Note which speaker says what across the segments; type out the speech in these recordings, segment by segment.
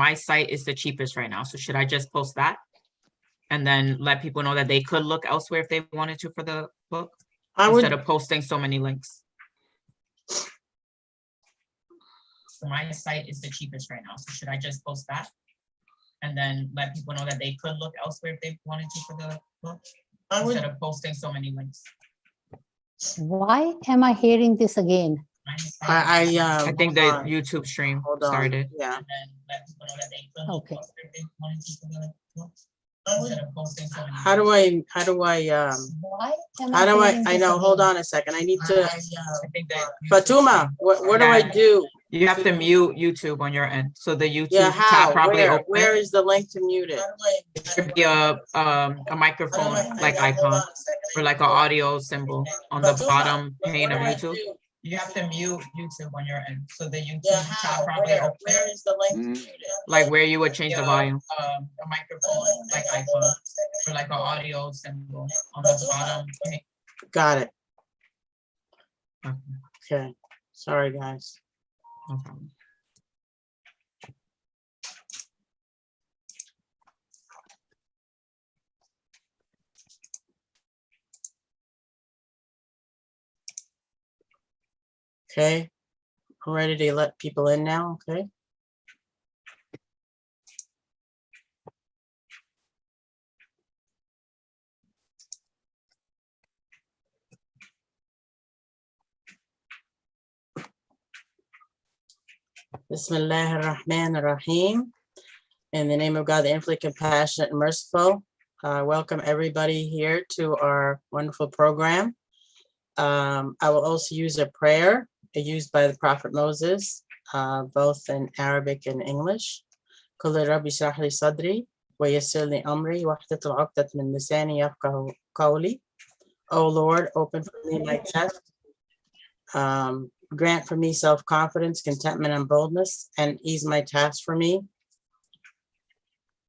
Speaker 1: my site is the cheapest right now. So should I just post that? And then let people know that they could look elsewhere if they wanted to for the book? Instead of posting so many links. So my site is the cheapest right now. So should I just post that? And then let people know that they could look elsewhere if they wanted to for the book? Instead of posting so many links.
Speaker 2: Why am I hearing this again?
Speaker 1: I think the YouTube stream started.
Speaker 3: Yeah.
Speaker 2: Okay.
Speaker 3: How do I
Speaker 2: Why am
Speaker 3: I know, hold on a second. I need to, Fatuma, what do I do?
Speaker 1: You have to mute YouTube on your end. So the YouTube
Speaker 3: Yeah,
Speaker 1: tab
Speaker 3: how?
Speaker 1: probably open.
Speaker 3: Where is the link to mute it?
Speaker 1: It should be a microphone like icon or like an audio symbol on the bottom pane of YouTube. You have to mute YouTube on your end. So the YouTube tab probably open.
Speaker 3: Where is the link?
Speaker 1: Like where you would change the volume. A microphone like icon or like an audio symbol on the bottom pane.
Speaker 3: Got it.
Speaker 1: Okay.
Speaker 3: Okay. Sorry, guys.
Speaker 1: No problem.
Speaker 3: Okay. I'm ready to let people in now. Okay. Bismillah ar-Rahman ar-Rahim. In the name of God, the infinitely compassionate and merciful. Welcome everybody here to our wonderful program. I will also use a prayer used by the Prophet Moses, both in Arabic and English. قُلْ رَبِّ اشْرَحْ لِي صَدْرِي وَيَسِّرْ لِي أَمْرِي وَاحْلُلْ عُقْدَةً مِنْ لِسَانِي يَفْقَهُوا قَوْلِي. O Lord, open for me my chest. Grant for me self-confidence, contentment, and boldness, and ease my task for me.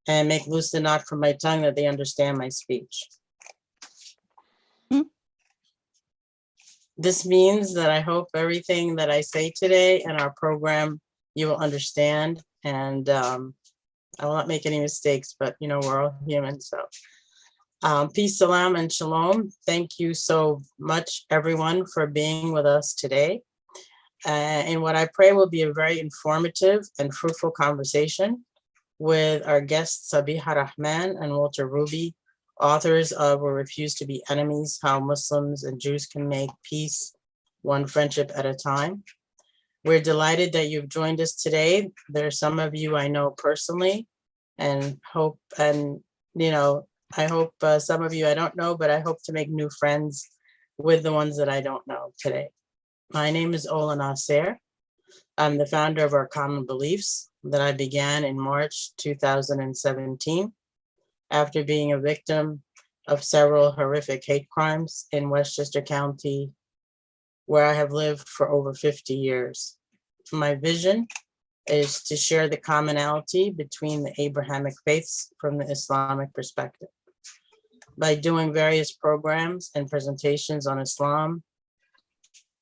Speaker 3: And make loose the knot from my tongue that they understand my speech. This means that I hope everything that I say today in our program, you will understand. And I will not make any mistakes, but you know, we're all human. So peace, salam, and shalom. Thank you so much, everyone, for being with us today. And what I pray will be a very informative and fruitful conversation with our guests, Sabeeha Rehman and Walter Ruby, authors of We Refuse to Be Enemies, How Muslims and Jews Can Make Peace, One Friendship at a Time. We're delighted that you've joined us today. There are some of you I know personally and hope, and you know, I hope some of you I don't know, but I hope to make new friends with the ones that I don't know today. My name is Ola Nasser. I'm the founder of Our Common Beliefs that I began in March 2017 after being a victim of several horrific hate crimes in Westchester County, where I have lived for over 50 years. My vision is to share the commonality between the Abrahamic faiths from the Islamic perspective. By doing various programs and presentations on Islam,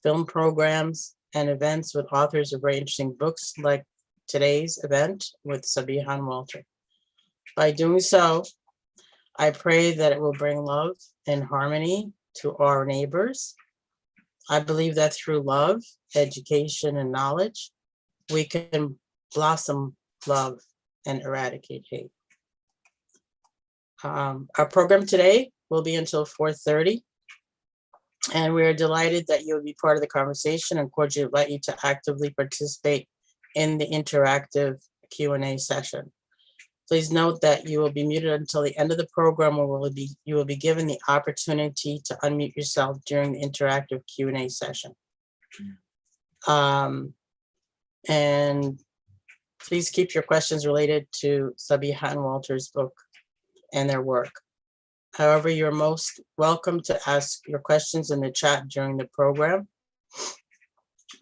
Speaker 3: film programs, and events with authors of very interesting books like today's event with Sabeeha and Walter. By doing so, I pray that it will bring love and harmony to our neighbors. I believe that through love, education, and knowledge, we can blossom love and eradicate hate. Our program today will be until 4:30. And we are delighted that you'll be part of the conversation and cordially invite you to actively participate in the interactive Q&A session. Please note that you will be muted until the end of the program, where you will be given the opportunity to unmute yourself during the interactive Q&A session. And please keep your questions related to Sabeeha and Walter's book and their work. However, you're most welcome to ask your questions in the chat during the program.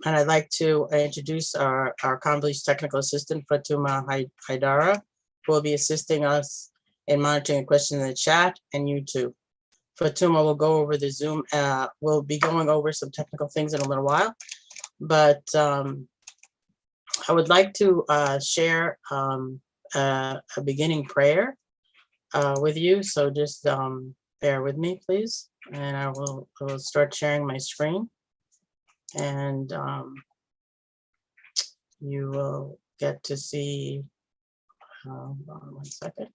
Speaker 3: And I'd like to introduce our Common Beliefs technical assistant, Fatuma Haidara, who will be assisting us in monitoring questions in the chat and YouTube. Fatuma will go over the Zoom. We'll be going over some technical things in a little while, but I would like to share a beginning prayer with you. So just bear with me, please. And I will start sharing my screen. And you will get to see, hold on 1 second.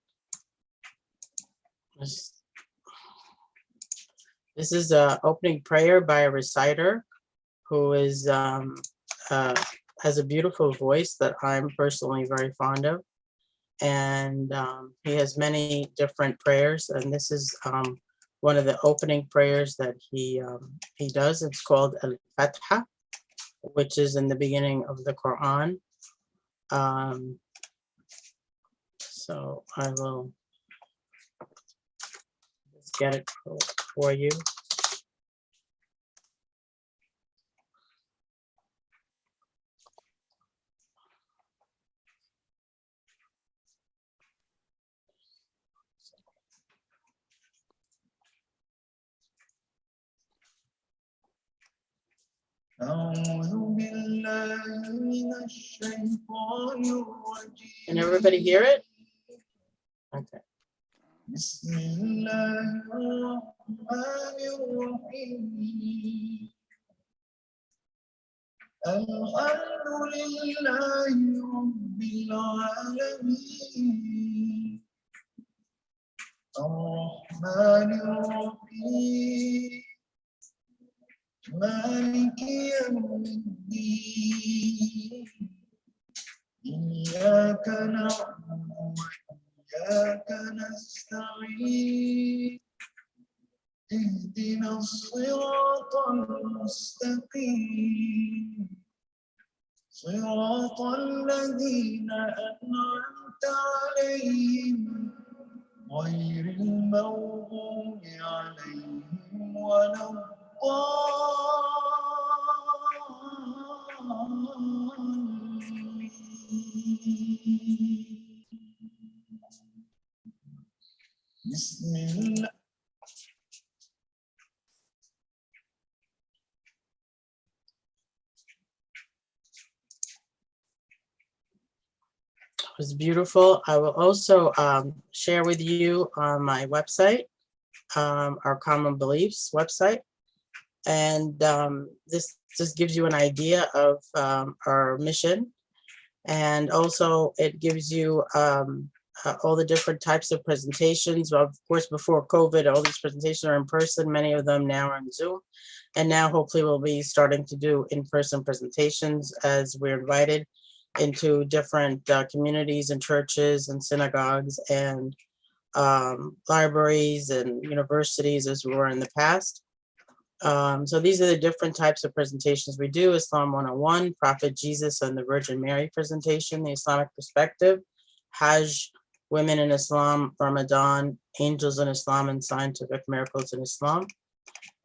Speaker 3: This is an opening prayer by a reciter who is has a beautiful voice that I'm personally very fond of. And he has many different prayers, and this is one of the opening prayers that he does. It's called Al-Fatiha, which is in the beginning of the Quran. So I will just get it for you. Can everybody hear it? Okay.
Speaker 4: مالك يوم الدين إياك نعبد وإياك نستعين اهدنا الصراط المستقيم صراط الذين أنعمت عليهم غير المغضوب عليهم ولا بسم الله.
Speaker 3: It was beautiful. I will also share with you on my website, our Common Beliefs website. And this just gives you an idea of our mission. And also it gives you all the different types of presentations. Of course, before COVID, all these presentations are in person. Many of them now are on Zoom. And now hopefully we'll be starting to do in-person presentations as we're invited into different communities and churches and synagogues and libraries and universities as we were in the past. So these are the different types of presentations we do. Islam 101, Prophet Jesus and the Virgin Mary presentation, the Islamic perspective, Hajj, women in Islam, Ramadan, angels in Islam and scientific miracles in Islam.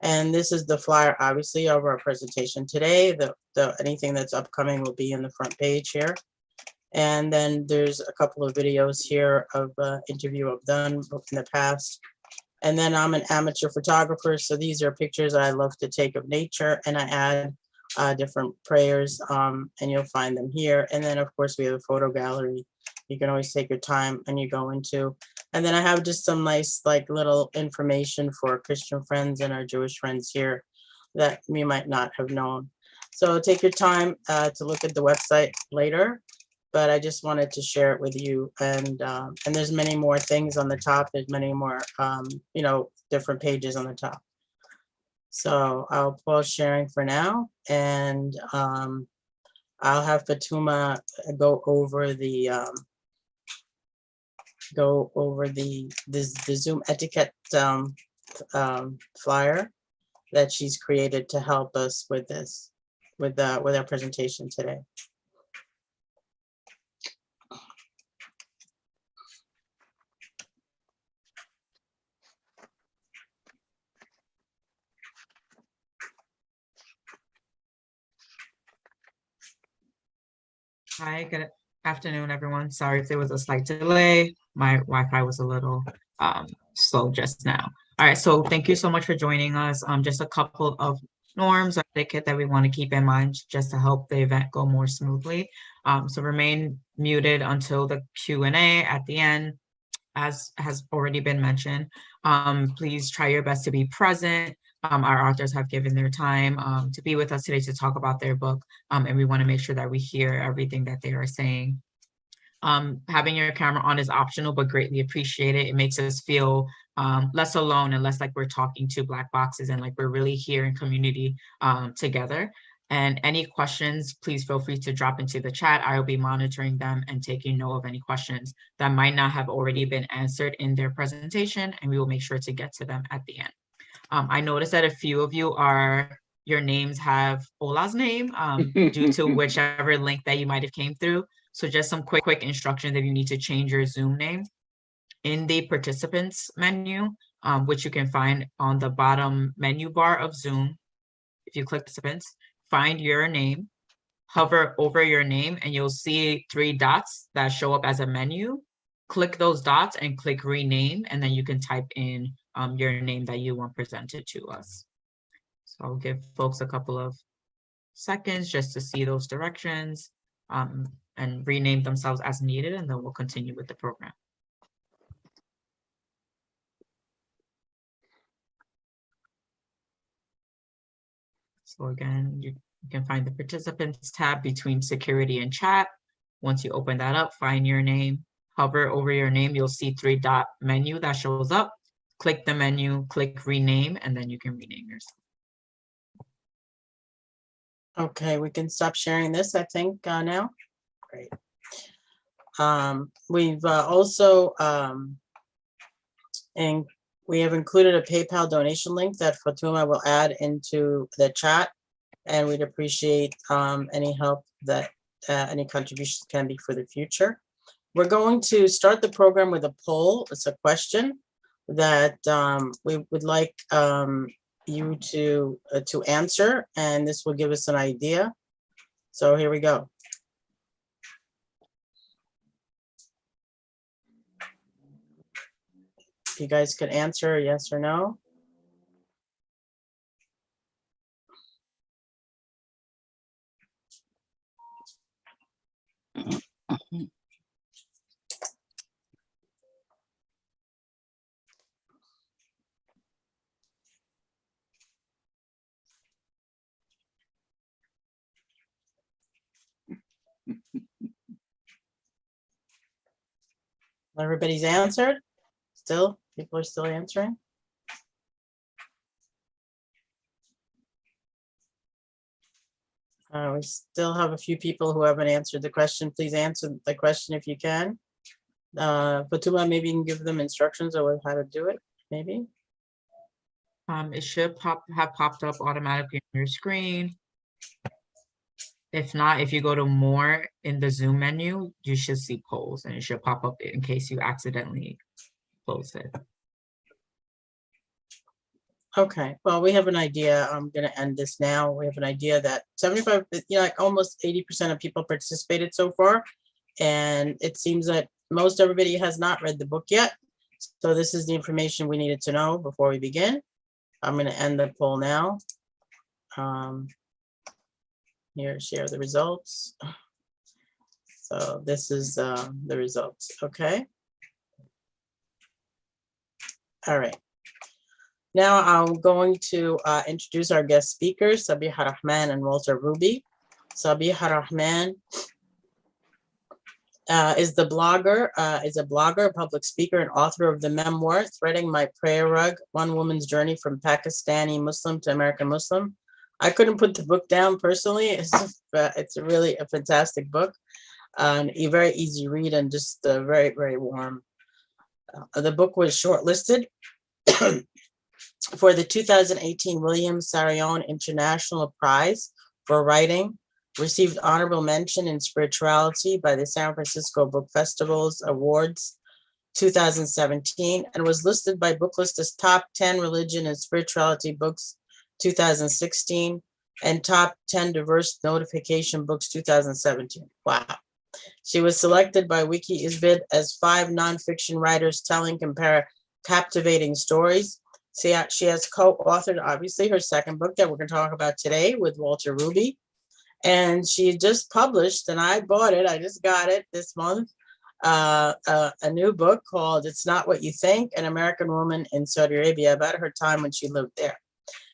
Speaker 3: And this is the flyer, obviously, of our presentation today. Anything that's upcoming will be in the front page here. And then there's a couple of videos here of interview I've done in the past. And then I'm an amateur photographer, so these are pictures I love to take of nature, and I add different prayers, and you'll find them here. And then, of course, we have a photo gallery. You can always take your time and you go into. And then I have just some nice, like, little information for Christian friends and our Jewish friends here that you might not have known. So take your time to look at the website later. But I just wanted to share it with you. And there's many more things on the top. There's many more, different pages on the top. So I'll pause sharing for now. And I'll have Fatuma go over the Zoom etiquette flyer that she's created to help us with this, with our presentation today.
Speaker 1: Hi, good afternoon, everyone. Sorry if there was a slight delay. My Wi-Fi was a little slow just now. All right, so thank you so much for joining us. Just a couple of norms or etiquette that we want to keep in mind just to help the event go more smoothly. So remain muted until the Q&A at the end, as has already been mentioned. Please try your best to be present. Our authors have given their time to be with us today to talk about their book, and we want to make sure that we hear everything that they are saying. Having your camera on is optional, but greatly appreciated. It makes us feel less alone and less like we're talking to black boxes and like we're really here in community together. And any questions, please feel free to drop into the chat. I will be monitoring them and taking note of any questions that might not have already been answered in their presentation, and we will make sure to get to them at the end. I noticed that a few of you your names have Ola's name due to whichever link that you might have came through. So just some quick instructions if you need to change your Zoom name. In the participants menu, which you can find on the bottom menu bar of Zoom, if you click participants, find your name, hover over your name, and you'll see 3 dots that show up as a menu. Click those dots and click rename, and then you can type in your name that you want presented to us. So I'll give folks a couple of seconds just to see those directions and rename themselves as needed, and then we'll continue with the program. So again, you can find the participants tab between security and chat. Once you open that up, find your name, hover over your name, you'll see 3-dot menu that shows up. Click the menu, click rename, and then you can rename yourself.
Speaker 3: Okay, we can stop sharing this, I think, now. Great. We've also, and we have included a PayPal donation link that Fatuma will add into the chat, and we'd appreciate any help that any contributions can be for the future. We're going to start the program with a poll. It's a question that we would like you to answer, and this will give us an idea. So here we go. You guys could answer yes or no. Everybody's answered? Still, people are still answering? We still have a few people who haven't answered the question. Please answer the question if you can. Fatuma, maybe you can give them instructions on how to do it, maybe?
Speaker 1: It should have popped up automatically on your screen. If not, if you go to more in the Zoom menu, you should see polls, and it should pop up in case you accidentally close it.
Speaker 3: Okay, well, we have an idea. I'm going to end this now. We have an idea that 75, like almost 80% of people participated so far. And it seems that most everybody has not read the book yet. So this is the information we needed to know before we begin. I'm going to end the poll now. Here, share the results. So this is the results, okay? All right. Now I'm going to introduce our guest speakers, Sabeeha Rehman and Walter Ruby. Sabeeha Rehman is a blogger, public speaker, and author of the memoir, Threading My Prayer Rug, One Woman's Journey from Pakistani Muslim to American Muslim. I couldn't put the book down personally. It's really a fantastic book, and a very easy read and just very, very warm. The book was shortlisted for the 2018 William Sarion International Prize for Writing, received honorable mention in spirituality by the San Francisco Book Festival's Awards 2017, and was listed by Booklist as top 10 religion and spirituality books 2016 and top 10 diverse notification books 2017. Wow. She was selected by Wiki Isbid as 5 nonfiction writers telling captivating stories. She has co-authored, obviously, her second book that we're going to talk about today with Walter Ruby. And she just published, and I bought it, I just got it this month, a new book called It's Not What You Think, An American Woman in Saudi Arabia, about her time when she lived there.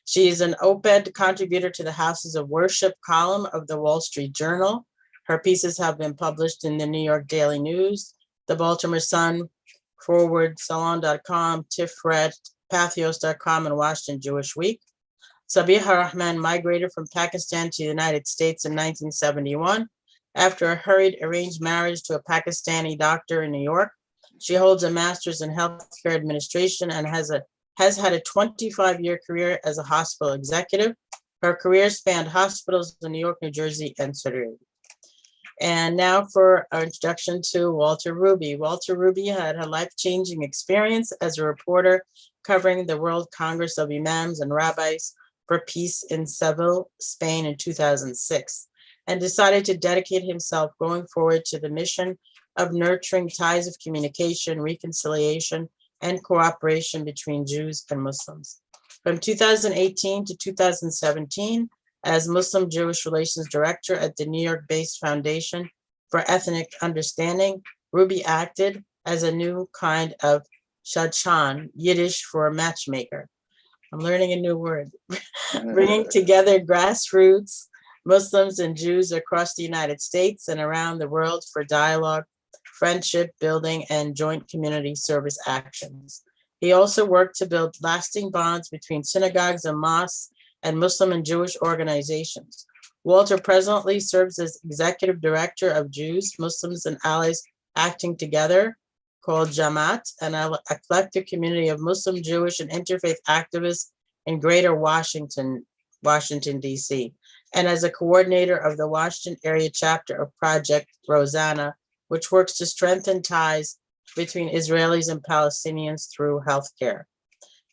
Speaker 3: She is an op-ed contributor to the Houses of Worship column of the Wall Street Journal. Her pieces have been published in the New York Daily News, the Baltimore Sun, Forward, Salon.com, Tiferet, Pathos.com, and Washington Jewish Week. Sabeeha Rehman migrated from Pakistan to the United States in 1971 after a hurried arranged marriage to a Pakistani doctor in New York. She holds a master's in healthcare administration and has had a 25-year career as a hospital executive. Her career spanned hospitals in New York, New Jersey, and Saudi Arabia. And now for our introduction to Walter Ruby. Walter Ruby had a life-changing experience as a reporter covering the World Congress of Imams and Rabbis for Peace in Seville, Spain in 2006, and decided to dedicate himself going forward to the mission of nurturing ties of communication, reconciliation, and cooperation between Jews and Muslims. From 2018 to 2017, as Muslim-Jewish Relations Director at the New York-based Foundation for Ethnic Understanding, Ruby acted as a new kind of shadchan, Yiddish for matchmaker. I'm learning a new word. Bringing together grassroots Muslims and Jews across the United States and around the world for dialogue, friendship building, and joint community service actions. He also worked to build lasting bonds between synagogues and mosques and Muslim and Jewish organizations. Walter presently serves as executive director of Jews, Muslims, and Allies Acting Together, called Jamaat, an eclectic community of Muslim, Jewish, and interfaith activists in Greater Washington, D.C., and as a coordinator of the Washington area chapter of Project Rosanna, which works to strengthen ties between Israelis and Palestinians through healthcare.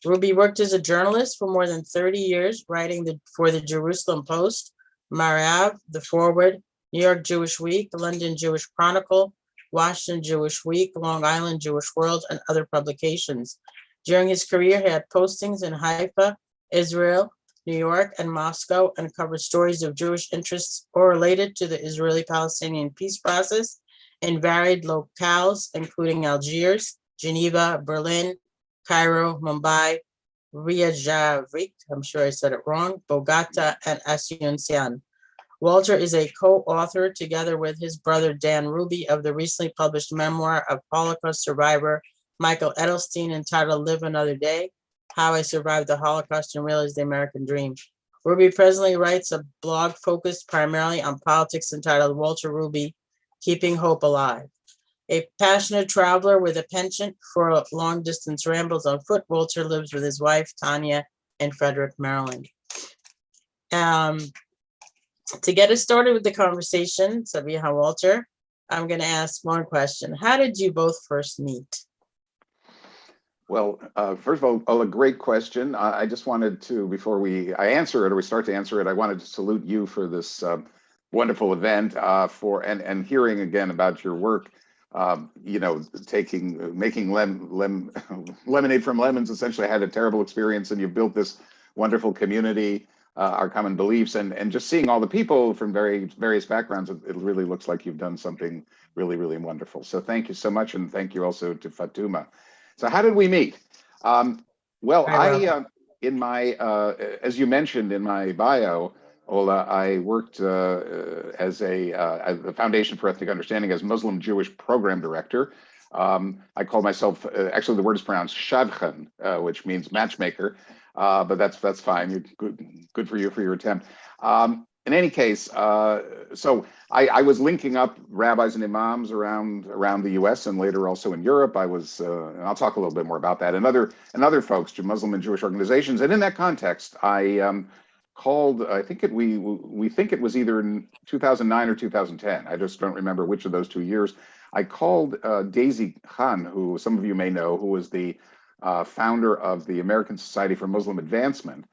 Speaker 3: Ruby worked as a journalist for more than 30 years, writing for the Jerusalem Post, Marav, The Forward, New York Jewish Week, London Jewish Chronicle, Washington Jewish Week, Long Island Jewish World, and other publications. During his career, he had postings in Haifa, Israel, New York, and Moscow, and covered stories of Jewish interests or related to the Israeli-Palestinian peace process in varied locales, including Algiers, Geneva, Berlin, Cairo, Mumbai, Reykjavik, I'm sure I said it wrong, Bogota, and Asunción. Walter is a co-author, together with his brother Dan Ruby, of the recently published memoir of Holocaust survivor Michael Edelstein entitled Live Another Day, How I Survived the Holocaust and Realized the American Dream. Ruby presently writes a blog focused primarily on politics entitled Walter Ruby, Keeping Hope Alive. A passionate traveler with a penchant for long-distance rambles on foot, Walter lives with his wife, Tanya, in Frederick, Maryland. To get us started with the conversation, Sabeeha, Walter, I'm going to ask one question. How did you both first meet?
Speaker 5: Well, first of all, a great question. I just wanted to, before I answer it or we start to answer it, I wanted to salute you for this wonderful event and hearing again about your work. You know, making lemonade from lemons. Essentially, I had a terrible experience, and you've built this wonderful community, our common beliefs, and just seeing all the people from various backgrounds, it really looks like you've done something really, really wonderful. So thank you so much, and thank you also to Fatuma. So how did we meet? Well, in my, as you mentioned in my bio, Ola, I worked as the Foundation for Ethnic Understanding as Muslim Jewish Program Director. I call myself, actually the word is pronounced shadchan, which means matchmaker, but that's fine. You're good for you for your attempt. In any case, so I was linking up rabbis and imams around the U.S. and later also in Europe. I was, and I'll talk a little bit more about that, and other folks, Muslim and Jewish organizations. And in that context, I called, I think we think it was either in 2009 or 2010. I just don't remember which of those 2 years. I called Daisy Khan, who some of you may know, who was the founder of the American Society for Muslim Advancement.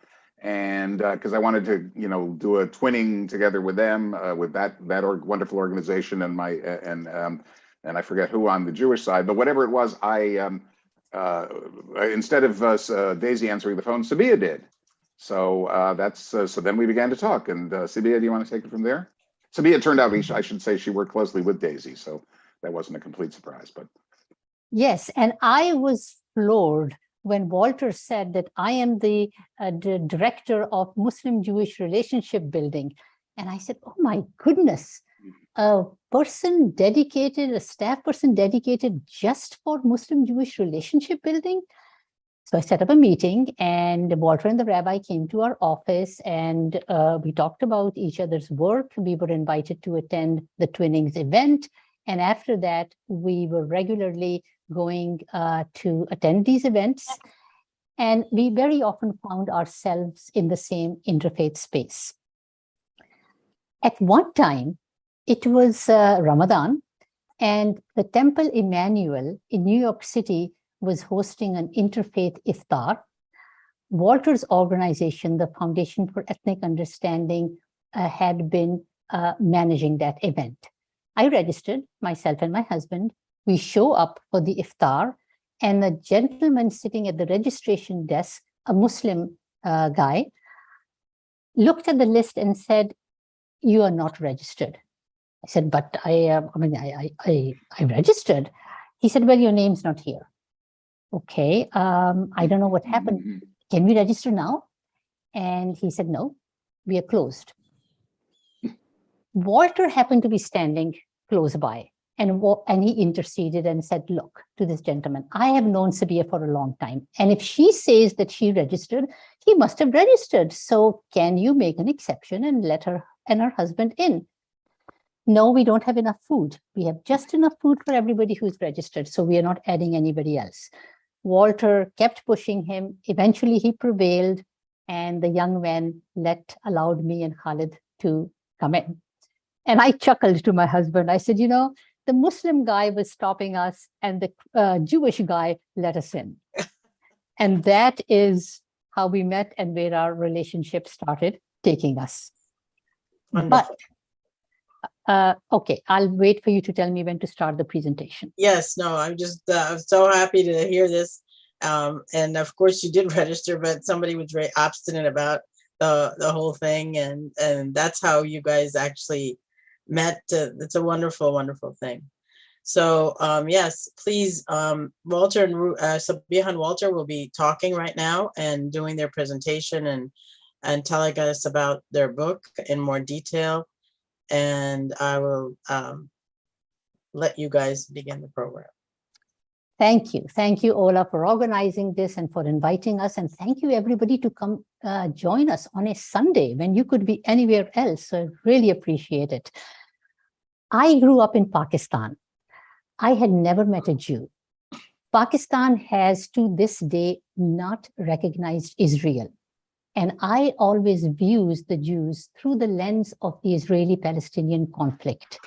Speaker 5: And because I wanted to, do a twinning together with them, with that wonderful organization and and I forget who on the Jewish side, but whatever it was, I instead of Daisy answering the phone, Sabeeha did. So so then we began to talk. And Sabeeha, do you want to take it from there? Sabeeha turned out, I should say, she worked closely with Daisy, so that wasn't a complete surprise. But
Speaker 2: Yes, and I was floored when Walter said that I am the director of Muslim-Jewish relationship building. And I said, oh my goodness, a person dedicated, a staff person dedicated just for Muslim-Jewish relationship building? So I set up a meeting, and Walter and the rabbi came to our office, and we talked about each other's work. We were invited to attend the Twinnings event. And after that, we were regularly going to attend these events. And we very often found ourselves in the same interfaith space. At one time, it was Ramadan, and the Temple Emmanuel in New York City was hosting an interfaith iftar. Walter's organization, the Foundation for Ethnic Understanding, had been managing that event. I registered, myself and my husband. We show up for the iftar, and the gentleman sitting at the registration desk, a Muslim guy, looked at the list and said, "You are not registered." I said, "But I registered." He said, "Well, your name's not here." Okay, I don't know what happened. Can we register now? And he said, "No, we are closed." Walter happened to be standing close by, and he interceded and said, "Look, to this gentleman, I have known Sabeeha for a long time, and if she says that she registered, he must have registered. So can you make an exception and let her and her husband in?" "No, we don't have enough food. We have just enough food for everybody who's registered, so we are not adding anybody else." Walter kept pushing him. Eventually, he prevailed, and the young man allowed me and Khalid to come in. And I chuckled to my husband. I said, "You know, the Muslim guy was stopping us, and the Jewish guy let us in." And that is how we met and where our relationship started taking us.
Speaker 3: Wonderful.
Speaker 2: But okay, I'll wait for you to tell me when to start the presentation.
Speaker 3: Yes, no, I'm just I'm so happy to hear this. And of course you did register, but somebody was very obstinate about the whole thing. And that's how you guys actually met. It's a wonderful, wonderful thing. So yes, please, Walter and Sabeeha and Walter will be talking right now and doing their presentation and telling us about their book in more detail. And I will let you guys begin the program.
Speaker 2: Thank you. Thank you, Ola, for organizing this and for inviting us. And thank you, everybody, to come join us on a Sunday when you could be anywhere else. So I really appreciate it. I grew up in Pakistan. I had never met a Jew. Pakistan has, to this day, not recognized Israel. And I always views the Jews through the lens of the Israeli-Palestinian conflict.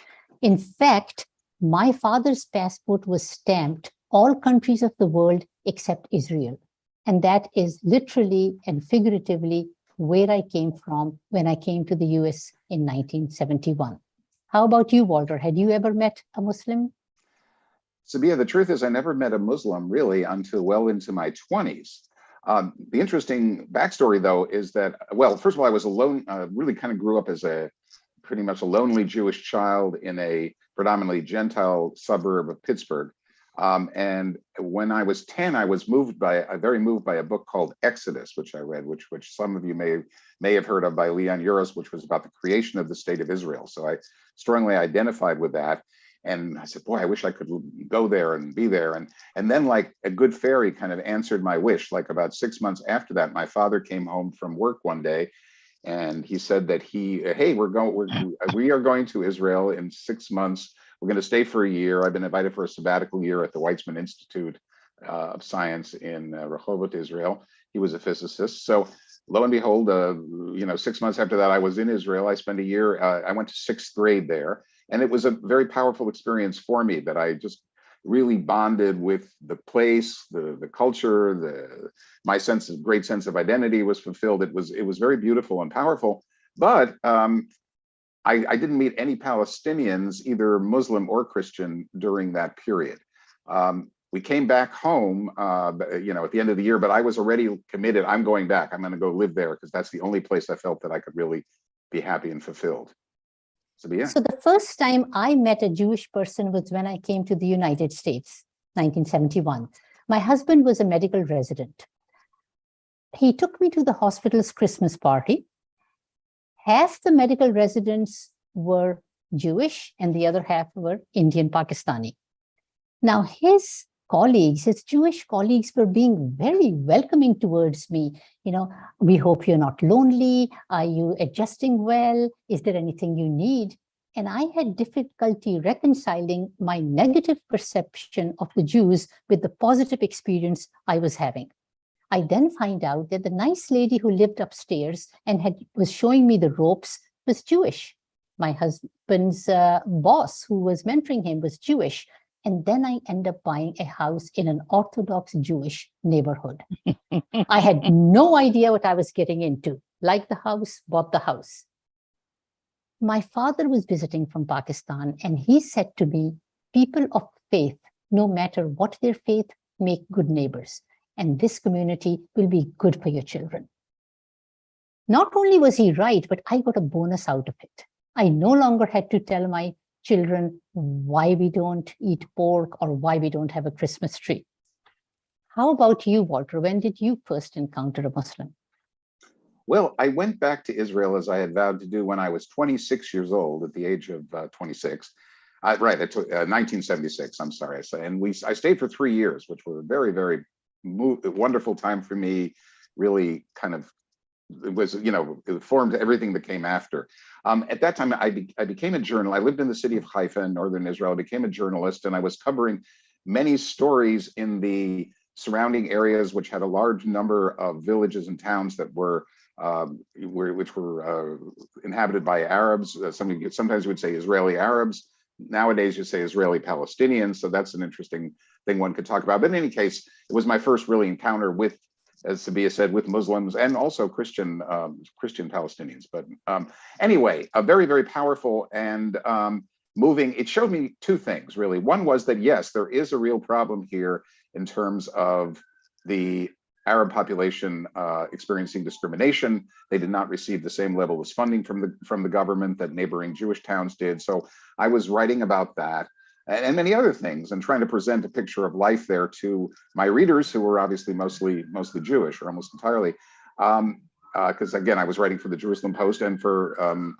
Speaker 2: In fact, my father's passport was stamped all countries of the world except Israel. And that is literally and figuratively where I came from when I came to the US in 1971. How about you, Walter? Had you ever met a Muslim?
Speaker 5: Sabeeha, the truth is I never met a Muslim really until well into my 20s. The interesting backstory, though, is that, well, first of all, I was alone, really kind of grew up as pretty much a lonely Jewish child in a predominantly Gentile suburb of Pittsburgh. And when I was 10, I was very moved by a book called Exodus, which I read, which some of you may have heard of, by Leon Uris, which was about the creation of the state of Israel. So I strongly identified with that. And I said, boy, I wish I could go there and be there. And then, like a good fairy, kind of answered my wish. Like about 6 months after that, my father came home from work one day, and he said that we are going to Israel in 6 months. We're going to stay for a year. I've been invited for a sabbatical year at the Weizmann Institute of Science in Rehovot, Israel. He was a physicist. So lo and behold, 6 months after that, I was in Israel. I spent a year. I went to 6th grade there. And it was a very powerful experience for me, that I just really bonded with the place, the culture, my great sense of identity was fulfilled. It was very beautiful and powerful. But I didn't meet any Palestinians, either Muslim or Christian, during that period. We came back home, at the end of the year, but I was already committed. I'm going back. I'm going to go live there because that's the only place I felt that I could really be happy and fulfilled. Sabeeha?
Speaker 2: So the first time I met a Jewish person was when I came to the United States, 1971. My husband was a medical resident. He took me to the hospital's Christmas party. Half the medical residents were Jewish and the other half were Indian Pakistani. Now his colleagues, his Jewish colleagues, were being very welcoming towards me. You know, we hope you're not lonely. Are you adjusting well? Is there anything you need? And I had difficulty reconciling my negative perception of the Jews with the positive experience I was having. I then find out that the nice lady who lived upstairs and was showing me the ropes was Jewish. My husband's boss, who was mentoring him, was Jewish. And then I end up buying a house in an Orthodox Jewish neighborhood. I had no idea what I was getting into. Liked the house, bought the house. My father was visiting from Pakistan, and he said to me, people of faith, no matter what their faith, make good neighbors. And this community will be good for your children. Not only was he right, but I got a bonus out of it. I no longer had to tell my children why we don't eat pork or why we don't have a Christmas tree. How about you, Walter? When did you first encounter a Muslim?
Speaker 5: Well, I went back to Israel as I had vowed to do when I was 26 years old, at the age of 26. Right, 1976, I'm sorry. And I stayed for 3 years, which were a very, very wonderful time for me. Really kind of, it was, you know, it formed everything that came after. At that time, I became a journalist. I lived in the city of Haifa in northern Israel. I became a journalist, and I was covering many stories in the surrounding areas, which had a large number of villages and towns that were which were inhabited by Arabs. Sometimes you would say Israeli Arabs. Nowadays you say Israeli Palestinians. So that's an interesting thing one could talk about. But in any case, it was my first really encounter with, as Sabeeha said, with Muslims and also Christian Palestinians. But anyway, a very, very powerful and moving. It showed me two things, really. One was that, yes, there is a real problem here in terms of the Arab population experiencing discrimination. They did not receive the same level of funding from the government that neighboring Jewish towns did. So I was writing about that and many other things, and trying to present a picture of life there to my readers, who were obviously mostly Jewish, or almost entirely. Because again, I was writing for the Jerusalem Post and for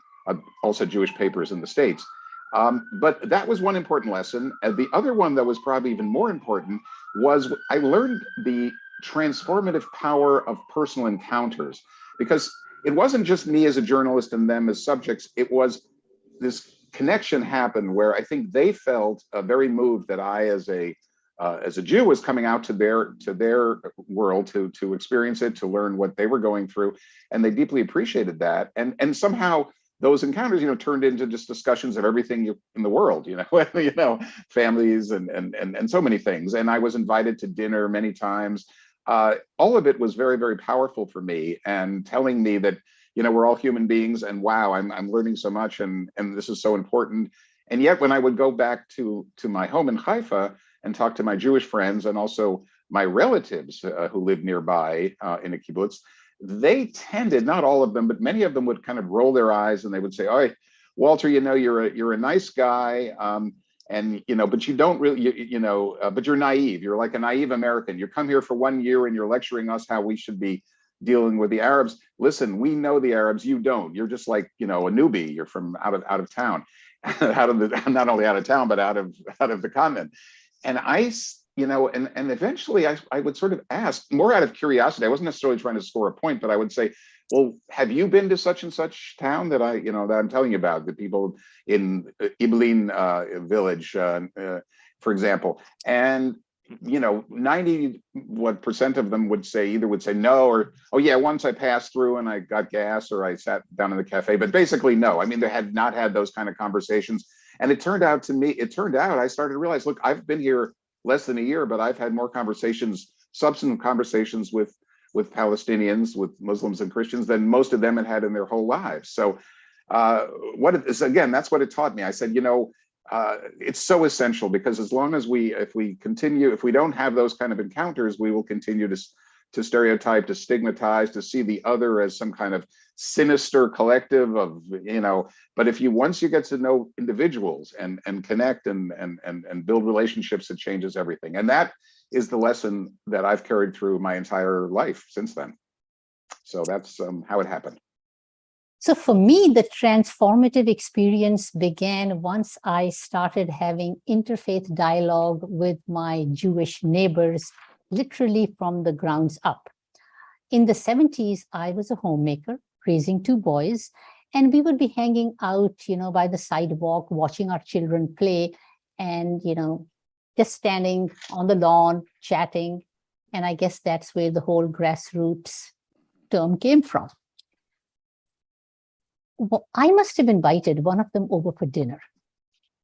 Speaker 5: also Jewish papers in the States. But that was one important lesson. And the other one that was probably even more important was I learned the transformative power of personal encounters, because it wasn't just me as a journalist and them as subjects. It was this connection happened where I think they felt very moved that I, as a Jew, was coming out to their world to experience it, to learn what they were going through, and they deeply appreciated that. And somehow those encounters, you know, turned into just discussions of everything in the world, you know, families and so many things. And I was invited to dinner many times. All of it was very, very powerful for me, and telling me that, you know, we're all human beings, and wow, I'm learning so much, and this is so important. And yet, when I would go back to my home in Haifa and talk to my Jewish friends and also my relatives who lived nearby in a kibbutz, they tended, not all of them, but many of them would kind of roll their eyes, and they would say, "Oh, Walter, you know, you're a nice guy, and you know, but you don't really, but you're naive. You're like a naive American. You come here for 1 year and you're lecturing us how we should be dealing with the Arabs. Listen, we know the Arabs. You don't. You're just like, you know, a newbie. You're from out of town, not only out of town, but out of the continent." And and eventually I would sort of ask, more out of curiosity. I wasn't necessarily trying to score a point, but I would say, well, have you been to such and such town that I'm telling you about, the people in Iblin village, for example? And 90% of them would say no, or, oh yeah, once I passed through and I got gas, or I sat down in the cafe, but basically no. I mean, they had not had those kind of conversations. And it turned out I started to realize, look, I've been here less than a year, but I've had more substantive conversations with Palestinians, with Muslims and Christians, than most of them had in their whole lives. So that's what it taught me. I said, it's so essential, because as long as if we don't have those kind of encounters, we will continue to stereotype, to stigmatize, to see the other as some kind of sinister collective of, but if once you get to know individuals and connect and build relationships, it changes everything. And that is the lesson that I've carried through my entire life since then. So that's how it happened.
Speaker 2: So for me, the transformative experience began once I started having interfaith dialogue with my Jewish neighbors, literally from the grounds up. In the 70s, I was a homemaker, raising 2 boys, and we would be hanging out, by the sidewalk, watching our children play, and, just standing on the lawn, chatting. And I guess that's where the whole grassroots term came from. Well, I must have invited one of them over for dinner,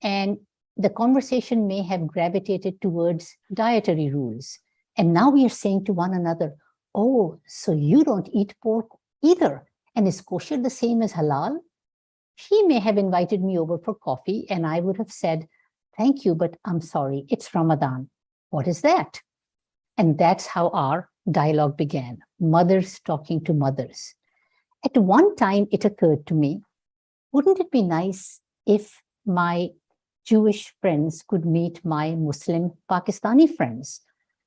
Speaker 2: and the conversation may have gravitated towards dietary rules. And now we are saying to one another, oh, so you don't eat pork either. And is kosher the same as halal? He may have invited me over for coffee, and I would have said, thank you, but I'm sorry, it's Ramadan. What is that? And that's how our dialogue began, mothers talking to mothers. At one time, it occurred to me, wouldn't it be nice if my Jewish friends could meet my Muslim Pakistani friends?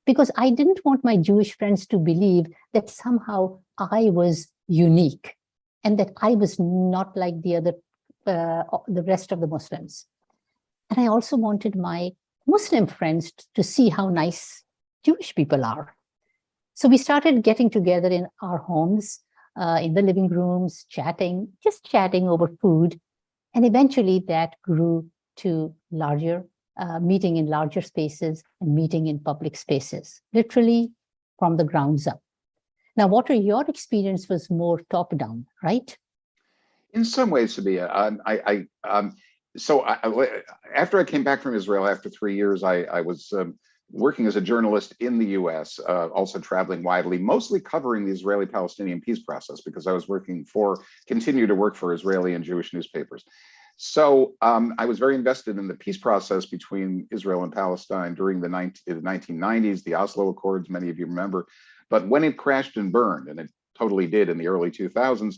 Speaker 2: Because I didn't want my Jewish friends to believe that somehow I was unique and that I was not like the rest of the Muslims. And I also wanted my Muslim friends to see how nice Jewish people are. So we started getting together in our homes, in the living rooms, just chatting over food. And eventually that grew to larger meeting in larger spaces and meeting in public spaces, literally from the grounds up. Now, Walter, your experience was more top-down, right?
Speaker 5: In some ways, Sabeeha. After I came back from Israel after 3 years, I was working as a journalist in the US, also traveling widely, mostly covering the Israeli-Palestinian peace process, because I was continue to work for Israeli and Jewish newspapers. So I was very invested in the peace process between Israel and Palestine during the 1990s, the Oslo Accords, many of you remember. But when it crashed and burned, and it totally did in the early 2000s,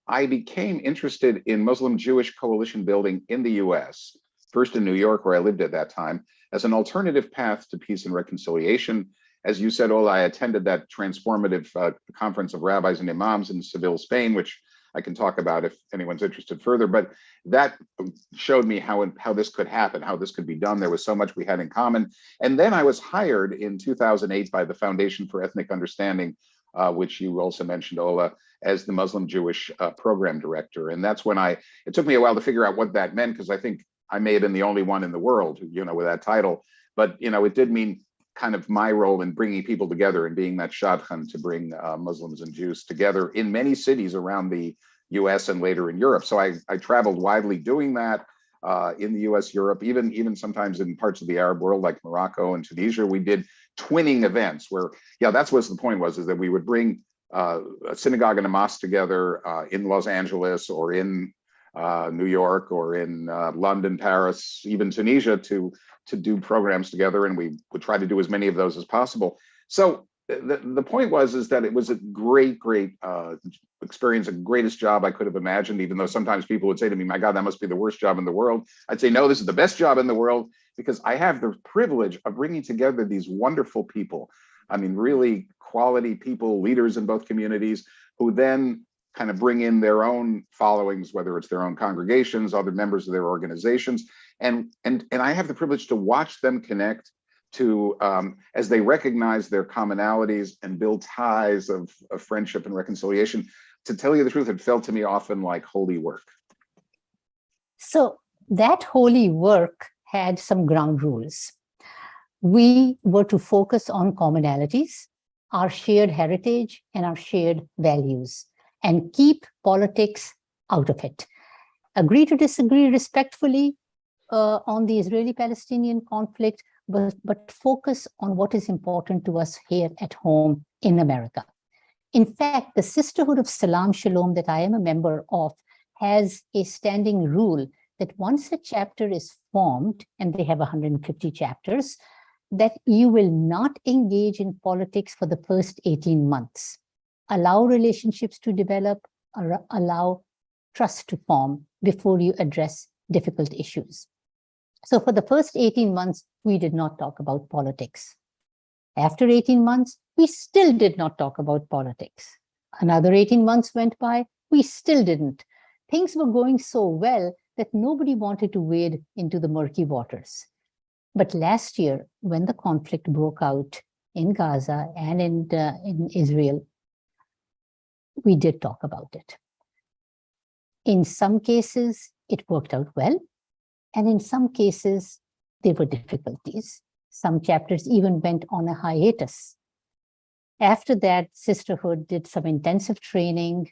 Speaker 5: I became interested in Muslim-Jewish coalition building in the US, first in New York, where I lived at that time, as an alternative path to peace and reconciliation. As you said, Ola, I attended that transformative conference of rabbis and imams in Seville, Spain, which I can talk about if anyone's interested further, but that showed me how this could happen, how this could be done. There was so much we had in common. And then I was hired in 2008 by the Foundation for Ethnic Understanding, which you also mentioned, Ola, as the Muslim-Jewish program director. And that's when it took me a while to figure out what that meant, because I think I may have been the only one in the world, with that title. But, it did mean kind of my role in bringing people together and being that shadchan to bring Muslims and Jews together in many cities around the US and later in Europe. So I traveled widely doing that in the US, Europe, even sometimes in parts of the Arab world like Morocco and Tunisia. We did twinning events where, that's what the point was, is that we would bring a synagogue and a mosque together in Los Angeles or in New York or in London, Paris, even Tunisia to do programs together, and we would try to do as many of those as possible. So the point is that it was a great experience, the greatest job I could have imagined, even though sometimes people would say to me, my God, that must be the worst job in the world. I'd say, no, this is the best job in the world, because I have the privilege of bringing together these wonderful people. I mean, really quality people, leaders in both communities, who then kind of bring in their own followings, whether it's their own congregations, other members of their organizations. And I have the privilege to watch them connect to, as they recognize their commonalities and build ties of friendship and reconciliation. To tell you the truth, it felt to me often like holy work.
Speaker 2: So that holy work had some ground rules. We were to focus on commonalities, our shared heritage, and our shared values, and keep politics out of it. Agree to disagree respectfully on the Israeli-Palestinian conflict, but focus on what is important to us here at home in America. In fact, the Sisterhood of Salam Shalom that I am a member of has a standing rule that once a chapter is formed, and they have 150 chapters, that you will not engage in politics for the first 18 months. Allow relationships to develop, allow trust to form before you address difficult issues. So for the first 18 months, we did not talk about politics. After 18 months, we still did not talk about politics. Another 18 months went by, we still didn't. Things were going so well that nobody wanted to wade into the murky waters. But last year, when the conflict broke out in Gaza and in Israel, we did talk about it. In some cases, it worked out well. And in some cases, there were difficulties. Some chapters even went on a hiatus. After that, Sisterhood did some intensive training,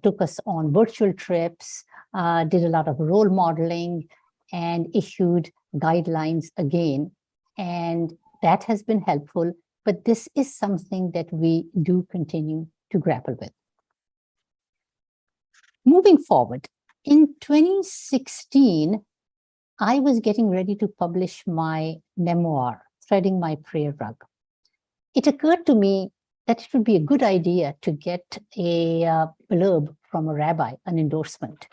Speaker 2: took us on virtual trips, did a lot of role modeling, and issued guidelines again. And that has been helpful, but this is something that we do continue to grapple with. Moving forward, in 2016, I was getting ready to publish my memoir, Threading My Prayer Rug. It occurred to me that it would be a good idea to get a blurb from a rabbi, an endorsement.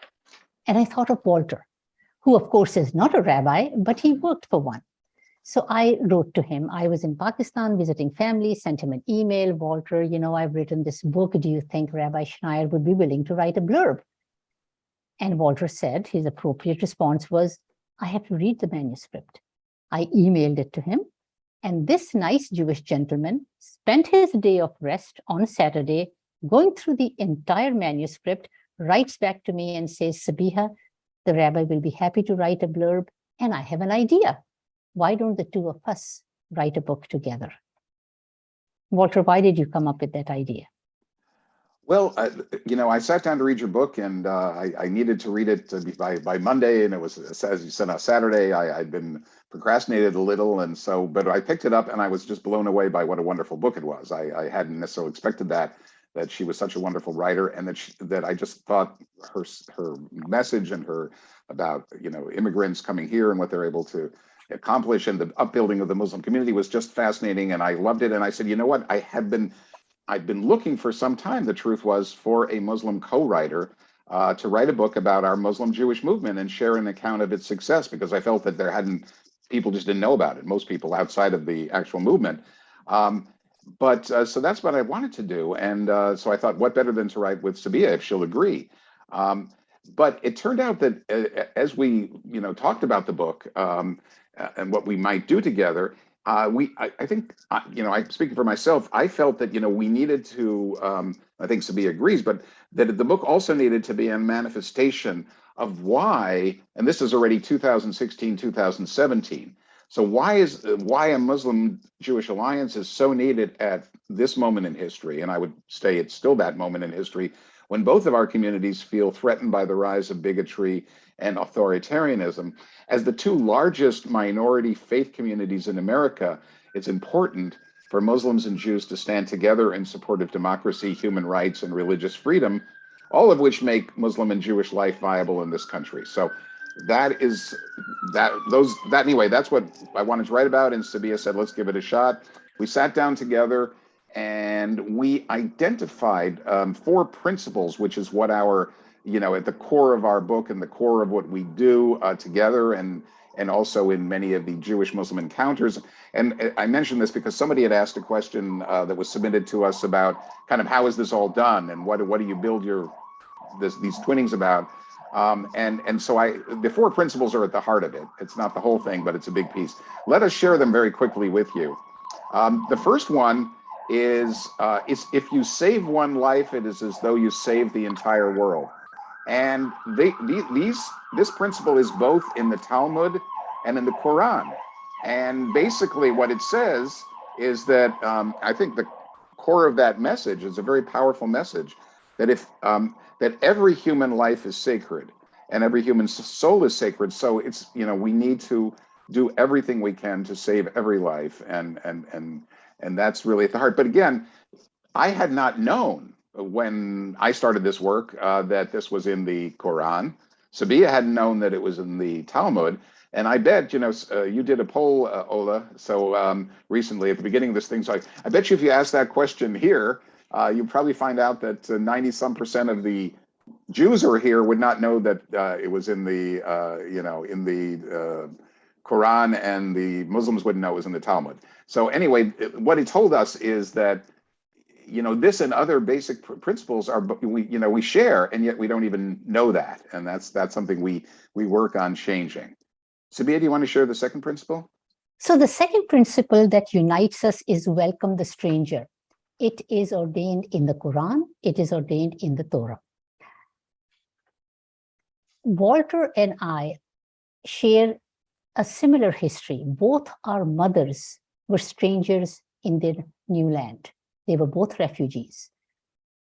Speaker 2: And I thought of Walter, who of course is not a rabbi, but he worked for one. So I wrote to him. I was in Pakistan visiting family, sent him an email. Walter, you know, I've written this book. Do you think Rabbi Schneier would be willing to write a blurb? And Walter said his appropriate response was, I have to read the manuscript. I emailed it to him. And this nice Jewish gentleman spent his day of rest on a Saturday, going through the entire manuscript, writes back to me and says, Sabeeha, the rabbi will be happy to write a blurb, and I have an idea. Why don't the two of us write a book together? Walter, why did you come up with that idea?
Speaker 5: Well, you know, I sat down to read your book, and I needed to read it by Monday, and it was, as you said, on Saturday. I'd been procrastinated a little, and so, but I picked it up, and I was just blown away by what a wonderful book it was. I hadn't necessarily expected that she was such a wonderful writer, and that I just thought her message and her about, you know, immigrants coming here and what they're able to accomplish and the upbuilding of the Muslim community was just fascinating, and I loved it. And I said, you know what, I've been looking for some time, the truth was, for a Muslim co-writer to write a book about our Muslim Jewish movement and share an account of its success, because I felt that people just didn't know about it, most people outside of the actual movement. So that's what I wanted to do. And so I thought, what better than to write with Sabeeha if she'll agree? But it turned out that as we, you know, talked about the book and what we might do together, I think, you know, I'm speaking for myself, I felt that, you know, we needed to, I think Sabeeha agrees, but that the book also needed to be a manifestation of why, and this is already 2016, 2017. So why a Muslim Jewish alliance is so needed at this moment in history, and I would say it's still that moment in history, when both of our communities feel threatened by the rise of bigotry and authoritarianism. As the two largest minority faith communities in America, it's important for Muslims and Jews to stand together in support of democracy, human rights, and religious freedom, all of which make Muslim and Jewish life viable in this country. So anyway, that's what I wanted to write about, and Sabeeha said, let's give it a shot. We sat down together and we identified 4 principles, which is what our, you know, at the core of our book and the core of what we do together, and also in many of the Jewish Muslim encounters. And I mentioned this because somebody had asked a question that was submitted to us about kind of how is this all done, and what do you build these twinnings about? And so the 4 principles are at the heart of it. It's not the whole thing, but it's a big piece. Let us share them very quickly with you. The first one is if you save one life, it is as though you saved the entire world. And this principle is both in the Talmud and in the Quran. And basically what it says is that I think the core of that message is a very powerful message, that that every human life is sacred and every human soul is sacred. So it's, you know, we need to do everything we can to save every life, and that's really at the heart. But again, I had not known when I started this work that this was in the Quran. Sabeeha hadn't known that it was in the Talmud. And I bet, you know, you did a poll, Ola, so recently at the beginning of this thing. So I bet you if you ask that question here, you probably find out that 90% of the Jews who are here would not know that it was in the, in the Quran, and the Muslims wouldn't know it was in the Talmud. So anyway, what it told us is that, this and other basic principles are, we share, and yet we don't even know that. And that's something we work on changing. Sabeeha, do you want to share the second principle?
Speaker 2: So the second principle that unites us is welcome the stranger. It is ordained in the Quran. It is ordained in the Torah. Walter and I share a similar history. Both our mothers were strangers in their new land. They were both refugees.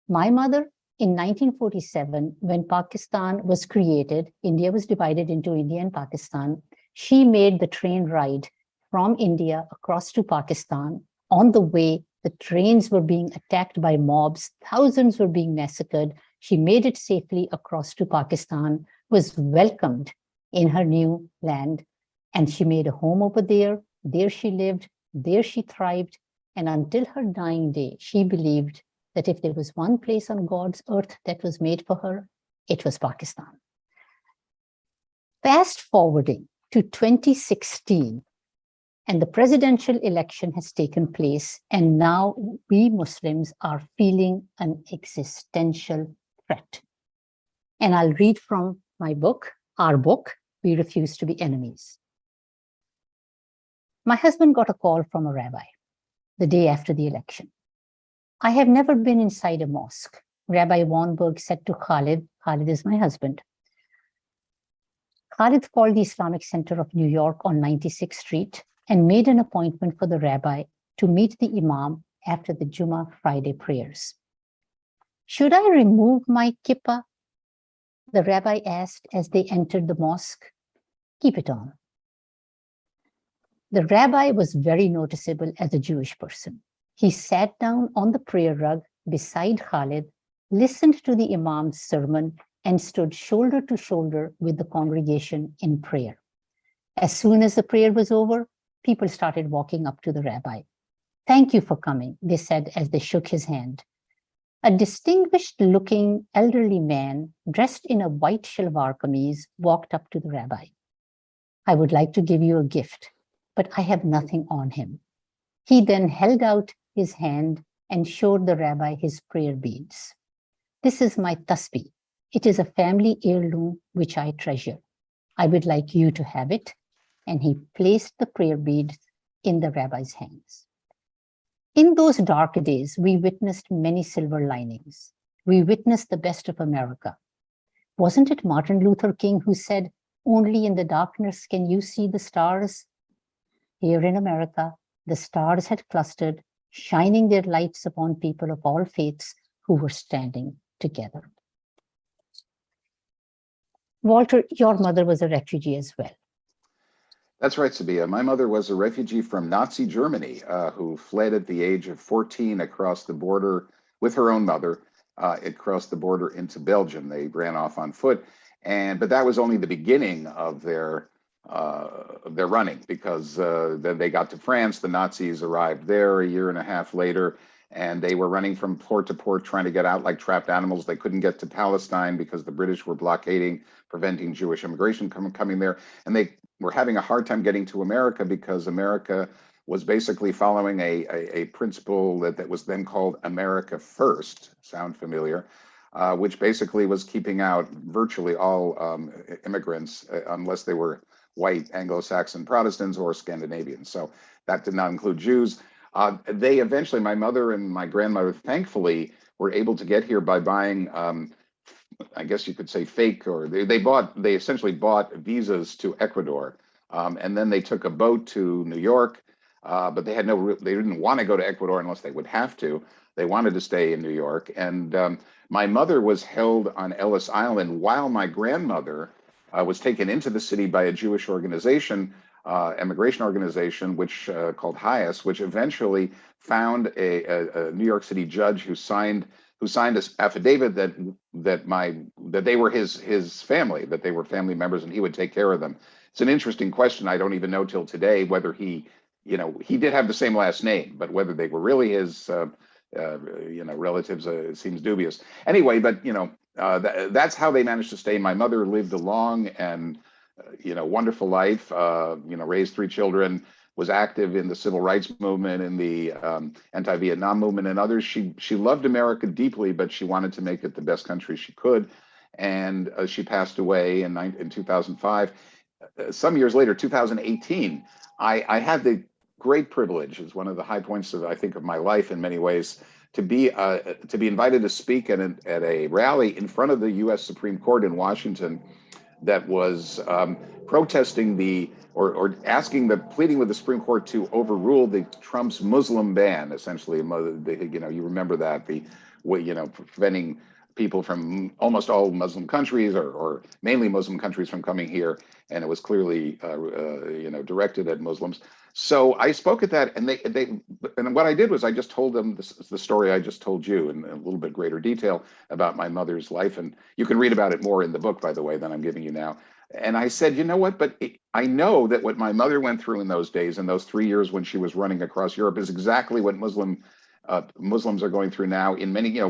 Speaker 2: My mother, in 1947, when Pakistan was created, India was divided into India and Pakistan. She made the train ride from India across to Pakistan. On the way, the trains were being attacked by mobs. Thousands were being massacred. She made it safely across to Pakistan, was welcomed in her new land, and she made a home over there. There she lived, there she thrived, and until her dying day, she believed that if there was one place on God's earth that was made for her, it was Pakistan. Fast forwarding to 2016, and the presidential election has taken place, and now we Muslims are feeling an existential threat. And I'll read from my book, our book, We Refuse to Be Enemies. My husband got a call from a rabbi the day after the election. I have never been inside a mosque. Rabbi Warnberg said to Khalid is my husband. Khalid called the Islamic Center of New York on 96th Street and made an appointment for the rabbi to meet the imam after the Jummah Friday prayers. Should I remove my kippah? The rabbi asked as they entered the mosque. Keep it on. The rabbi was very noticeable as a Jewish person. He sat down on the prayer rug beside Khalid, listened to the imam's sermon, and stood shoulder to shoulder with the congregation in prayer. As soon as the prayer was over, people started walking up to the rabbi. Thank you for coming, they said as they shook his hand. A distinguished-looking elderly man dressed in a white shalwar kameez walked up to the rabbi. I would like to give you a gift, but I have nothing on him. He then held out his hand and showed the rabbi his prayer beads. This is my tasbih. It is a family heirloom which I treasure. I would like you to have it. And he placed the prayer beads in the rabbi's hands. In those dark days, we witnessed many silver linings. We witnessed the best of America. Wasn't it Martin Luther King who said, "Only in the darkness can you see the stars"? Here in America, the stars had clustered, shining their lights upon people of all faiths who were standing together. Walter, your mother was a refugee as well.
Speaker 5: That's right, Sabeeha. My mother was a refugee from Nazi Germany who fled at the age of 14 across the border with her own mother, across the border into Belgium. They ran off on foot, but that was only the beginning of their running, because then they got to France. The Nazis arrived there a year and a half later, and they were running from port to port trying to get out like trapped animals. They couldn't get to Palestine because the British were blockading, preventing Jewish immigration coming there. And they were having a hard time getting to America because America was basically following a principle that was then called America First, sound familiar, which basically was keeping out virtually all immigrants unless they were white Anglo-Saxon Protestants or Scandinavians. So that did not include Jews. They eventually, my mother and my grandmother, thankfully, were able to get here by buying, I guess you could say fake, or they essentially bought visas to Ecuador. And then they took a boat to New York, but they didn't want to go to Ecuador unless they would have to. They wanted to stay in New York. And my mother was held on Ellis Island while my grandmother was taken into the city by a Jewish organization, immigration organization, which called HIAS, which eventually found a New York City judge who signed this affidavit that they were his family, that they were family members, and he would take care of them. It's an interesting question. I don't even know till today whether he did have the same last name, but whether they were really his relatives, it seems dubious. Anyway, but that's how they managed to stay. My mother lived a long and wonderful life. Raised 3 children, was active in the civil rights movement, in the anti-Vietnam movement, and others. She loved America deeply, but she wanted to make it the best country she could. And she passed away in 2005. Some years later, 2018, I had the great privilege, is one of the high points of, I think, of my life in many ways, to be invited to speak at a rally in front of the U.S. Supreme Court in Washington that was protesting pleading with the Supreme Court to overrule the Trump's Muslim ban, essentially. You remember that, preventing people from almost all Muslim countries or mainly Muslim countries from coming here, and it was clearly directed at Muslims. So I spoke at that, and what I did was I just told them the story I just told you in a little bit greater detail about my mother's life, and you can read about it more in the book, by the way, than I'm giving you now. And I said, you know what? But I know that what my mother went through in those days, in those 3 years when she was running across Europe, is exactly what Muslims are going through now. In many,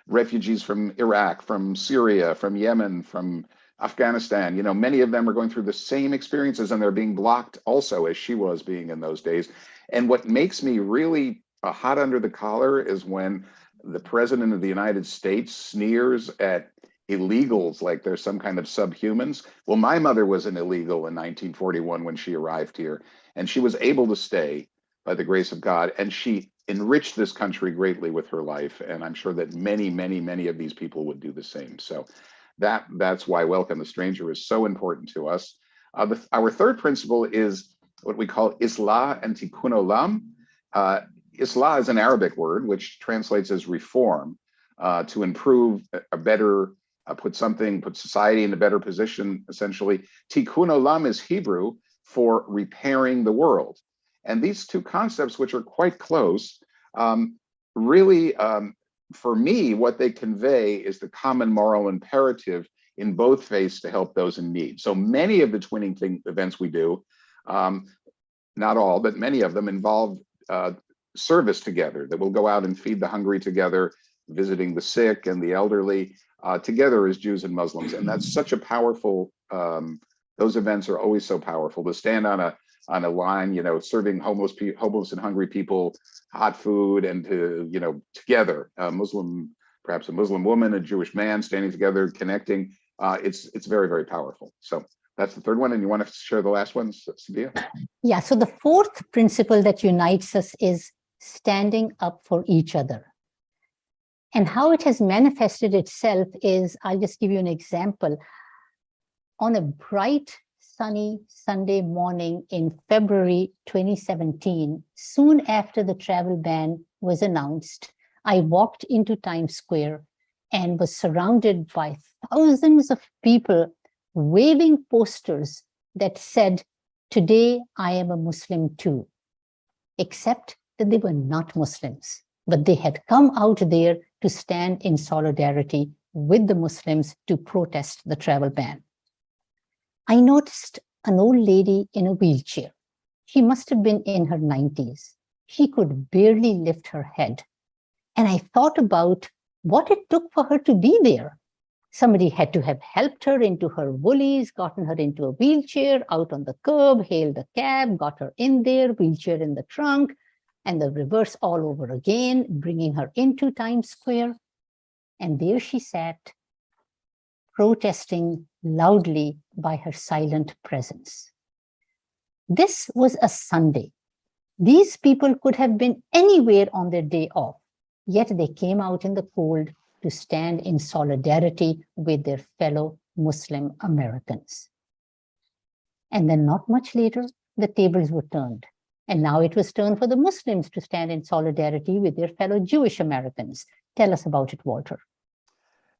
Speaker 5: refugees from Iraq, from Syria, from Yemen, from Afghanistan, many of them are going through the same experiences, and they're being blocked also, as she was being in those days. And what makes me really hot under the collar is when the president of the United States sneers at illegals like they're some kind of subhumans. Well, my mother was an illegal in 1941 when she arrived here, and she was able to stay by the grace of God, and she enriched this country greatly with her life. And I'm sure that many, many, many of these people would do the same. So that's why Welcome the Stranger is so important to us. Our third principle is what we call Islah and Tikkun Olam. Islah is an Arabic word which translates as reform, to improve, a better, put society in a better position, essentially. Tikkun Olam is Hebrew for repairing the world. And these two concepts, which are quite close, really, for me, what they convey is the common moral imperative in both faiths to help those in need. So many of the twinning events we do, not all, but many of them involve service together, that we'll go out and feed the hungry together, visiting the sick and the elderly together as Jews and Muslims. And that's such a powerful, those events are always so powerful. To stand on a line, serving homeless and hungry people hot food, and to, together, perhaps a Muslim woman, a Jewish man standing together, connecting, it's very, very powerful. So that's the third one. And you want to share the last one, Sabeeha?
Speaker 2: Yeah, so the fourth principle that unites us is standing up for each other. And how it has manifested itself is, I'll just give you an example. On a bright, sunny Sunday morning in February 2017, soon after the travel ban was announced, I walked into Times Square and was surrounded by thousands of people waving posters that said, "Today I am a Muslim too," except that they were not Muslims, but they had come out there to stand in solidarity with the Muslims to protest the travel ban. I noticed an old lady in a wheelchair. She must have been in her 90s. She could barely lift her head. And I thought about what it took for her to be there. Somebody had to have helped her into her woolies, gotten her into a wheelchair, out on the curb, hailed a cab, got her in there, wheelchair in the trunk, and the reverse all over again, bringing her into Times Square. And there she sat, protesting loudly by her silent presence. This was a Sunday. These people could have been anywhere on their day off, yet they came out in the cold to stand in solidarity with their fellow Muslim Americans. And then not much later, the tables were turned. And now it was turned for the Muslims to stand in solidarity with their fellow Jewish Americans. Tell us about it, Walter.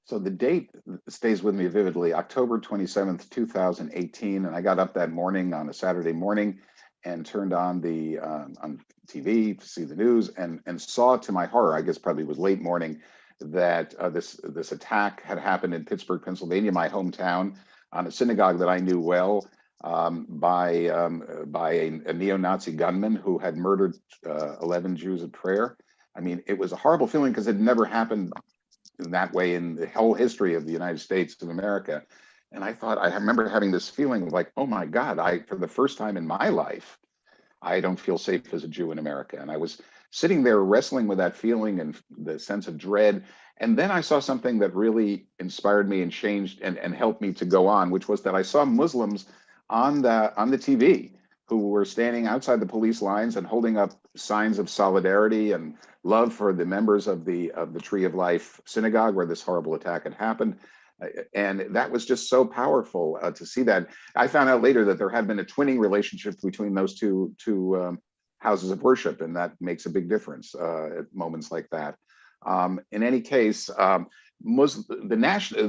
Speaker 5: So the date stays with me vividly, October 27th, 2018. And I got up that morning on a Saturday morning and turned on the on TV to see the news and saw, to my horror, I guess probably it was late morning, that this attack had happened in Pittsburgh, Pennsylvania, my hometown, on a synagogue that I knew well, by a neo-Nazi gunman who had murdered 11 Jews at prayer. I mean, it was a horrible feeling because it never happened in that way in the whole history of the United States of America. And I remember having this feeling of like, oh my God, for the first time in my life, I don't feel safe as a Jew in America. And I was sitting there wrestling with that feeling and the sense of dread. And then I saw something that really inspired me and changed and helped me to go on, which was that I saw Muslims on the TV who were standing outside the police lines and holding up signs of solidarity and love for the members of the Tree of Life synagogue where this horrible attack had happened. And that was just so powerful to see that. I found out later that there had been a twinning relationship between those two houses of worship, and that makes a big difference at moments like that. In any case, the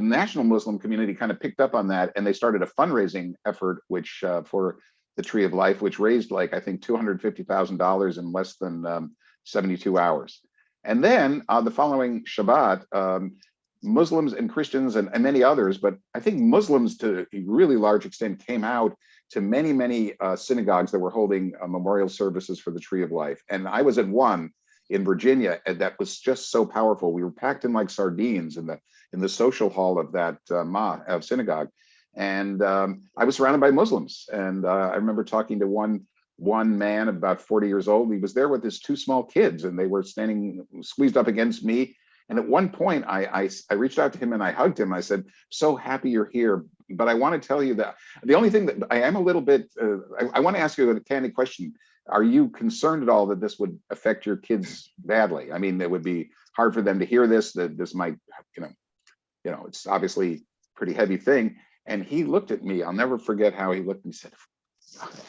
Speaker 5: national Muslim community kind of picked up on that, and they started a fundraising effort, which for the Tree of Life, which raised like I think $250,000 in less than 72 hours. And then the following Shabbat, Muslims and Christians and many others, but I think Muslims to a really large extent came out to many synagogues that were holding memorial services for the Tree of Life. And I was at one in Virginia, and that was just so powerful. We were packed in like sardines in the social hall of that synagogue. And I was surrounded by Muslims. And I remember talking to one man about 40 years old. He was there with his two small kids, and they were standing squeezed up against me. And at one point, I reached out to him and I hugged him. I said, "So happy you're here, but I want to tell you that the only thing that I am a little bit, I want to ask you a candid question. Are you concerned at all that this would affect your kids badly? I mean, it would be hard for them to hear this, that this might, it's obviously a pretty heavy thing." And he looked at me. I'll never forget how he looked and he said,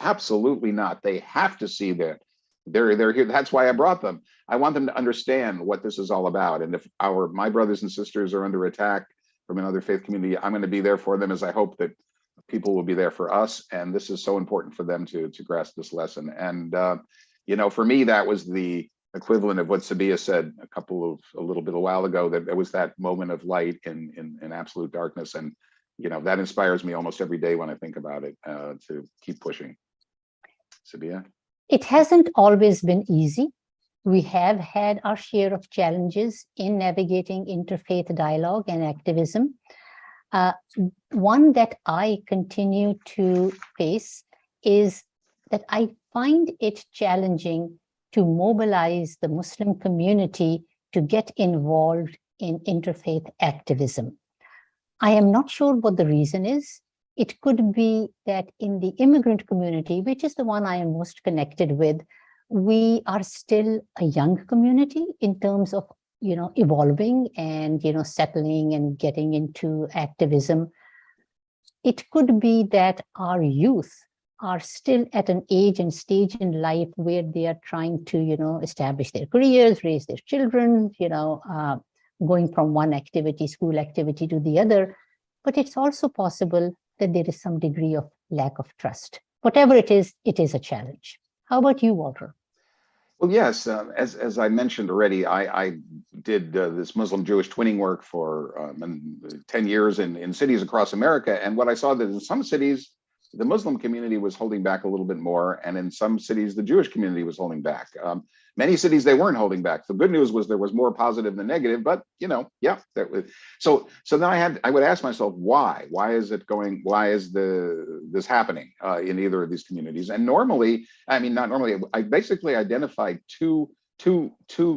Speaker 5: "Absolutely not. They have to see that. They're here. That's why I brought them. I want them to understand what this is all about. And if my brothers and sisters are under attack from another faith community, I'm going to be there for them, as I hope that people will be there for us. And this is so important for them to grasp this lesson." And for me, that was the equivalent of what Sabeeha said a little bit a while ago, that there was that moment of light in absolute darkness. And that inspires me almost every day when I think about it, to keep pushing. Sabeeha?
Speaker 2: It hasn't always been easy. We have had our share of challenges in navigating interfaith dialogue and activism. One that I continue to face is that I find it challenging to mobilize the Muslim community to get involved in interfaith activism. I am not sure what the reason is. It could be that in the immigrant community, which is the one I am most connected with, we are still a young community in terms of, evolving and, settling and getting into activism. It could be that our youth are still at an age and stage in life where they are trying to, establish their careers, raise their children, going from one school activity to the other. But it's also possible that there is some degree of lack of trust. Whatever it is a challenge. How about you, Walter?
Speaker 5: Well, yes, as I mentioned already, I did this Muslim-Jewish twinning work for 10 years in cities across America. And what I saw that in some cities, the Muslim community was holding back a little bit more. And in some cities, the Jewish community was holding back. Many cities, they weren't holding back. The good news was there was more positive than negative, but that was, so then I would ask myself, why is this happening in either of these communities? And I basically identified two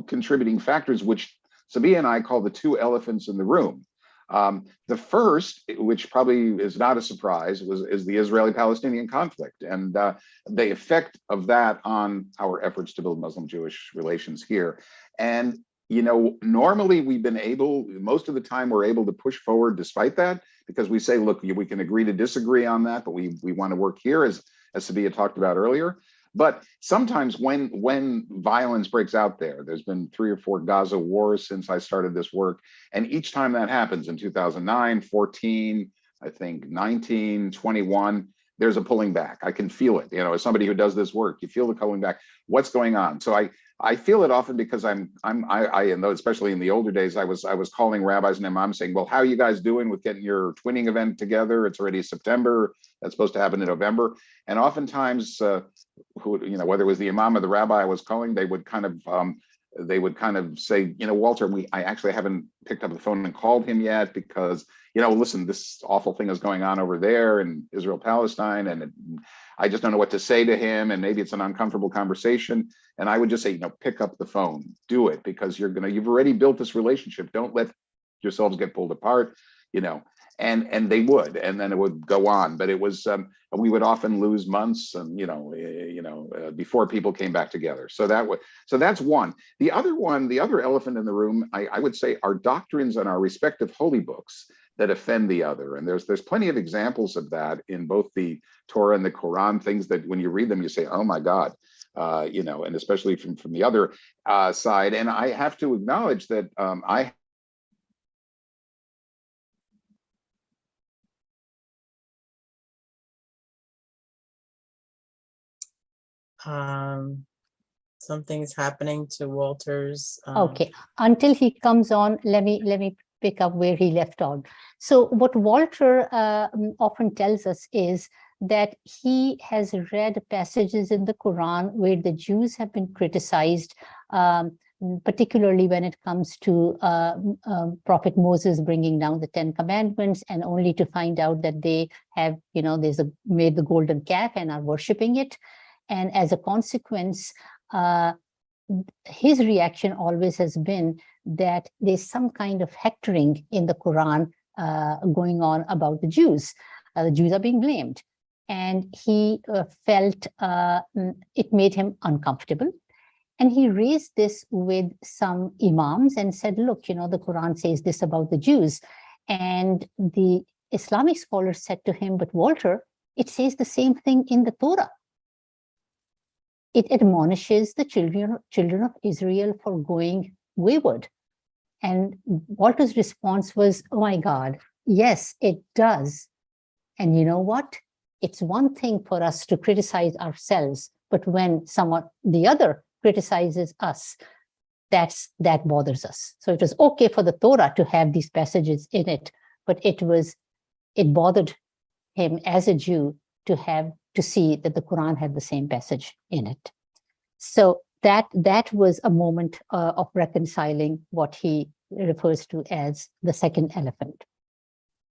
Speaker 5: contributing factors, which Sabeeha and I call the two elephants in the room. The first, which probably is not a surprise, is the Israeli-Palestinian conflict and the effect of that on our efforts to build Muslim-Jewish relations here. And normally most of the time we're able to push forward despite that, because we say, look, we can agree to disagree on that, but we want to work here, as Sabeeha talked about earlier. But sometimes when violence breaks out there's been 3 or 4 Gaza wars since I started this work. And each time that happens in 2009, 14, I think 19, 21, there's a pulling back. I can feel it. As somebody who does this work, you feel the pulling back. What's going on? So I feel it often because I know, especially in the older days, I was calling rabbis and imams saying, well, how are you guys doing with getting your twinning event together? It's already September. That's supposed to happen in November. And oftentimes, whether it was the imam or the rabbi I was calling, they would kind of they would kind of say, Walter, I actually haven't picked up the phone and called him yet because, listen, this awful thing is going on over there in Israel, Palestine, and I just don't know what to say to him. And maybe it's an uncomfortable conversation. And I would just say, pick up the phone, do it, because you've already built this relationship. Don't let yourselves get pulled apart, and they would, and then it would go on. But it was, we would often lose months and, before people came back together. So that's one. The other elephant in the room, I would say, are doctrines and our respective holy books that offend the other. And there's plenty of examples of that in both the Torah and the Quran, things that when you read them, you say, oh my God, and especially from the other side. And I have to acknowledge that I
Speaker 3: something's happening to Walter's.
Speaker 2: Okay, until he comes on, let me pick up where he left off. So what Walter often tells us is that he has read passages in the Quran where the Jews have been criticized, particularly when it comes to Prophet Moses bringing down the 10 Commandments, and only to find out that they have, made the golden calf and are worshiping it. And as a consequence, his reaction always has been that there's some kind of hectoring in the Quran going on about the Jews. The Jews are being blamed. And he felt it made him uncomfortable. And he raised this with some imams and said, look, the Quran says this about the Jews. And the Islamic scholars said to him, but Walter, it says the same thing in the Torah. It admonishes the children of Israel for going wayward. And Walter's response was, oh my God, yes, it does. And you know what? It's one thing for us to criticize ourselves, but when the other criticizes us, that bothers us. So it was okay for the Torah to have these passages in it, but it bothered him as a Jew to see that the Quran had the same passage in it. So that was a moment of reconciling what he refers to as the second elephant.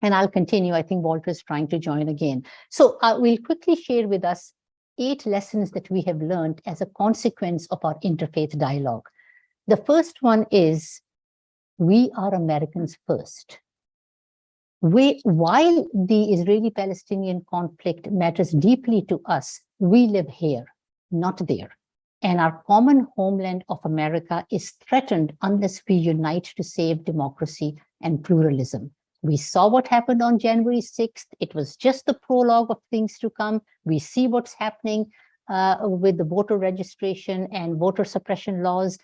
Speaker 2: And I'll continue. I think Walter is trying to join again. So we'll quickly share with us 8 lessons that we have learned as a consequence of our interfaith dialogue. The first one is, we are Americans first. While the Israeli-Palestinian conflict matters deeply to us, we live here, not there. And our common homeland of America is threatened unless we unite to save democracy and pluralism. We saw what happened on January 6th. It was just the prologue of things to come. We see what's happening with the voter registration and voter suppression laws.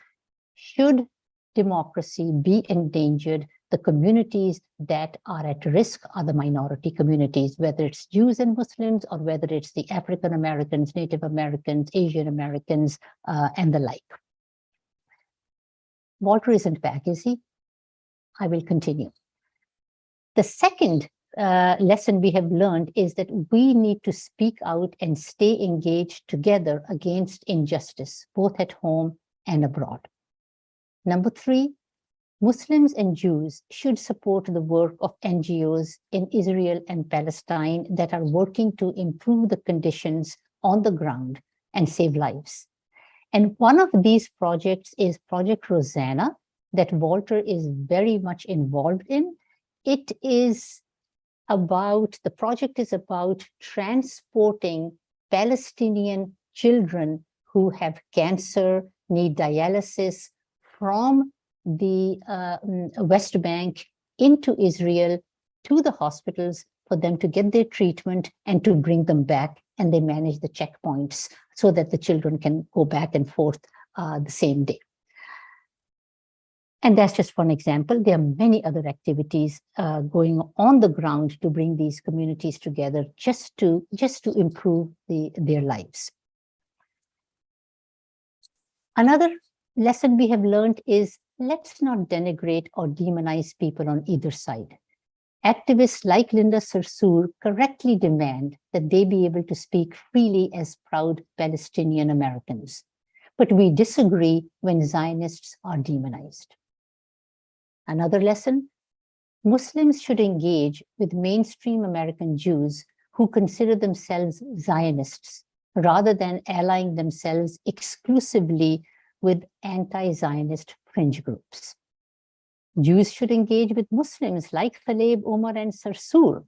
Speaker 2: Should democracy be endangered, the communities that are at risk are the minority communities, whether it's Jews and Muslims, or whether it's the African Americans, Native Americans, Asian Americans, and the like. Walter isn't back, is he? I will continue. The second lesson we have learned is that we need to speak out and stay engaged together against injustice, both at home and abroad. Number 3, Muslims and Jews should support the work of NGOs in Israel and Palestine that are working to improve the conditions on the ground and save lives. And one of these projects is Project Rosanna, that Walter is very much involved in. The project is about transporting Palestinian children who have cancer, need dialysis, from the West Bank into Israel to the hospitals for them to get their treatment and to bring them back, and they manage the checkpoints so that the children can go back and forth the same day. And that's just one example. There are many other activities going on the ground to bring these communities together just to improve their lives. Another lesson we have learned is, let's not denigrate or demonize people on either side. Activists like Linda Sarsour correctly demand that they be able to speak freely as proud Palestinian Americans. but we disagree when Zionists are demonized. Another lesson, Muslims should engage with mainstream American Jews who consider themselves Zionists rather than allying themselves exclusively with anti-Zionist fringe groups. Jews should engage with Muslims like Tlaib, Omar, and Sarsour.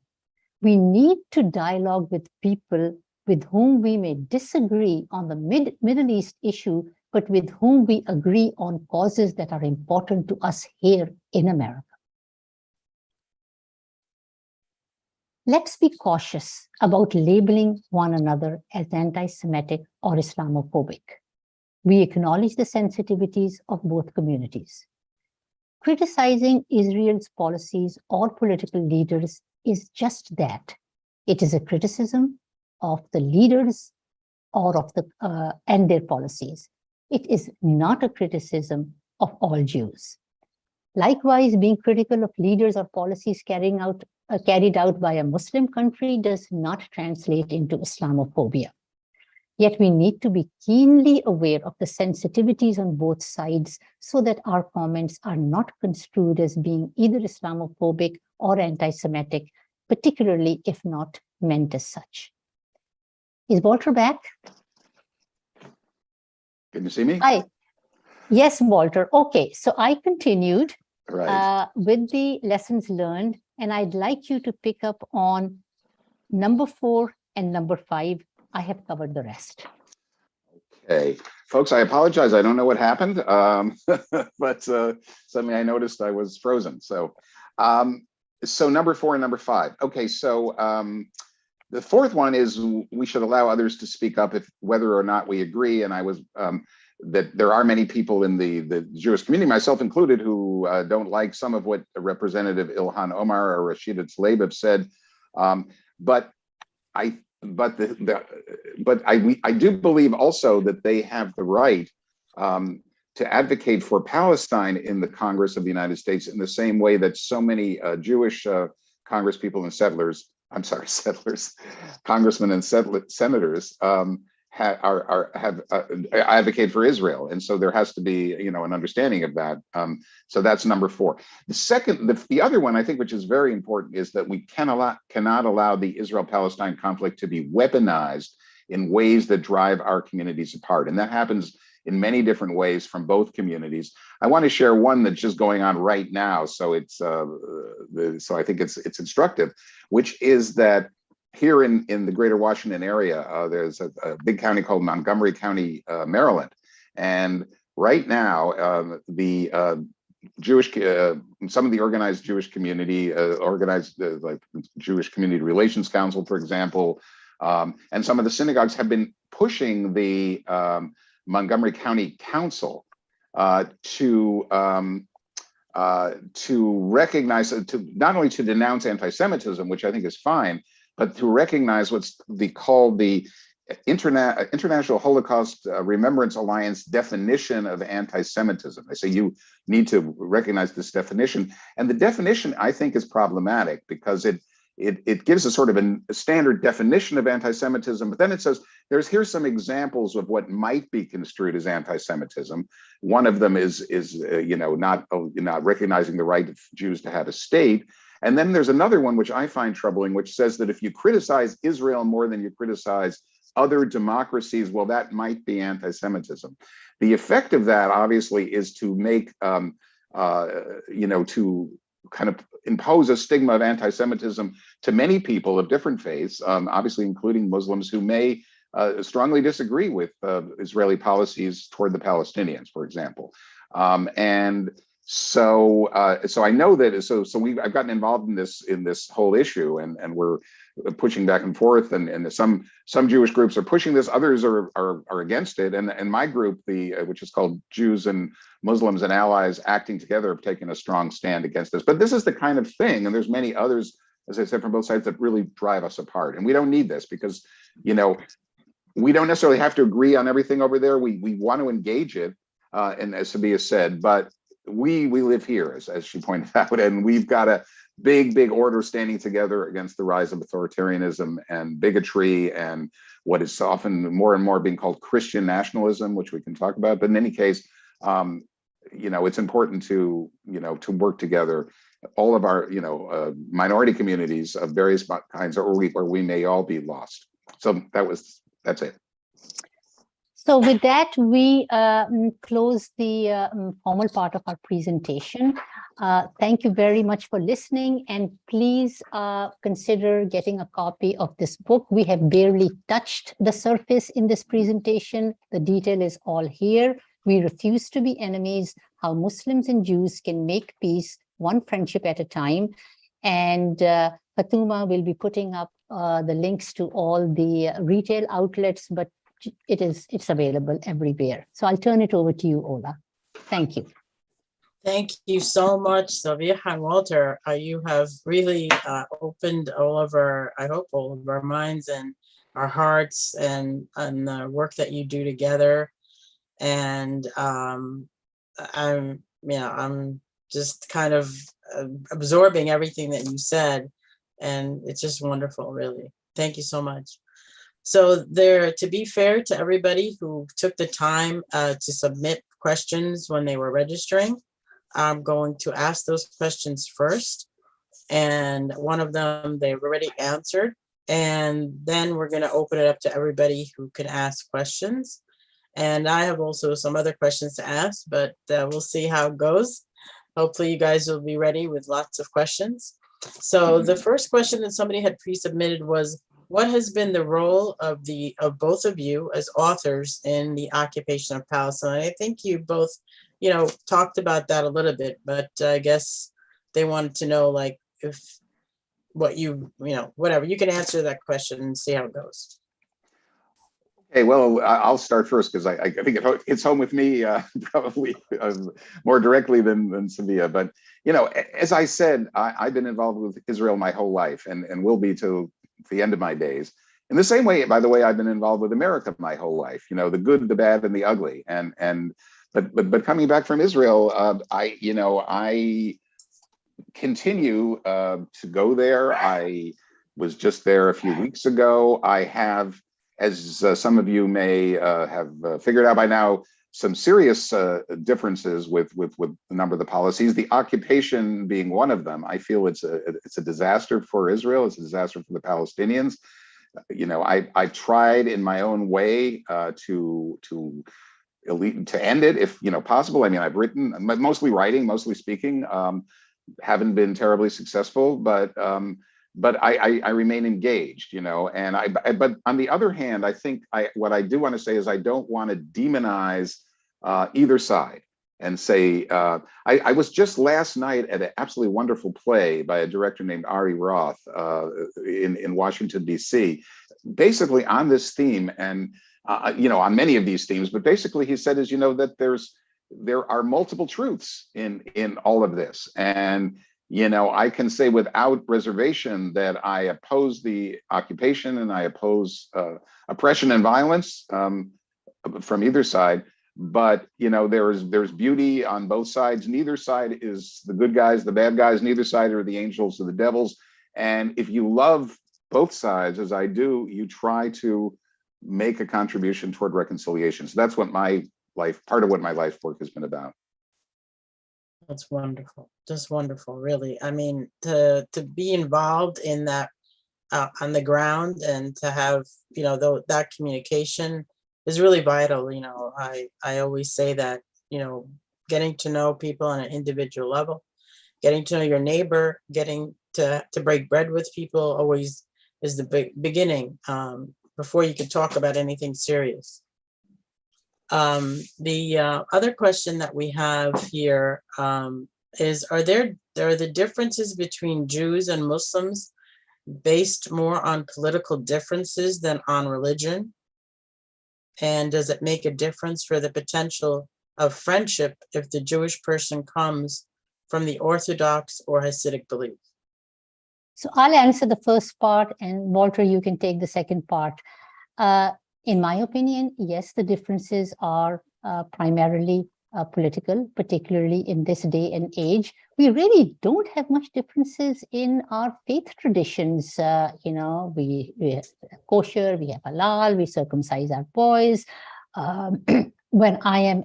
Speaker 2: We need to dialogue with people with whom we may disagree on the Middle East issue, but with whom we agree on causes that are important to us here in America. Let's be cautious about labeling one another as anti-Semitic or Islamophobic. We acknowledge the sensitivities of both communities. Criticizing Israel's policies or political leaders is just that. It is a criticism of the leaders or of and their policies. It is not a criticism of all Jews. Likewise, being critical of leaders or policies carried out by a Muslim country does not translate into Islamophobia. Yet we need to be keenly aware of the sensitivities on both sides so that our comments are not construed as being either Islamophobic or anti-Semitic, particularly if not meant as such. Is Walter back?
Speaker 5: Can you see me?
Speaker 2: Hi. Yes, Walter. Okay, so I continued with the lessons learned, and I'd like you to pick up on number 4 and number 5. I have covered the rest.
Speaker 5: Okay, folks, I apologize. I don't know what happened, but suddenly I noticed I was frozen. So number 4 and number 5. Okay, so the fourth one is we should allow others to speak up if whether or not we agree. And I was that there are many people in the Jewish community, myself included, who don't like some of what Representative Ilhan Omar or Rashida Tlaib have said, but I do believe also that they have the right to advocate for Palestine in the Congress of the United States in the same way that so many Jewish congresspeople and congressmen and senators have advocate for Israel, and so there has to be an understanding of that. So that's number 4. The other one I think, which is very important, is that we cannot allow the Israel-Palestine conflict to be weaponized in ways that drive our communities apart, and that happens in many different ways from both communities. I want to share one that's just going on right now, so it's so I think it's instructive, which is that here in the greater Washington area, there's a big county called Montgomery County, Maryland. And right now, the Jewish, some of the organized Jewish community, like Jewish Community Relations Council, for example, and some of the synagogues have been pushing the Montgomery County Council to recognize, to not only to denounce anti-Semitism, which I think is fine, but to recognize what's called the International Holocaust Remembrance Alliance definition of anti-Semitism. They say you need to recognize this definition. And the definition, I think, is problematic because it gives a sort of a standard definition of anti-Semitism, but then it says, here's some examples of what might be construed as anti-Semitism. One of them is not recognizing the right of Jews to have a state. And then there's another one, which I find troubling, which says that if you criticize Israel more than you criticize other democracies, well, that might be anti-Semitism. The effect of that, obviously, is to make, to kind of impose a stigma of anti-Semitism to many people of different faiths, obviously including Muslims who may strongly disagree with Israeli policies toward the Palestinians, for example. So I know that I've gotten involved in this whole issue, and we're pushing back and forth, and some Jewish groups are pushing this, others are against it, and my group, which is called Jews and Muslims and Allies Acting Together, have taken a strong stand against this. But this is the kind of thing, and there's many others, as I said, from both sides, that really drive us apart, and we don't need this because we don't necessarily have to agree on everything over there. We want to engage it, and as Sabeeha said, but we live here, as she pointed out, and we've got to big order standing together against the rise of authoritarianism and bigotry and what is often more and more being called Christian nationalism, which we can talk about. But in any case, it's important to work together. All of our minority communities of various kinds, or we may all be lost. So that's it.
Speaker 2: So with that, we close the formal part of our presentation. Thank you very much for listening, and please consider getting a copy of this book. We have barely touched the surface in this presentation. The detail is all here. We Refuse to Be Enemies: How Muslims and Jews Can Make Peace, One Friendship at a Time. And Fatuma will be putting up the links to all the retail outlets, but it's available everywhere. So I'll turn it over to you, Ola. Thank you.
Speaker 3: Thank you so much, Sabeeha and Walter. You have really opened all of our minds and our hearts and the work that you do together. And I'm just kind of absorbing everything that you said, and it's just wonderful, really. Thank you so much. So to be fair to everybody who took the time to submit questions when they were registering, I'm going to ask those questions first. And one of them they've already answered. And then we're going to open it up to everybody who can ask questions. And I have also some other questions to ask, but we'll see how it goes. Hopefully you guys will be ready with lots of questions. So the first question that somebody had pre-submitted was, what has been the role of both of you as authors in the occupation of Palestine? I think you both, talked about that a little bit, but I guess they wanted to know, like, whatever. You can answer that question and see how it goes.
Speaker 5: Okay, well, I'll start first because I think it's home with me probably more directly than Sabeeha. But, as I said, I've been involved with Israel my whole life and will be till the end of my days. In the same way, by the way, I've been involved with America my whole life, the good, the bad, and the ugly. But coming back from Israel, I continue to go there. I was just there a few weeks ago. I have, as some of you may have figured out by now, some serious differences with a number of the policies, the occupation being one of them. I feel it's a disaster for Israel. It's a disaster for the Palestinians. I tried in my own way to end it if possible. I mean, I've written, mostly writing, mostly speaking. Haven't been terribly successful, but I remain engaged, but on the other hand, I think what I do want to say is I don't want to demonize either side and say, I was just last night at an absolutely wonderful play by a director named Ari Roth in Washington, D.C., basically on this theme and, on many of these themes, but basically he said is, that there are multiple truths in all of this. And I can say without reservation that I oppose the occupation and I oppose oppression and violence from either side. But there's beauty on both sides. Neither side is the good guys, the bad guys. Neither side are the angels or the devils. And if you love both sides, as I do, you try to make a contribution toward reconciliation. So that's what part of what my life work has been about.
Speaker 3: That's wonderful. Just wonderful, really. I mean, to be involved in that on the ground and to have, that communication is really vital. I always say that, getting to know people on an individual level, getting to know your neighbor, getting to break bread with people always is the beginning before you can talk about anything serious. The other question that we have here is, are there the differences between Jews and Muslims based more on political differences than on religion? And does it make a difference for the potential of friendship if the Jewish person comes from the Orthodox or Hasidic belief?
Speaker 2: So I'll answer the first part, and Walter, you can take the second part. In my opinion, yes, the differences are primarily political, particularly in this day and age. We really don't have much differences in our faith traditions. We have kosher, we have halal, we circumcise our boys. When I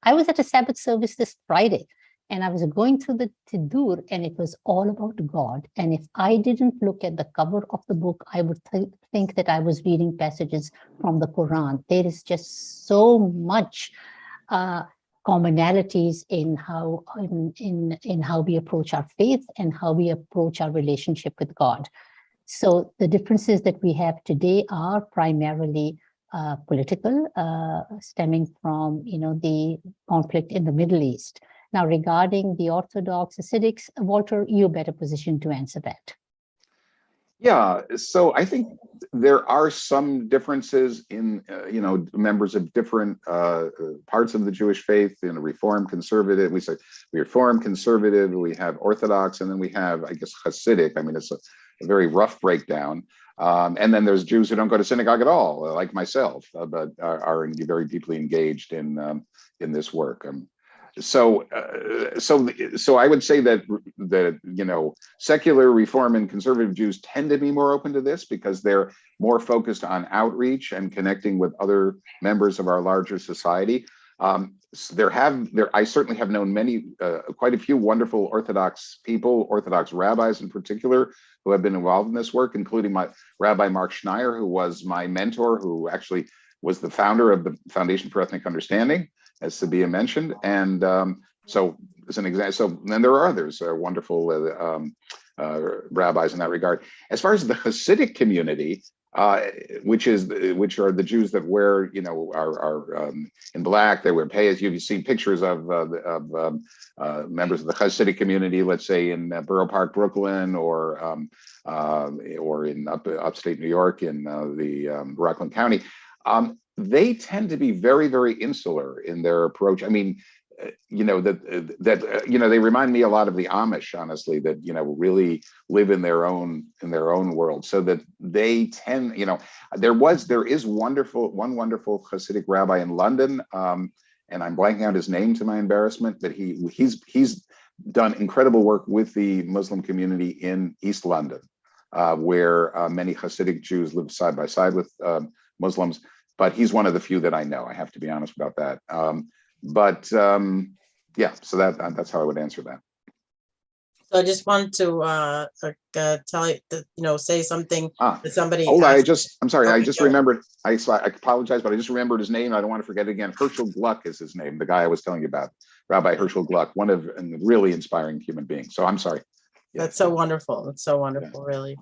Speaker 2: was at a Sabbath service this Friday, and I was going through the Tiddur, and it was all about God. And if I didn't look at the cover of the book, I would think that I was reading passages from the Quran. There is just so much commonalities in how we approach our faith and how we approach our relationship with God. So the differences that we have today are primarily political, stemming from the conflict in the Middle East. Now, regarding the Orthodox Hasidics, Walter, you're better positioned to answer that.
Speaker 5: Yeah, so I think there are some differences in, members of different parts of the Jewish faith, Reform, Conservative. We say Reform, Conservative, we have Orthodox, and then we have, I guess, Hasidic. I mean, it's a very rough breakdown. And then there's Jews who don't go to synagogue at all, like myself, but are very deeply engaged in this work. So I would say that secular, Reform, and Conservative Jews tend to be more open to this because they're more focused on outreach and connecting with other members of our larger society. I certainly have known quite a few wonderful Orthodox people, Orthodox rabbis in particular, who have been involved in this work, including my Rabbi Mark Schneier, who was my mentor, who actually was the founder of the Foundation for Ethnic Understanding, as Sabeeha mentioned. And so as an example, so then there are others, wonderful rabbis in that regard. As far as the Hasidic community, which are the Jews that wear, are in black, they wear payas. You've seen pictures of members of the Hasidic community, let's say in Borough Park, Brooklyn, or in upstate New York in the Rockland County. They tend to be very, very insular in their approach. I mean, they remind me a lot of the Amish, honestly, that really live in their own world. So that they tend, there is one wonderful Hasidic rabbi in London, and I'm blanking out his name to my embarrassment, but he's done incredible work with the Muslim community in East London, where many Hasidic Jews live side by side with Muslims. But he's one of the few that I know. I have to be honest about that. Yeah, so that's how I would answer that.
Speaker 3: So I just want to tell you, say something to somebody.
Speaker 5: Hold on, I'm sorry.
Speaker 3: Okay,
Speaker 5: I just remembered. I apologize, but I just remembered his name. I don't want to forget it again. Herschel Gluck is his name. The guy I was telling you about, Rabbi Herschel Gluck, one of a really inspiring human being. So I'm sorry. Yeah.
Speaker 3: That's so wonderful. That's so wonderful, really.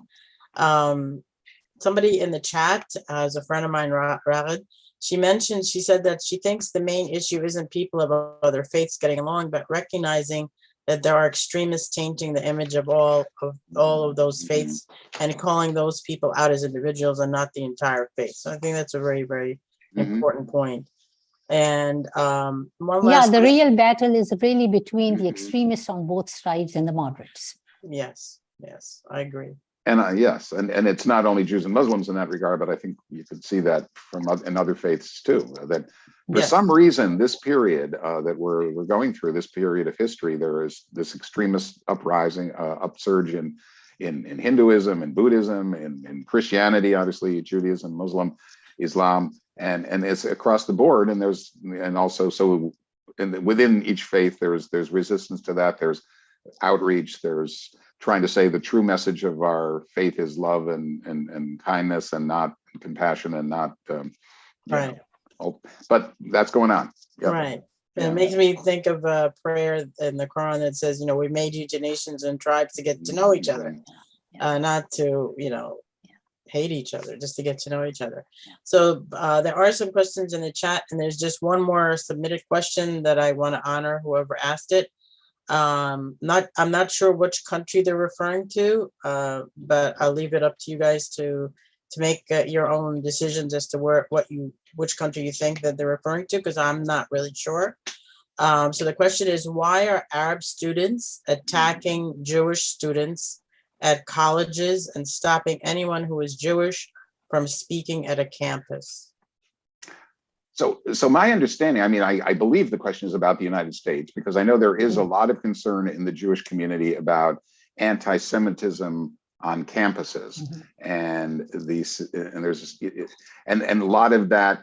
Speaker 3: Somebody in the chat, as a friend of mine, Ragad, she said that she thinks the main issue isn't people of other faiths getting along, but recognizing that there are extremists tainting the image of all of those faiths and calling those people out as individuals and not the entire faith. So I think that's a very, very important point. And
Speaker 2: the real battle is really between the extremists on both sides and the moderates.
Speaker 3: Yes, I agree.
Speaker 5: And yes, and it's not only Jews and Muslims in that regard, but I think you could see that in other faiths too. That for some reason, this period that we're going through, this period of history, there is this extremist uprising, upsurge in Hinduism and Buddhism, in Christianity, obviously Judaism, Muslim, Islam, and it's across the board. And within each faith, there's resistance to that. There's outreach. There's trying to say the true message of our faith is love and kindness, and not compassion, and not
Speaker 3: right.
Speaker 5: But that's going on. Yep.
Speaker 3: Right. And it makes me think of a prayer in the Quran that says, we made you to nations and tribes to get to know each other, not to, hate each other, just to get to know each other. So there are some questions in the chat, and there's just one more submitted question that I want to honor whoever asked it. I'm not sure which country they're referring to, but I'll leave it up to you guys to make your own decisions as to which country you think that they're referring to, because I'm not really sure. So the question is, why are Arab students attacking Jewish students at colleges and stopping anyone who is Jewish from speaking at a campus?
Speaker 5: So my understanding, I mean, I believe the question is about the United States, because I know there is a lot of concern in the Jewish community about anti-Semitism on campuses, and a lot of that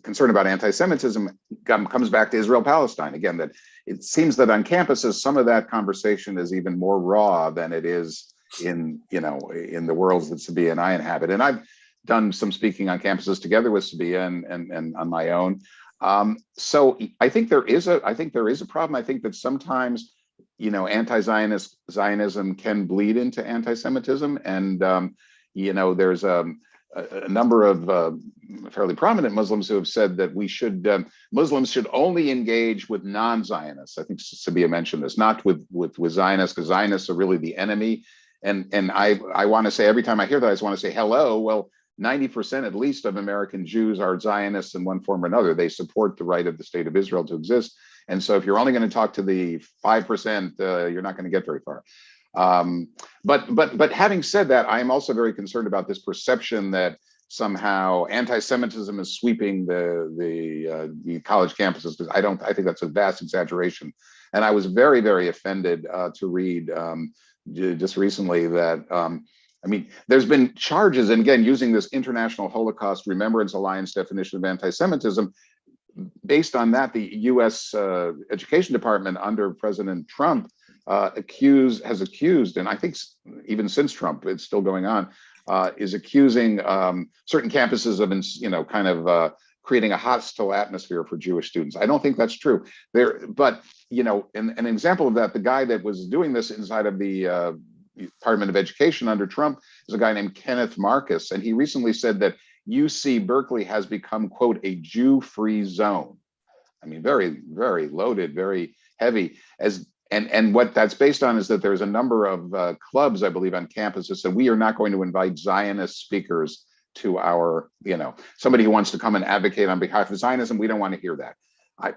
Speaker 5: concern about anti-Semitism comes back to Israel-Palestine again. That it seems that on campuses, some of that conversation is even more raw than it is in the worlds that Sabeeha and I inhabit. And I've done some speaking on campuses together with Sabeeha and on my own. So I think there is a problem. I think that sometimes, anti-Zionism can bleed into anti-Semitism, and there's a number of fairly prominent Muslims who have said that Muslims should only engage with non-Zionists. I think Sabeeha mentioned this, not with Zionists, because Zionists are really the enemy. And I want to say, every time I hear that, I just want to say, hello. Well, 90% at least of American Jews are Zionists in one form or another. They support the right of the state of Israel to exist. And so if you're only going to talk to the 5%, you're not going to get very far. But having said that, I am also very concerned about this perception that somehow anti-Semitism is sweeping the college campuses, because I think that's a vast exaggeration. And I was very, very offended to read just recently that there's been charges, and again, using this International Holocaust Remembrance Alliance definition of anti-Semitism, based on that, the US Education Department under President Trump has accused, and I think even since Trump, it's still going on, is accusing certain campuses of, creating a hostile atmosphere for Jewish students. I don't think that's true. But an example of that, the guy that was doing this inside of the Department of Education under Trump is a guy named Kenneth Marcus, and he recently said that UC Berkeley has become, quote, a Jew-free zone. I mean, very, very loaded, very heavy. And what that's based on is that there's a number of clubs, I believe, on campus that said, we are not going to invite Zionist speakers to our, somebody who wants to come and advocate on behalf of Zionism. We don't want to hear that.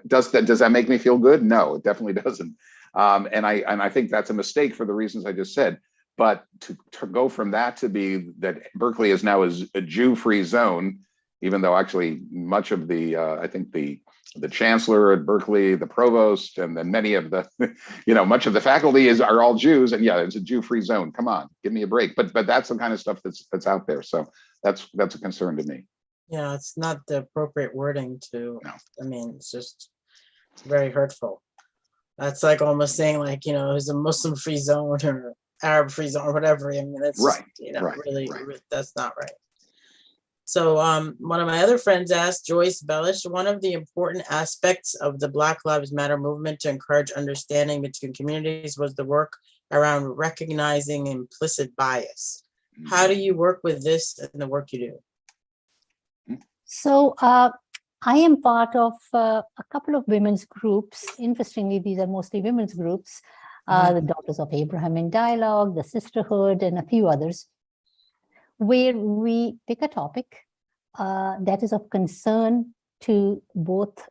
Speaker 5: Does that make me feel good? No, it definitely doesn't. And I think that's a mistake for the reasons I just said. But to go from that to be that Berkeley is now a Jew-free zone, even though actually much of the, I think the chancellor at Berkeley, the provost, and then many of the, much of the faculty are all Jews, and yeah, it's a Jew-free zone. Come on, give me a break. But that's the kind of stuff that's out there. So that's a concern to me.
Speaker 3: Yeah, it's not the appropriate wording to.
Speaker 5: No.
Speaker 3: I mean, it's just very hurtful. That's like almost saying it's a Muslim-free zone or Arab-free zone or whatever. I mean, that's
Speaker 5: right.
Speaker 3: Really, that's not right. So one of my other friends asked, Joyce Bellish, one of the important aspects of the Black Lives Matter movement to encourage understanding between communities was the work around recognizing implicit bias. How do you work with this in the work you do?
Speaker 2: So I am part of a couple of women's groups. Interestingly, these are mostly women's groups, the Daughters of Abraham in Dialogue, the Sisterhood, and a few others, where we pick a topic that is of concern to both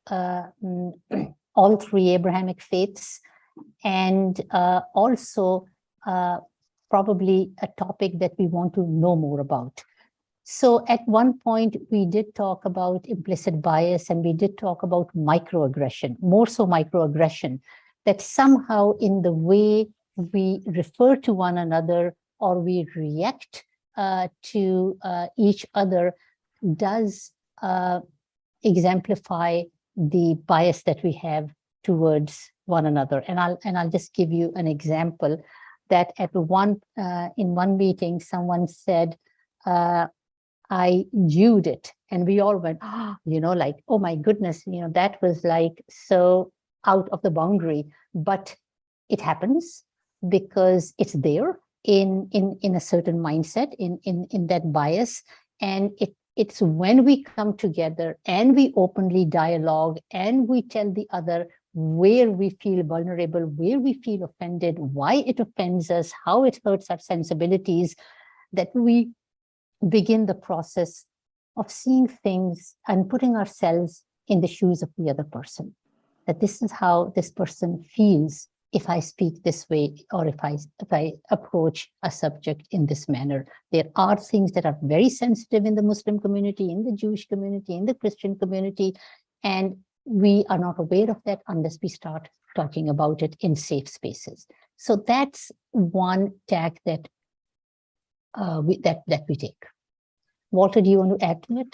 Speaker 2: all three Abrahamic faiths, and also probably a topic that we want to know more about. So at one point, we did talk about implicit bias, and we did talk about microaggression, more so microaggression, that somehow in the way we refer to one another or we react to each other does exemplify the bias that we have towards one another. And I'll just give you an example that in one meeting, someone said, I Jewed it, and we all went, oh my goodness, that was like so out of the boundary. But it happens because it's there in a certain mindset, in that bias, and it's when we come together and we openly dialogue and we tell the other where we feel vulnerable, where we feel offended, why it offends us, how it hurts our sensibilities, that we begin the process of seeing things and putting ourselves in the shoes of the other person, that this is how this person feels if I speak this way, or if I approach a subject in this manner. There are things that are very sensitive in the Muslim community, in the Jewish community, in the Christian community, and we are not aware of that unless we start talking about it in safe spaces. So that's one tack that we take. Walter, do you want to add to it?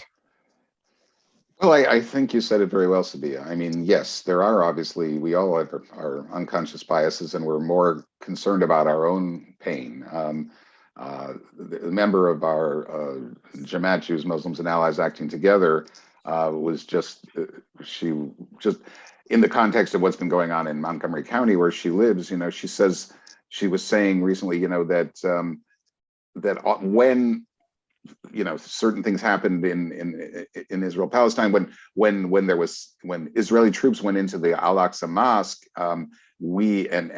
Speaker 5: Well, I think you said it very well, Sabeeha. I mean, yes, there are obviously, we all have our unconscious biases, and we're more concerned about our own pain. The member of our Jamaat, Jews, Muslims, and Allies Acting Together was just, she just, in the context of what's been going on in Montgomery County, where she lives, you know, she says, she was saying recently, you know, that that when, you know, certain things happened in Israel, Palestine, when Israeli troops went into the Al-Aqsa Mosque, we and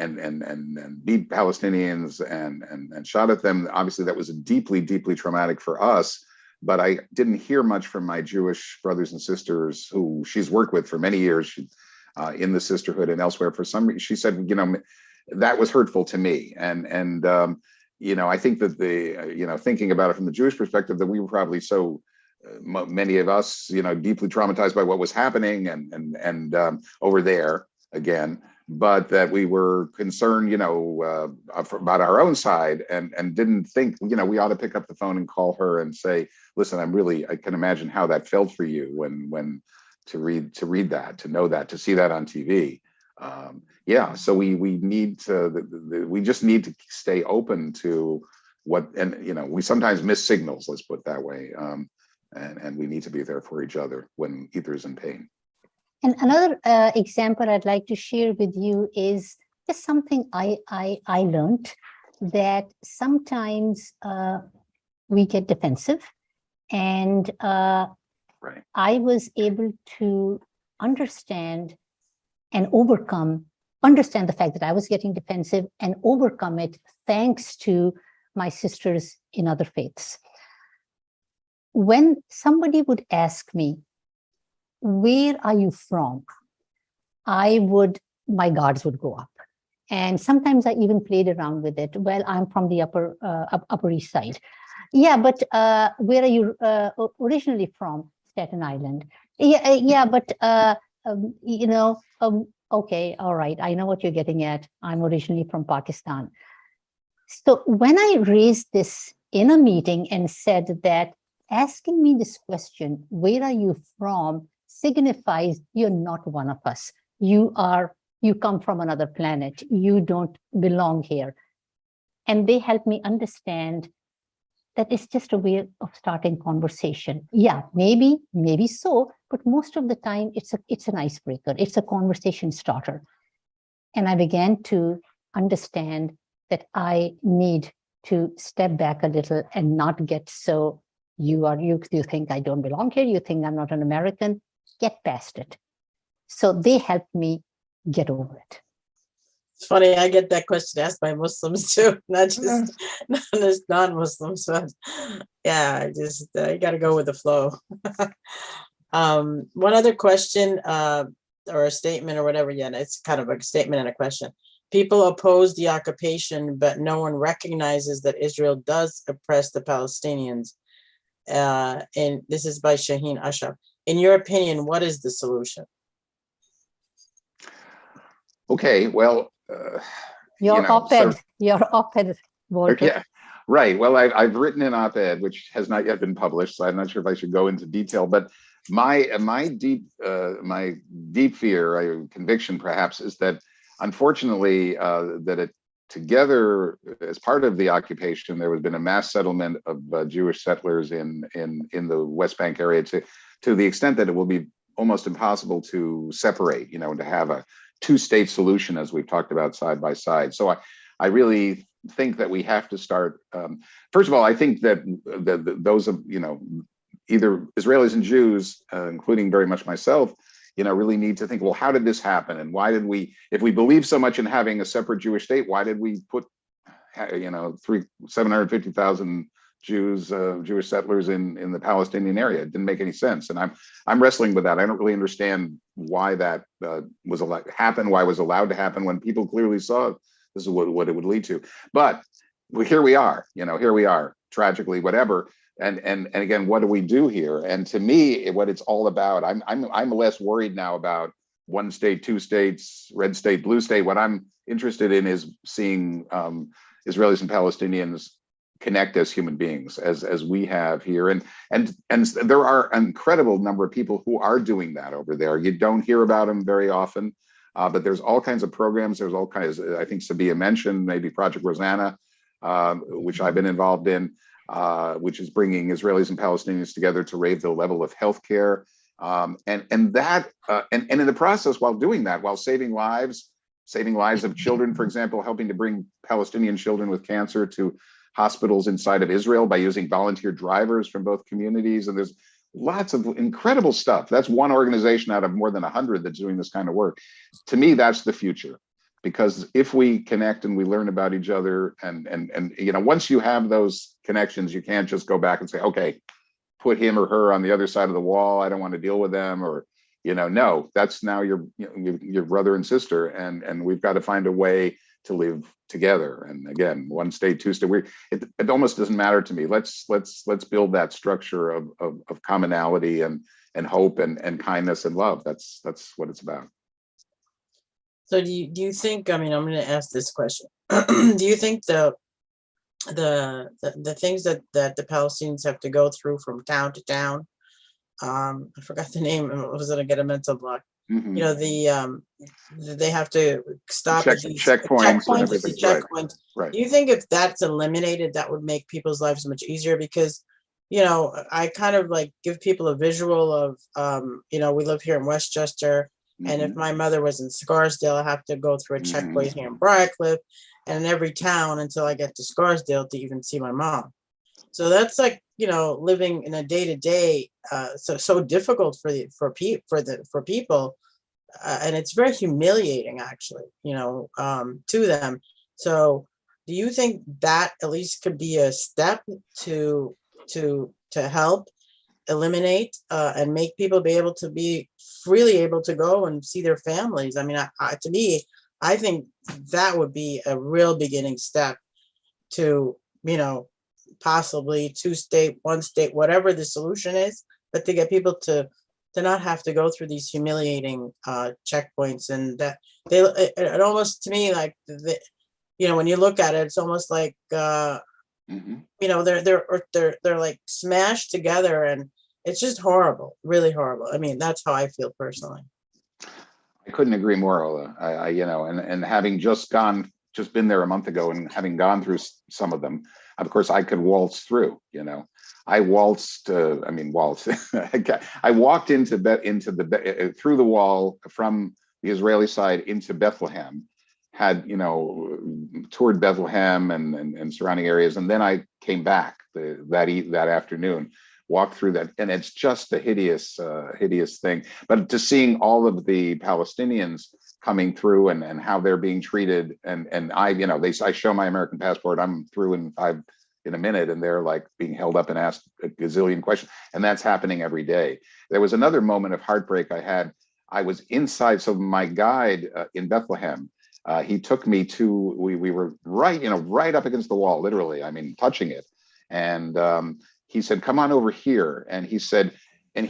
Speaker 5: beat Palestinians and shot at them. Obviously, that was deeply, deeply traumatic for us. But I didn't hear much from my Jewish brothers and sisters who she's worked with for many years in the sisterhood and elsewhere. For some reason, she said, you know, that was hurtful to me, and you know, I think that you know, thinking about it from the Jewish perspective, that we were probably so many of us, you know, deeply traumatized by what was happening and over there again, but that we were concerned, you know, about our own side and didn't think, you know, we ought to pick up the phone and call her and say, listen, I can imagine how that felt for you when to read that, to know that, to see that on TV. Yeah, so we need to, we just need to stay open to what, and you know, we sometimes miss signals, let's put it that way, and we need to be there for each other when either is in pain.
Speaker 2: And another example I'd like to share with you is just something I learned, that sometimes we get defensive, and
Speaker 5: Right.
Speaker 2: I was able to understand and understand the fact that I was getting defensive and overcome it thanks to my sisters in other faiths. When somebody would ask me, where are you from? My guards would go up. And sometimes I even played around with it. Well, I'm from the Upper East Side. Yeah, but where are you originally from? Staten Island. Yeah, but you know, okay, all right, I know what you're getting at. I'm originally from Pakistan. So when I raised this in a meeting and said that asking me this question, where are you from, signifies you're not one of us. You come from another planet. You don't belong here. And they helped me understand that it's just a way of starting conversation. Yeah, maybe so, but most of the time it's an icebreaker. It's a conversation starter. And I began to understand that I need to step back a little and not get so, you think I don't belong here, you think I'm not an American, get past it. So they helped me get over it.
Speaker 3: It's funny, I get that question asked by Muslims too, not just non-Muslims. But yeah, you got to go with the flow. One other question or a statement or whatever. Yeah, it's kind of a statement and a question. People oppose the occupation, but no one recognizes that Israel does oppress the Palestinians. And this is by Shaheen Ashraf. In your opinion, what is the solution?
Speaker 5: Okay, well,
Speaker 2: Your op-ed, Walter.
Speaker 5: Yeah, right. Well, I've written an op-ed which has not yet been published, so I'm not sure if I should go into detail. But my deep fear, conviction perhaps, is that unfortunately together as part of the occupation, there has been a mass settlement of Jewish settlers in the West Bank area to the extent that it will be almost impossible to separate, you know, and to have a two-state solution, as we've talked about, side by side. So I really think that we have to start. First of all, I think that those of, you know, either Israelis and Jews, including very much myself, you know, really need to think, well, how did this happen? And why did we, if we believe so much in having a separate Jewish state, why did we put, you know, 750,000 Jews, Jewish settlers in the Palestinian area. It didn't make any sense, and I'm wrestling with that. I don't really understand why that was allowed happen, why it was allowed to happen when people clearly saw this is what it would lead to. But here we are, here we are, tragically, whatever. And again, what do we do here? And to me, what it's all about, I'm less worried now about one state, two states, red state, blue state. What I'm interested in is seeing Israelis and Palestinians connect as human beings, as we have here, and there are an incredible number of people who are doing that over there. You don't hear about them very often, but there's all kinds of programs. There's all kinds. I think Sabeeha mentioned maybe Project Rosanna, which I've been involved in, which is bringing Israelis and Palestinians together to raise the level of healthcare, and in the process, while doing that, while saving lives of children, for example, helping to bring Palestinian children with cancer to hospitals inside of Israel by using volunteer drivers from both communities. And there's lots of incredible stuff. That's one organization out of more than 100 that's doing this kind of work. To me, that's the future, because if we connect and we learn about each other, and once you have those connections, you can't just go back and say, okay, put him or her on the other side of the wall. I don't want to deal with them, or no, that's now your brother and sister, and we've got to find a way to live together. And again, one state, two state. It almost doesn't matter to me. Let's build that structure of commonality and hope and kindness and love. That's what it's about.
Speaker 3: So do you think? I mean, I'm going to ask this question. Do you think the things that the Palestinians have to go through from town to town? I forgot the name. I was going to get a mental block.
Speaker 5: Mm-hmm.
Speaker 3: They have to stop at these
Speaker 5: checkpoints and everything.
Speaker 3: Checkpoints.
Speaker 5: Right.
Speaker 3: Do you think if that's eliminated, that would make people's lives much easier? Because, I kind of like give people a visual of, we live here in Westchester, and if my mother was in Scarsdale, I have to go through a checkpoint here in Briarcliff and in every town until I get to Scarsdale to even see my mom. So that's like, living in a day-to-day, so difficult for people, and it's very humiliating, actually, to them. So, do you think that at least could be a step to help eliminate and make people be able to be freely able to go and see their families? I mean, to me, I think that would be a real beginning step to, possibly 2 state, 1 state, whatever the solution is, but to get people to not have to go through these humiliating checkpoints. And that it almost, to me, like when you look at it, it's almost like they're like smashed together, and it's just horrible, really horrible. I mean, that's how I feel personally.
Speaker 5: I couldn't agree more, Ola. And having just been there a month ago and having gone through some of them, of course, I could waltz through. I waltzed. I walked through the wall from the Israeli side into Bethlehem. Had toured Bethlehem and surrounding areas, and then I came back that afternoon. Walked through that, and it's just a hideous thing. But to seeing all of the Palestinians coming through and how they're being treated, and I show my American passport, I'm through in a minute, and they're like being held up and asked a gazillion questions, and that's happening every day. There was another moment of heartbreak I had. I was inside, so my guide in Bethlehem, he took me to, we were right up against the wall, literally, touching it, and he said, come on over here. And he said,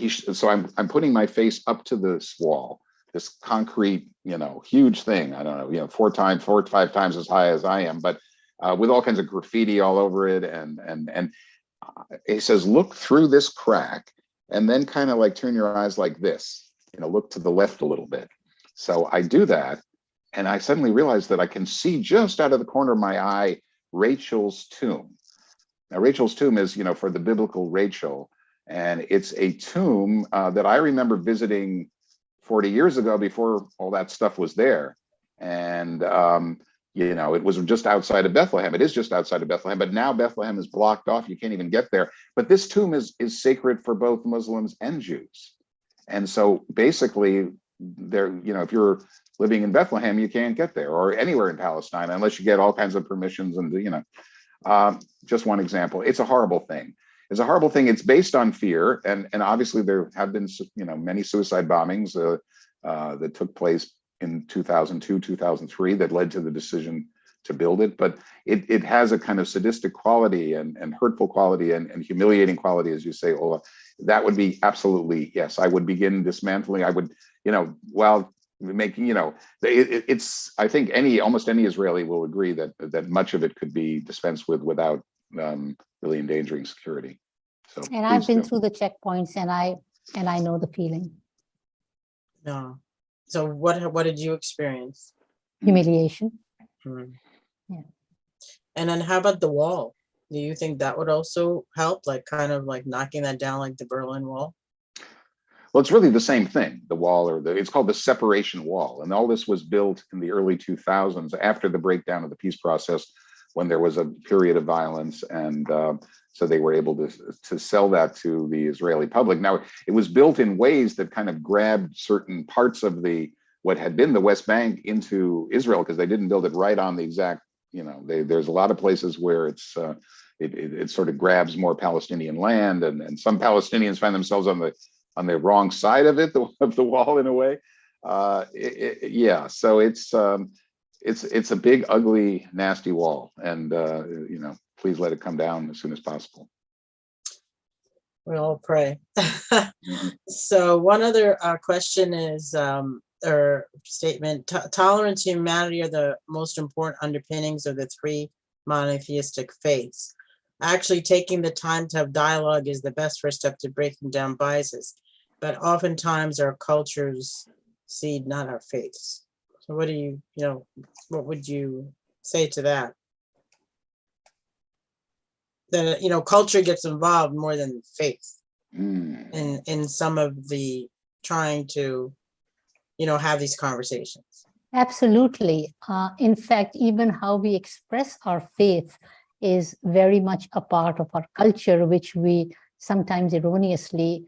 Speaker 5: so I'm putting my face up to this wall, this concrete, huge thing. I don't know, 4 to 5 times as high as I am, but with all kinds of graffiti all over it. And he says, look through this crack and then kind of like turn your eyes like this, look to the left a little bit. So I do that. And I suddenly realized that I can see just out of the corner of my eye, Rachel's tomb. Now, Rachel's tomb is, for the biblical Rachel, and it's a tomb that I remember visiting 40 years ago before all that stuff was there. And, it was just outside of Bethlehem. It is just outside of Bethlehem, but now Bethlehem is blocked off. You can't even get there. But this tomb is sacred for both Muslims and Jews. And so basically, there, if you're living in Bethlehem, you can't get there, or anywhere in Palestine, unless you get all kinds of permissions and, Just one example. It's a horrible thing. It's a horrible thing. It's based on fear, and obviously there have been, you know, many suicide bombings that took place in 2002, 2003 that led to the decision to build it. But it has a kind of sadistic quality and hurtful quality and humiliating quality, as you say, Ola. That would be absolutely, yes, I would begin dismantling. I would, you know, while making, you know, it's, I think almost any Israeli will agree that much of it could be dispensed with without really endangering security. So,
Speaker 2: And I've
Speaker 5: please
Speaker 2: been
Speaker 5: do.
Speaker 2: through the checkpoints, and I know the feeling.
Speaker 3: No. So what did you experience?
Speaker 2: Humiliation.
Speaker 3: Hmm.
Speaker 2: Yeah.
Speaker 3: And then how about the wall? Do you think that would also help, like kind of like knocking that down like the Berlin Wall?
Speaker 5: Well, it's really the same thing, the wall, or it's called the separation wall. And all this was built in the early 2000s after the breakdown of the peace process, when there was a period of violence. And so they were able to sell that to the Israeli public. Now, it was built in ways that kind of grabbed certain parts of what had been the West Bank into Israel, because they didn't build it right on the exact, you know, there's a lot of places where it sort of grabs more Palestinian land, and some Palestinians find themselves on the wrong side of it, of the wall, in a way. Yeah, so it's a big, ugly, nasty wall, and you know, please let it come down as soon as possible.
Speaker 3: We all pray.
Speaker 5: Mhm.
Speaker 3: So one other question is, or statement, tolerance and humanity are the most important underpinnings of the three monotheistic faiths. Actually, taking the time to have dialogue is the best first step to breaking down biases. But oftentimes our cultures seed not our faiths. So what do you know, what would you say to that? That, you know, culture gets involved more than faith in some of the trying to, you know, have these conversations.
Speaker 2: Absolutely. In fact, even how we express our faith is very much a part of our culture, which we sometimes erroneously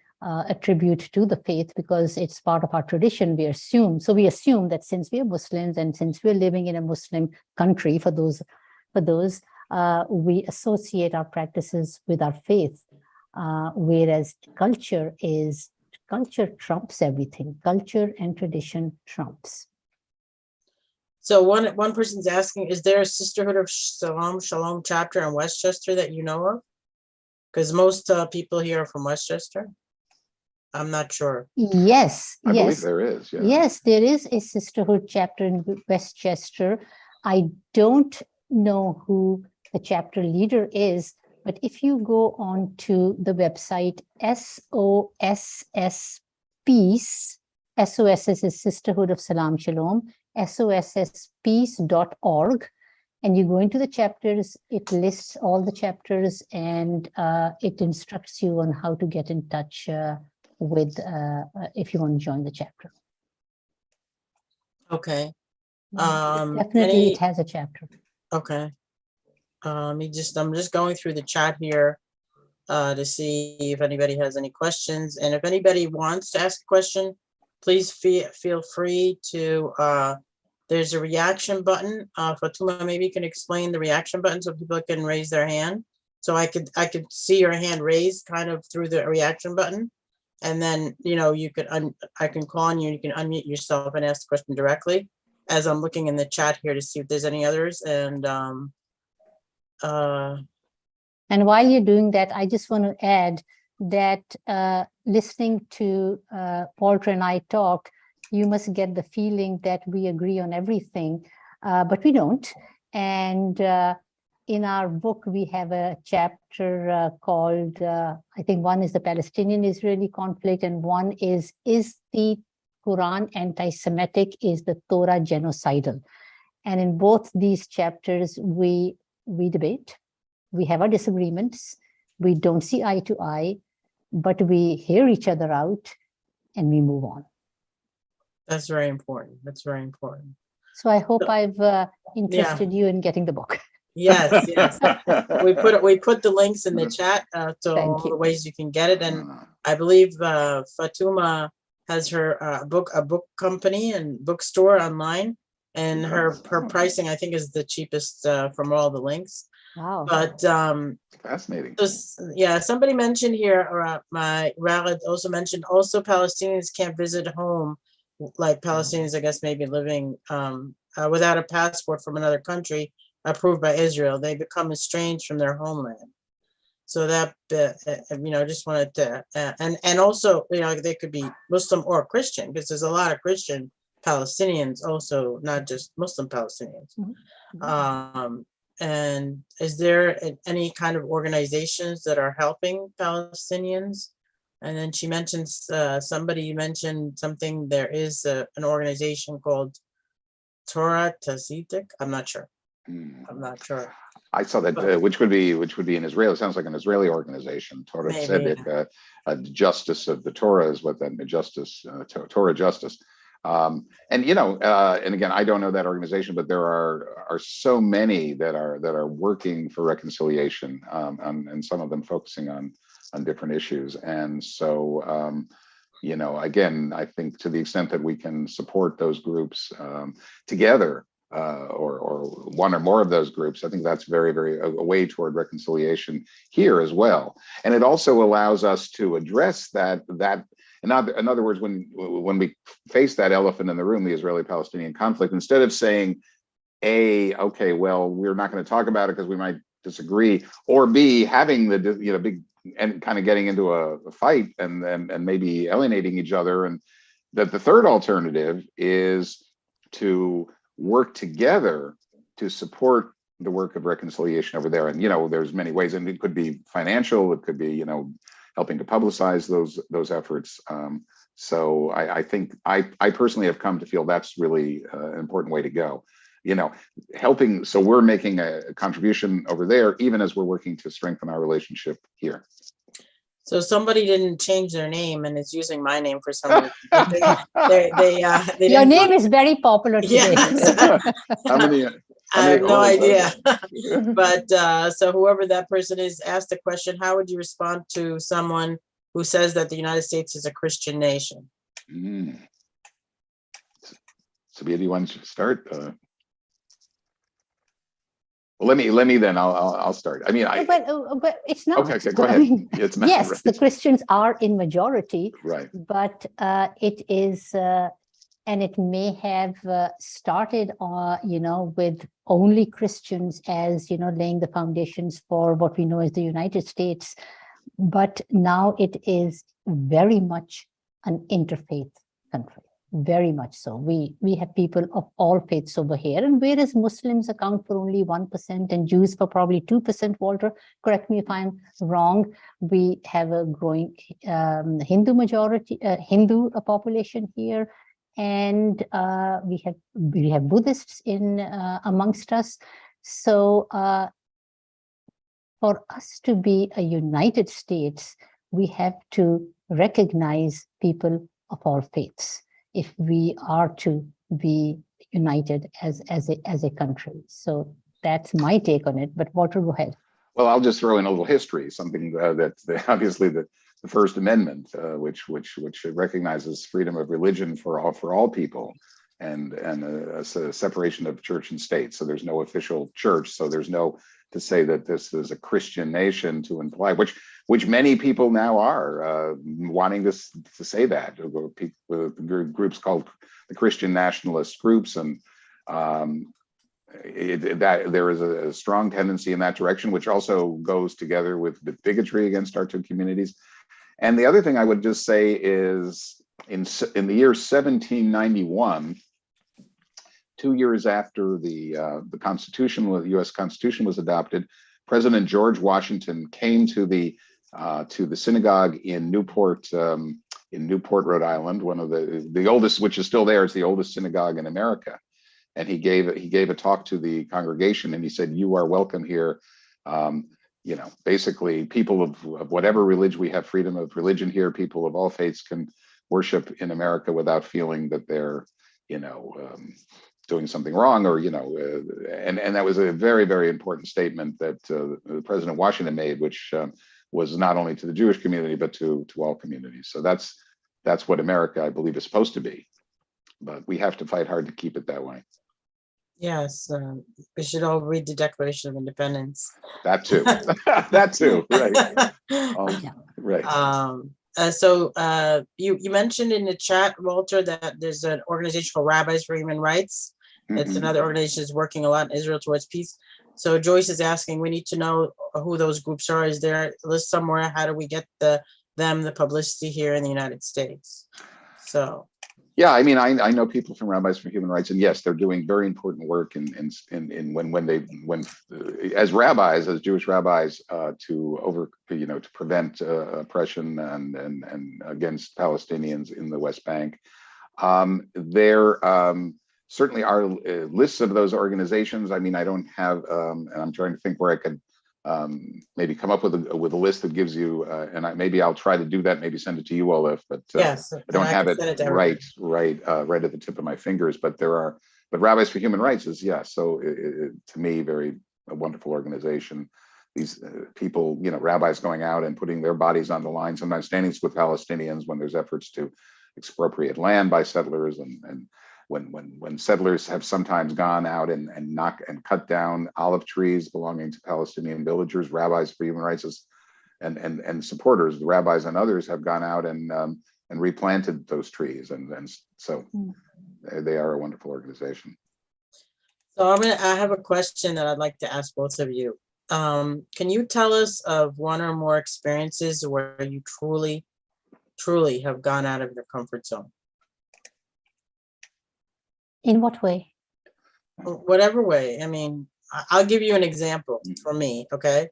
Speaker 2: attribute to the faith because it's part of our tradition. We assume that since we are Muslims and since we're living in a Muslim country, for those, we associate our practices with our faith, whereas culture trumps everything. Culture and tradition trumps.
Speaker 3: So one person's asking, is there a Sisterhood of Shalom chapter in Westchester that you know of? Because most people here are from Westchester. I'm not sure.
Speaker 2: Yes,
Speaker 5: I believe
Speaker 2: yes.
Speaker 5: there is. Yeah.
Speaker 2: Yes, there is a Sisterhood chapter in Westchester. I don't know who the chapter leader is, but if you go on to the website SOSS Peace, SOSS is Sisterhood of Salam Shalom, sosspeace.org, and you go into the chapters, it lists all the chapters, and it instructs you on how to get in touch with if you want to join the chapter.
Speaker 3: Okay.
Speaker 2: Definitely it has a chapter.
Speaker 3: Okay. I'm just going through the chat here to see if anybody has any questions. And if anybody wants to ask a question, please feel free to, there's a reaction button. Fatuma, maybe you can explain the reaction button so people can raise their hand. So I could see your hand raised kind of through the reaction button. And then, you know, you could, I can call on you, you can unmute yourself and ask the question directly, as I'm looking in the chat here to see if there's any others. And
Speaker 2: while you're doing that, I just want to add that listening to Walter and I talk, you must get the feeling that we agree on everything, but we don't. And in our book, we have a chapter called, I think one is the Palestinian-Israeli conflict, and one is the Quran anti-Semitic, is the Torah genocidal? And in both these chapters, we debate, we have our disagreements, we don't see eye to eye, but we hear each other out and we move on.
Speaker 3: that's very important. That's very important.
Speaker 2: So I hope I've interested you in getting the book.
Speaker 3: Yes, yes. We put the links in the chat to all the ways you can get it. And I believe Fatuma has her book company and bookstore online, and her pricing, I think, is the cheapest from all the links.
Speaker 2: Wow.
Speaker 3: But
Speaker 5: Fascinating.
Speaker 3: yeah, somebody mentioned here, my Raled also mentioned, also Palestinians can't visit home, like Palestinians, I guess, maybe living without a passport from another country approved by Israel. They become estranged from their homeland. So that, just wanted to, and also, they could be Muslim or Christian, because there's a lot of Christian Palestinians also, not just Muslim Palestinians. And is there any kind of organizations that are helping Palestinians? And then she mentions, somebody mentioned something, there is an organization called Torah Tazidik. I'm not sure. I'm not sure.
Speaker 5: I saw that, which would be in Israel. It sounds like an Israeli organization, Torah Tzedek, justice of the Torah is what that justice, Torah justice. And again, I don't know that organization, but there are so many that are working for reconciliation, and some of them focusing on different issues. And so, again, I think to the extent that we can support those groups together, or one or more of those groups, I think that's very, very a way toward reconciliation here as well. And it also allows us to address that. In other words, when we face that elephant in the room, the Israeli-Palestinian conflict, instead of saying, A, okay, well, we're not going to talk about it because we might disagree, or B, having the big and kind of getting into a fight and maybe alienating each other, and that the third alternative is to work together to support the work of reconciliation over there. And there's many ways, and it could be financial, it could be helping to publicize those efforts. So I think I personally have come to feel that's really an important way to go. Helping. So we're making a contribution over there, even as we're working to strengthen our relationship here.
Speaker 3: So somebody didn't change their name and is using my name for some reason. They
Speaker 2: Your name is very popular today.
Speaker 3: Yes.
Speaker 5: How many
Speaker 3: I have no idea. But so whoever that person is asked the question, how would you respond to someone who says that the United States is a Christian nation?
Speaker 5: Sabeeha, do you want to start? Well, let me then. I'll start. I mean,
Speaker 2: but it's not.
Speaker 5: Okay, go ahead. It's not,
Speaker 2: yes,
Speaker 5: right.
Speaker 2: The Christians are in majority,
Speaker 5: right?
Speaker 2: But it is, and it may have started, with only Christians as laying the foundations for what we know as the United States. But now it is very much an interfaith country. Very much so. We have people of all faiths over here, and whereas Muslims account for only 1% and Jews for probably 2%, Walter, correct me if I'm wrong, we have a growing Hindu majority, Hindu population here, and we have Buddhists in amongst us. So for us to be a United States, we have to recognize people of all faiths if we are to be united as a country. So that's my take on it. But Walter, go ahead.
Speaker 5: Well, I'll just throw in a little history, something that's obviously the First Amendment, which recognizes freedom of religion for all people, and a separation of church and state. So there's no official church. So there's no to say that this is a Christian nation to imply, which many people now are wanting to say that. Groups called the Christian nationalist groups, and that there is a strong tendency in that direction, which also goes together with bigotry against our two communities. And the other thing I would just say is in the year 1791, 2 years after the U.S. Constitution was adopted, President George Washington came to the synagogue in Newport, Rhode Island, one of the oldest, which is still there. It's the oldest synagogue in America, and he gave a talk to the congregation, and he said, "You are welcome here. Basically, people of whatever religion, we have freedom of religion here. People of all faiths can worship in America without feeling that they're, doing something wrong, or and that was a very, very important statement that President Washington made, which was not only to the Jewish community but to all communities. So that's what America, I believe, is supposed to be, but we have to fight hard to keep it that way.
Speaker 3: Yes, we should all read the Declaration of Independence.
Speaker 5: That too. That too. Right.
Speaker 2: Yeah.
Speaker 5: Right.
Speaker 3: You mentioned in the chat, Walter, that there's an organization called Rabbis for Human Rights. It's
Speaker 5: Mhm.
Speaker 3: another organization that's working a lot in Israel towards peace. So Joyce is asking, we need to know who those groups are. Is there a list somewhere? How do we get the publicity here in the United States? So.
Speaker 5: Yeah, I mean, I know people from Rabbis for Human Rights, and yes, they're doing very important work in as rabbis, as Jewish rabbis, to prevent oppression and against Palestinians in the West Bank. There certainly are lists of those organizations. I mean, I don't have, and I'm trying to think where I could maybe come up with a list that gives you, maybe I'll try to do that. Maybe send it to you, Olaf. But
Speaker 3: yes,
Speaker 5: I don't have it right at the tip of my fingers. But Rabbis for Human Rights is So to me, a wonderful organization. These people, rabbis going out and putting their bodies on the line, sometimes standing with Palestinians when there's efforts to expropriate land by settlers, and when settlers have sometimes gone out and cut down olive trees belonging to Palestinian villagers, Rabbis for Human Rights and supporters, the rabbis and others, have gone out and replanted those trees, and so they are a wonderful organization.
Speaker 3: So I have a question that I'd like to ask both of you. Can you tell us of one or more experiences where you truly have gone out of your comfort zone?
Speaker 2: In what way?
Speaker 3: Whatever way. I mean, I'll give you an example for me, okay?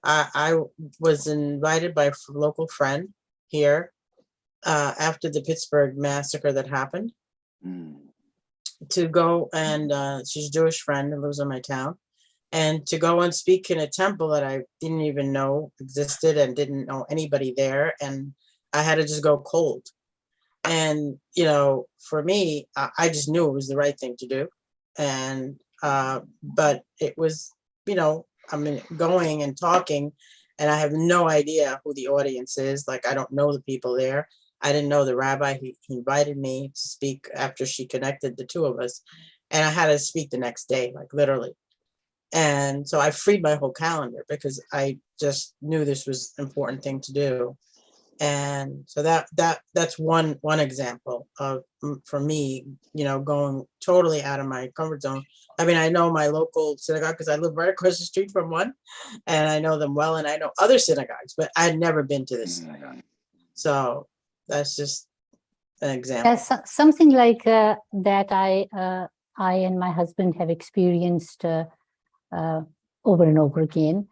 Speaker 3: I was invited by a local friend here after the Pittsburgh massacre that happened to go, and she's a Jewish friend who lives in my town, and to go and speak in a temple that I didn't even know existed and didn't know anybody there, and I had to just go cold. And, for me, I just knew it was the right thing to do. And, but it was, going and talking, and I have no idea who the audience is. Like, I don't know the people there. I didn't know the rabbi. He invited me to speak after she connected the two of us. And I had to speak the next day, like literally. And so I freed my whole calendar because I just knew this was an important thing to do. And so that's one example of, for me, going totally out of my comfort zone. I mean, I know my local synagogue because I live right across the street from one, and I know them well, and I know other synagogues, but I'd never been to this synagogue. So that's just an example.
Speaker 2: That's something like that I and my husband have experienced over and over again.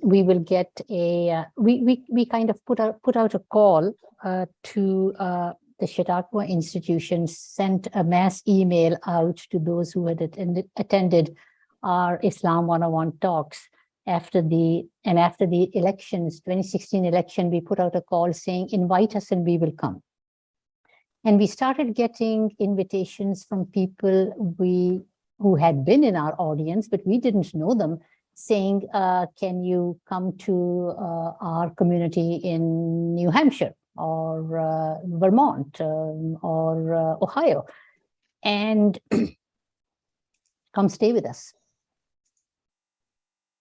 Speaker 2: We will get we kind of put out a call to the Chautauqua institution, sent a mass email out to those who had attended our Islam 101 talks after the elections, 2016 election. We put out a call saying, invite us and we will come. And we started getting invitations from people who had been in our audience, but we didn't know them, saying, can you come to our community in New Hampshire or Vermont or Ohio, and come stay with us.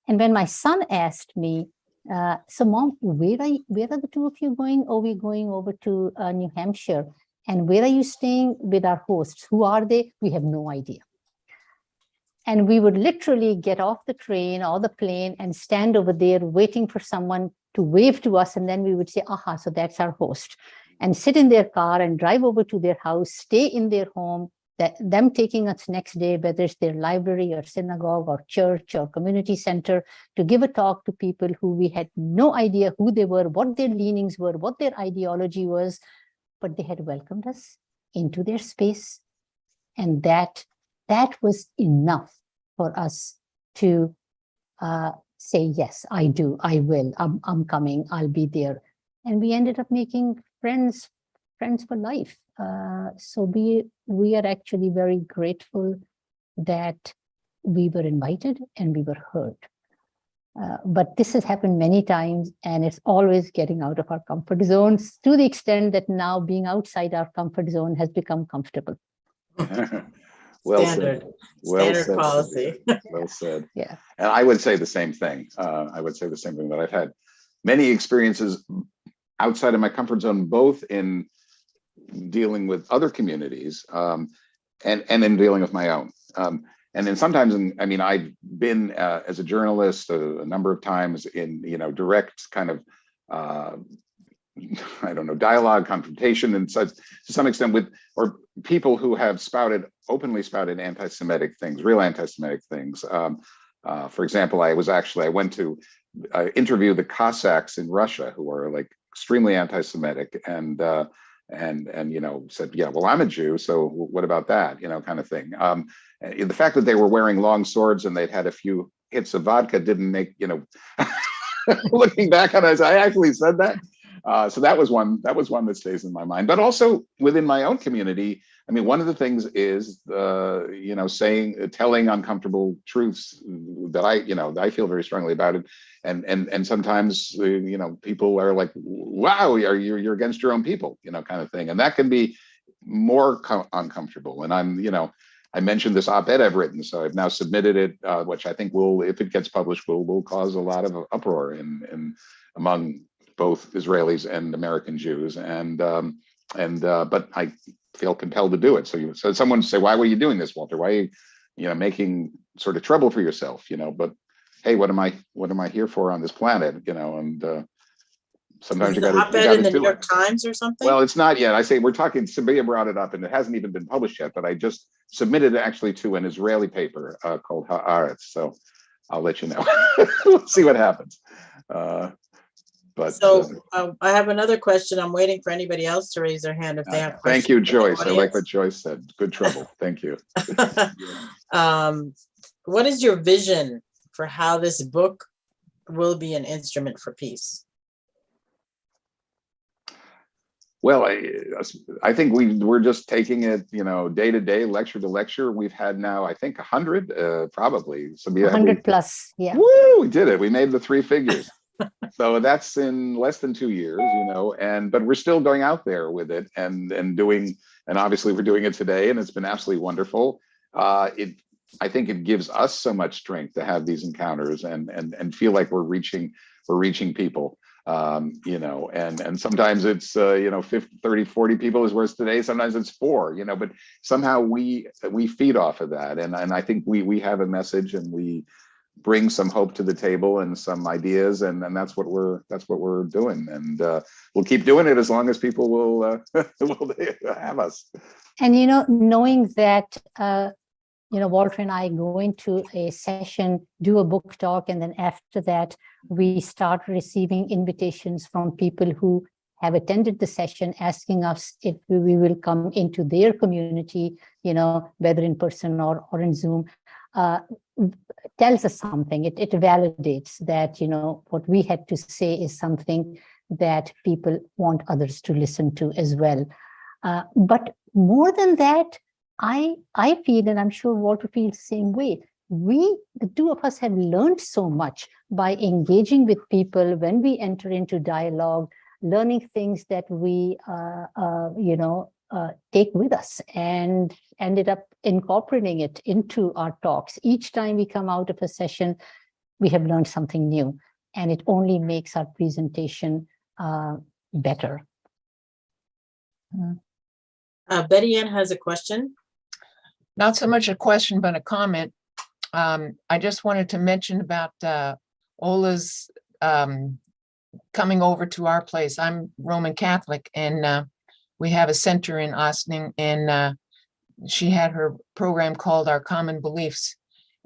Speaker 2: And when my son asked me, so Mom, where are the two of you going? Oh, we're going over to New Hampshire. And where are you staying with our hosts? Who are they? We have no idea. And we would literally get off the train or the plane and stand over there waiting for someone to wave to us. And then we would say, aha, so that's our host. And sit in their car and drive over to their house, stay in their home, them taking us next day, whether it's their library or synagogue or church or community center, to give a talk to people who we had no idea who they were, what their leanings were, what their ideology was, but they had welcomed us into their space. And that was enough for us to say, yes, I do, I will, I'm coming, I'll be there. And we ended up making friends for life. So we are actually very grateful that we were invited and we were heard. But this has happened many times, and it's always getting out of our comfort zones, to the extent that now being outside our comfort zone has become comfortable.
Speaker 5: Well
Speaker 3: Standard,
Speaker 5: said. Well
Speaker 3: standard
Speaker 5: said,
Speaker 3: policy.
Speaker 5: Sabeeha. Well said.
Speaker 2: Yeah.
Speaker 5: And I would say the same thing. I would say the same thing, that I've had many experiences outside of my comfort zone, both in dealing with other communities and in dealing with my own. And then sometimes, I mean, I've been as a journalist a number of times in, direct kind of, I don't know, dialogue, confrontation, and such, to some extent with, or people who have openly spouted anti-Semitic things, real anti-Semitic things. For example, I went to interview the Cossacks in Russia, who are like extremely anti-Semitic, and said, yeah, well, I'm a Jew, so what about that, kind of thing. The fact that they were wearing long swords and they'd had a few hits of vodka didn't make, looking back on it, I actually said that. So that was one that stays in my mind. But also within my own community, I mean, one of the things is, telling uncomfortable truths that I feel very strongly about it. And sometimes, people are like, wow, you're against your own people, kind of thing. And that can be more uncomfortable. And I mentioned this op-ed I've written, so I've now submitted it, which I think will, if it gets published, will cause a lot of uproar among both Israelis and American Jews. But I feel compelled to do it. So someone say, why were you doing this, Walter? Why are you, making sort of trouble for yourself? But hey, what am I here for on this planet? And sometimes you got to
Speaker 3: op-ed in the New York Times or something.
Speaker 5: Well, it's not yet. I say we're talking. Sabeeha brought it up, and it hasn't even been published yet. But I just submitted it actually to an Israeli paper called Haaretz. So I'll let you know. We'll see what happens.
Speaker 3: I have another question. I'm waiting for anybody else to raise their hand if they have questions.
Speaker 5: Thank you, Joyce. I like what Joyce said. Good trouble. Thank you.
Speaker 3: What is your vision for how this book will be an instrument for peace?
Speaker 5: Well, I think we're just taking it, day to day, lecture to lecture. We've had now, I think, 100, probably.
Speaker 2: 100 plus, yeah.
Speaker 5: Woo, we did it. We made the 3 figures. So that's in less than 2 years, but we're still going out there with it and doing, and obviously we're doing it today, and it's been absolutely wonderful. I think it gives us so much strength to have these encounters and feel like we're reaching people. And sometimes it's 50, 30, 40 people is whereas today sometimes it's 4, but somehow we feed off of that, and I think we have a message, and we bring some hope to the table and some ideas, and that's what we're doing, and we'll keep doing it as long as people will have us.
Speaker 2: And knowing that Walter and I go into a session, do a book talk, and then after that, we start receiving invitations from people who have attended the session asking us if we will come into their community, whether in person or in Zoom, tells us something. It validates that, what we had to say is something that people want others to listen to as well. But more than that, I feel, and I'm sure Walter feels the same way, the 2 of us have learned so much by engaging with people when we enter into dialogue, learning things that we, take with us, and ended up incorporating it into our talks. Each time we come out of a session, we have learned something new, and it only makes our presentation better.
Speaker 3: Betty Ann has a question.
Speaker 6: Not so much a question, but a comment. I just wanted to mention about Ola's coming over to our place. I'm Roman Catholic, and we have a center in Ossining, and she had her program called Our Common Beliefs,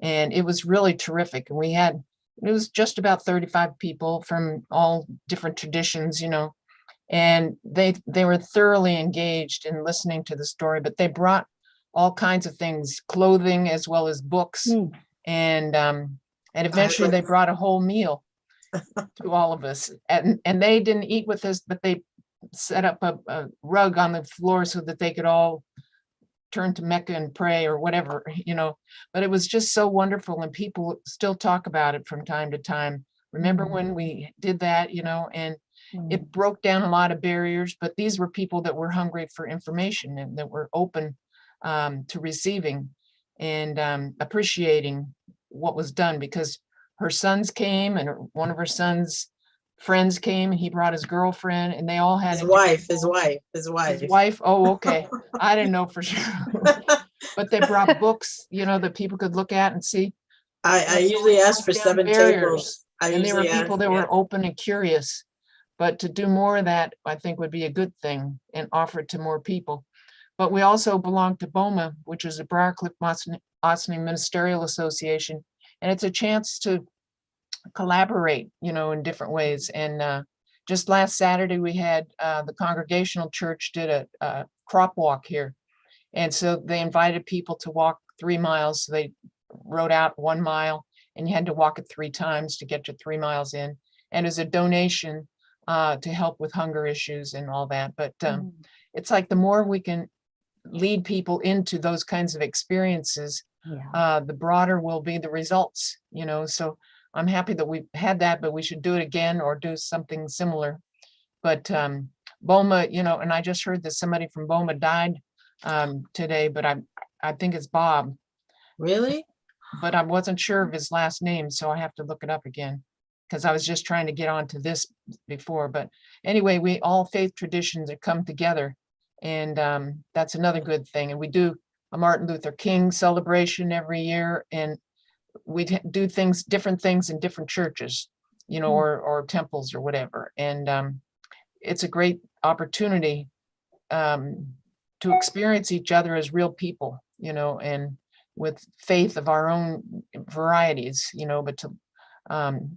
Speaker 6: and it was really terrific. And it was just about 35 people from all different traditions, and they were thoroughly engaged in listening to the story, but they brought all kinds of things, clothing as well as books. And eventually they brought a whole meal to all of us. And they didn't eat with us, but they set up a rug on the floor so that they could all turn to Mecca and pray or whatever, but it was just so wonderful. And people still talk about it from time to time. Remember when we did that, and it broke down a lot of barriers, but these were people that were hungry for information and that were open to receiving. and appreciating what was done, because her sons came, and one of her sons' friends came, and he brought his girlfriend, and they all had
Speaker 3: His
Speaker 6: a
Speaker 3: wife,
Speaker 6: different-
Speaker 3: his wife.
Speaker 6: his wife. Oh, okay. I didn't know for sure. But they brought books, that people could look at and see.
Speaker 3: I usually ask for
Speaker 6: Down
Speaker 3: 7
Speaker 6: barriers.
Speaker 3: tables.
Speaker 6: And they were people that were open and curious. But to do more of that, I think would be a good thing and offer it to more people. But we also belong to BOMA, which is the Briarcliff-Ossining Ministerial Association. And it's a chance to collaborate, in different ways. And just last Saturday, we had the Congregational Church did a crop walk here. And so they invited people to walk 3 miles. So they wrote out 1 mile, and you had to walk it 3 times to get your 3 miles in. And as a donation to help with hunger issues and all that. But it's like the more we can lead people into those kinds of experiences, the broader will be the results, So I'm happy that we've had that, but we should do it again or do something similar. But BOMA, and I just heard that somebody from BOMA died today, but I think it's Bob.
Speaker 3: Really?
Speaker 6: But I wasn't sure of his last name, so I have to look it up again, because I was just trying to get onto this before. But anyway, we all faith traditions that come together, and that's another good thing. And we do a Martin Luther King celebration every year, and we do different things in different churches, or temples or whatever. And it's a great opportunity to experience each other as real people, and with faith of our own varieties, but to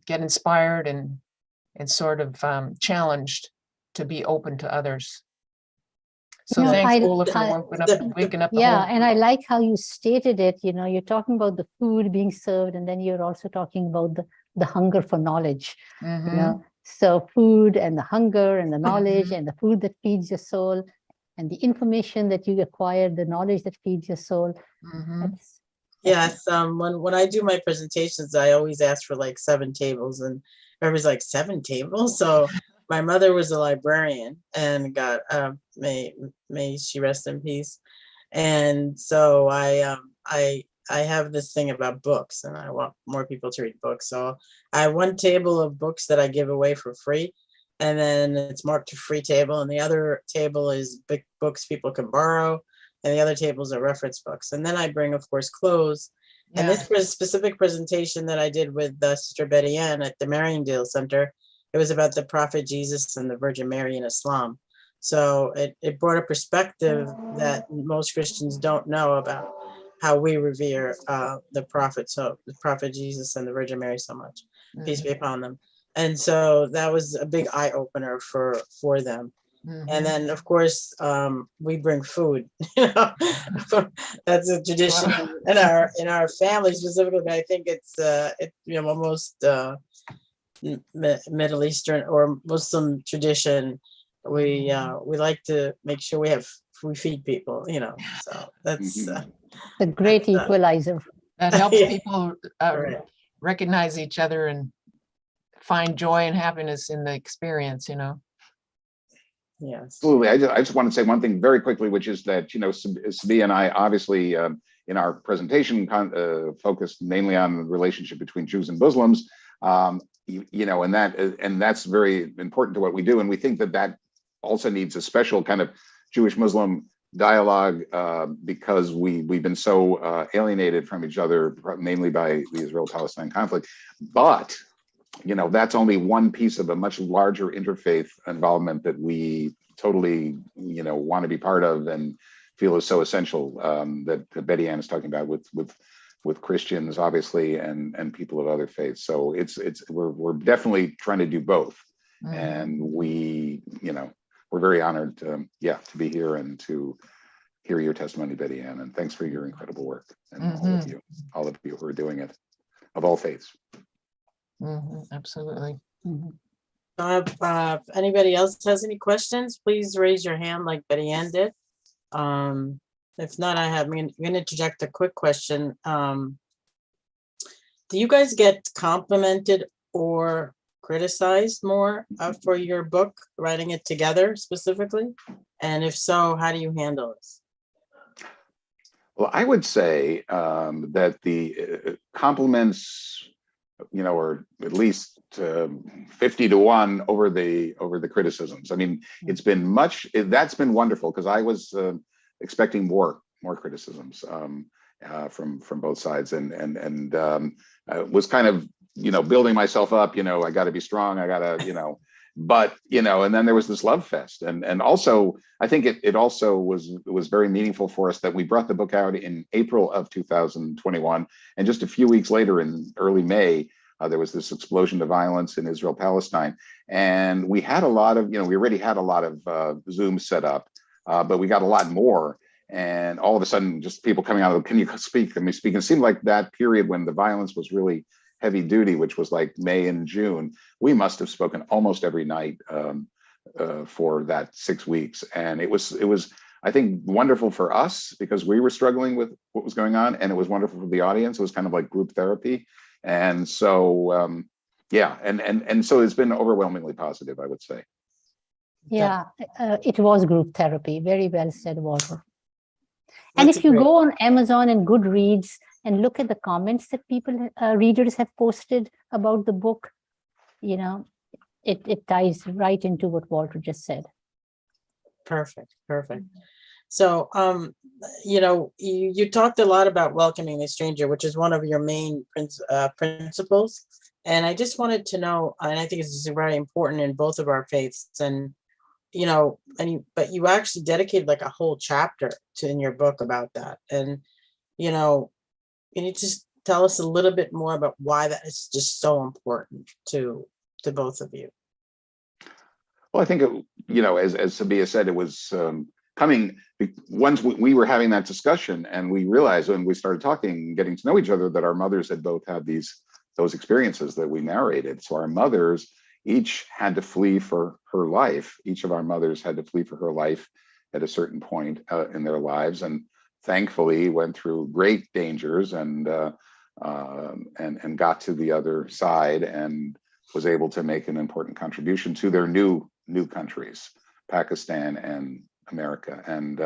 Speaker 6: get inspired and sort of challenged to be open to others. So thanks, Ola, for waking up the
Speaker 2: Yeah,
Speaker 6: whole
Speaker 2: and I like how you stated it. You're talking about the food being served, and then you're also talking about the hunger for knowledge. So food and the hunger and the knowledge and the food that feeds your soul, and the information that you acquire, the knowledge that feeds your soul.
Speaker 3: Yes, when I do my presentations, I always ask for like 7 tables, and everybody's like, 7 tables? So my mother was a librarian, and got may she rest in peace. And so I have this thing about books, and I want more people to read books. So I have 1 table of books that I give away for free, and then it's marked a free table, and the other table is big books people can borrow, and the other tables are reference books. And then I bring, of course, clothes. And this was a specific presentation that I did with Sister Betty Ann at the Mariondale Center. It was about the Prophet Jesus and the Virgin Mary in Islam. So it brought a perspective that most Christians don't know about how we revere the prophet. So the Prophet Jesus and the Virgin Mary so much, peace be upon them. And so that was a big eye opener for them. And then, of course, we bring food. That's a tradition in our family specifically. But I think it's almost Middle Eastern or Muslim tradition. We like to make sure we feed people. So that's
Speaker 2: a great equalizer.
Speaker 6: That helps people recognize each other and find joy and happiness in the experience.
Speaker 3: Yes,
Speaker 5: absolutely. I just want to say one thing very quickly, which is that Sabeeha and I obviously in our presentation focused mainly on the relationship between Jews and Muslims, and that's very important to what we do, and we think that also needs a special kind of Jewish-Muslim dialogue because we've been so alienated from each other, mainly by the Israel-Palestine conflict. But that's only one piece of a much larger interfaith involvement that we totally, want to be part of and feel is so essential that Betty Ann is talking about with Christians, obviously, and people of other faiths. So we're definitely trying to do both, and we're very honored to be here and to hear your testimony, Betty Ann, and thanks for your incredible work, and all of you who are doing it, of all faiths.
Speaker 6: Absolutely.
Speaker 3: If anybody else has any questions, please raise your hand like Betty Ann did. If not, I'm going to interject a quick question. Do you guys get complimented or criticized more for your book, writing it together specifically? And if so, how do you handle this?
Speaker 5: Well, I would say that the compliments, or at least 50 to 1 over the criticisms. I mean, it's been that's been wonderful, because I was expecting more criticisms from both sides, and was kind of building myself up. I got to be strong. I got to but and then there was this love fest, and also I think it also was very meaningful for us that we brought the book out in April of 2021, and just a few weeks later, in early May, there was this explosion of violence in Israel, Palestine. And we had a lot of, we already had a lot of Zooms set up, but we got a lot more. And all of a sudden, just people coming out of, can you speak? Can we speak? It seemed like that period when the violence was really heavy duty, which was like May and June, we must have spoken almost every night for that 6 weeks. And it was, I think, wonderful for us because we were struggling with what was going on, and it was wonderful for the audience. It was kind of like group therapy. And so, yeah, and so it's been overwhelmingly positive, I would say.
Speaker 2: Yeah, it was group therapy. Very well said, Walter. And
Speaker 3: That's
Speaker 2: if you
Speaker 3: great.
Speaker 2: go on Amazon and Goodreads and look at the comments that readers have posted about the book, it ties right into what Walter just said.
Speaker 3: Perfect. So, you talked a lot about welcoming the stranger, which is one of your main principles. And I just wanted to know, and I think this is very important in both of our faiths, and but you actually dedicated like a whole chapter in your book about that. And can you just tell us a little bit more about why that is just so important to both of you?
Speaker 5: Well, I think, as Sabeeha said, it was coming once we were having that discussion, and we realized when we started talking, getting to know each other, that our mothers had both had those experiences that we narrated. So our mothers each had to flee for her life. Each of our mothers had to flee for her life at a certain point in their lives, and thankfully went through great dangers and got to the other side and was able to make an important contribution to their new countries, Pakistan and America. And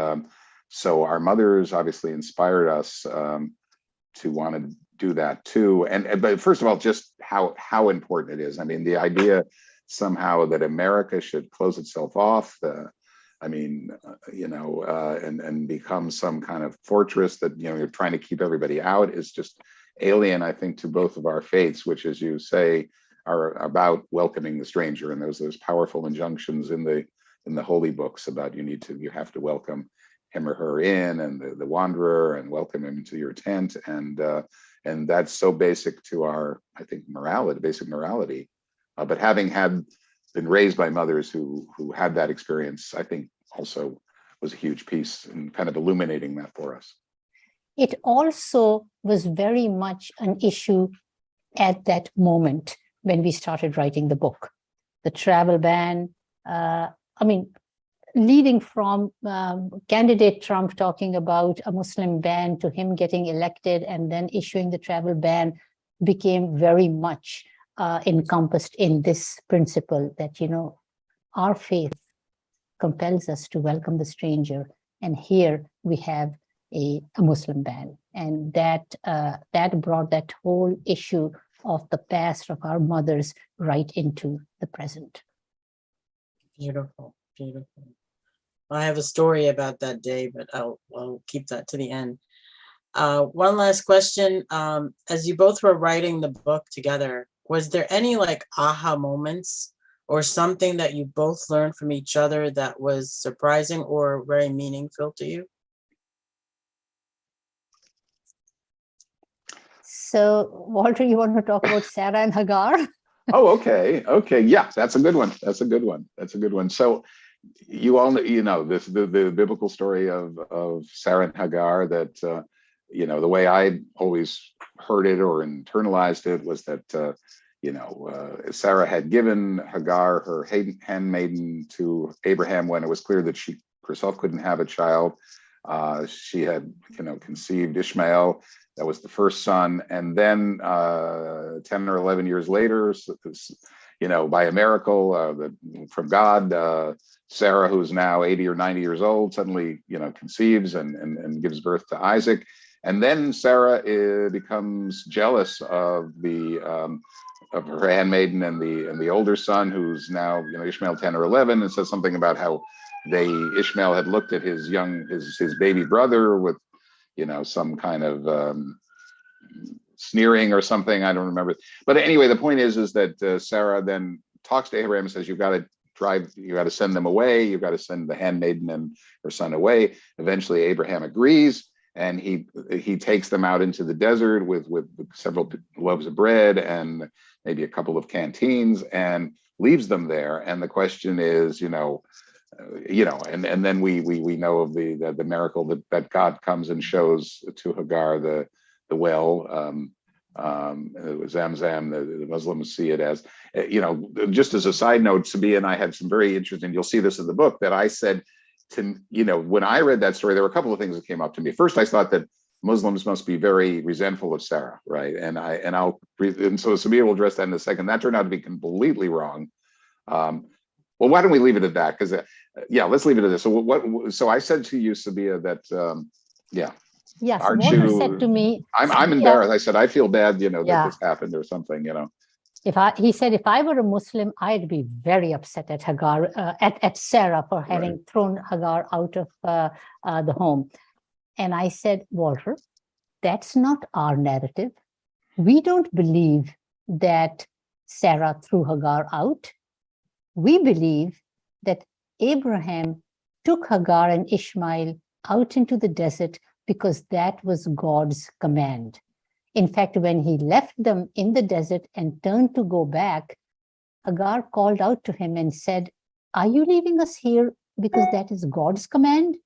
Speaker 5: so our mothers obviously inspired us to want to do that too. But first of all, just how important it is. I mean, the idea somehow that America should close itself off, and become some kind of fortress that you're trying to keep everybody out is just alien, I think, to both of our faiths, which, as you say, are about welcoming the stranger. And there's those powerful injunctions in the holy books about you have to welcome him or her in, and the wanderer, and welcome him into your tent. And that's so basic to our, I think, basic morality. But having been raised by mothers who had that experience, I think also was a huge piece in kind of illuminating that for us.
Speaker 2: It also was very much an issue at that moment when we started writing the book. The travel ban, leading from candidate Trump talking about a Muslim ban to him getting elected and then issuing the travel ban, became very much encompassed in this principle that, our faith compels us to welcome the stranger. And here we have a Muslim ban. And that brought that whole issue of the past of our mothers right into the present.
Speaker 3: Beautiful. I have a story about that day, but I'll keep that to the end. One last question. As you both were writing the book together, was there any aha moments or something that you both learned from each other that was surprising or very meaningful to you?
Speaker 2: So, Walter, you want to talk about Sarah and Hagar?
Speaker 5: Oh, okay. Yeah, that's a good one. So you all know this, the biblical story of Sarah and Hagar, that the way I always heard it or internalized it was that Sarah had given Hagar, her handmaiden, to Abraham when it was clear that she herself couldn't have a child. She had conceived Ishmael. That was the first son. And then 10 or 11 years later, by a miracle from God, Sarah, who's now 80 or 90 years old, suddenly, conceives and gives birth to Isaac. And then Sarah becomes jealous of of her handmaiden and the older son, who's now, Ishmael 10 or 11, and says something about how Ishmael had looked at his baby brother with, some kind of sneering or something. I don't remember. But anyway, the point is that Sarah then talks to Abraham and says, you got to send them away. You've got to send the handmaiden and her son away. Eventually, Abraham agrees, and he takes them out into the desert with several loaves of bread and maybe a couple of canteens, and leaves them there. And the question is, and then we know of the miracle that God comes and shows to Hagar the well. Zamzam, the Muslims see it as, just as a side note, Sabeeha and I had some very interesting, you'll see this in the book, that I said when I read that story, there were a couple of things that came up to me. First, I thought that Muslims must be very resentful of Sarah, right? And so Sabeeha will address that in a second. That turned out to be completely wrong. Well, why don't we leave it at that? Because let's leave it at this. So I said to you, Sabeeha, that
Speaker 2: Yes,
Speaker 5: aren't
Speaker 2: Walter
Speaker 5: you?
Speaker 2: said to me,
Speaker 5: I'm embarrassed. I said I feel bad, that
Speaker 2: Yeah.
Speaker 5: this happened or something,
Speaker 2: he said, if I were a Muslim, I'd be very upset at Hagar, at Sarah for having thrown Hagar out of the home. And I said, Walter, that's not our narrative. We don't believe that Sarah threw Hagar out. We believe that Abraham took Hagar and Ishmael out into the desert because that was God's command. In fact, when he left them in the desert and turned to go back, Hagar called out to him and said, are you leaving us here because that is God's command?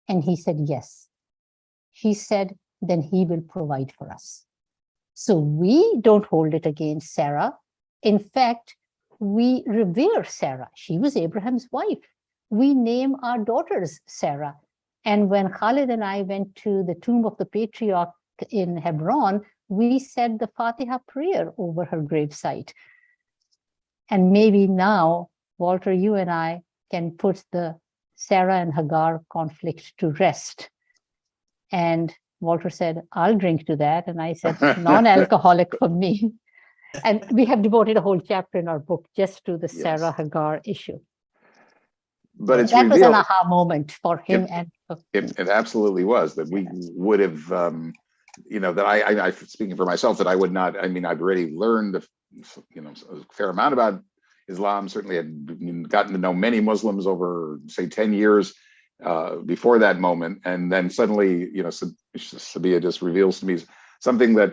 Speaker 2: And he said, yes. She said, then he will provide for us. So we don't hold it against Sarah. In fact, we revere Sarah. She was Abraham's wife. We name our daughters Sarah. And when Khalid and I went to the tomb of the patriarch in Hebron, we said the Fatiha prayer over her gravesite. And maybe now, Walter, you and I can put the Sarah and Hagar conflict to rest. And Walter said, I'll drink to that. And I said, non-alcoholic for me. And we have devoted a whole chapter in our book just to the Sarah Hagar issue.
Speaker 5: But it's
Speaker 2: that
Speaker 5: revealed,
Speaker 2: was an aha moment for him.
Speaker 5: It absolutely was, that we would have, that I speaking for myself, that I would not, I've already learned, a fair amount about Islam, certainly had gotten to know many Muslims over, say, 10 years before that moment. And then suddenly, Sabeeha just reveals to me something that,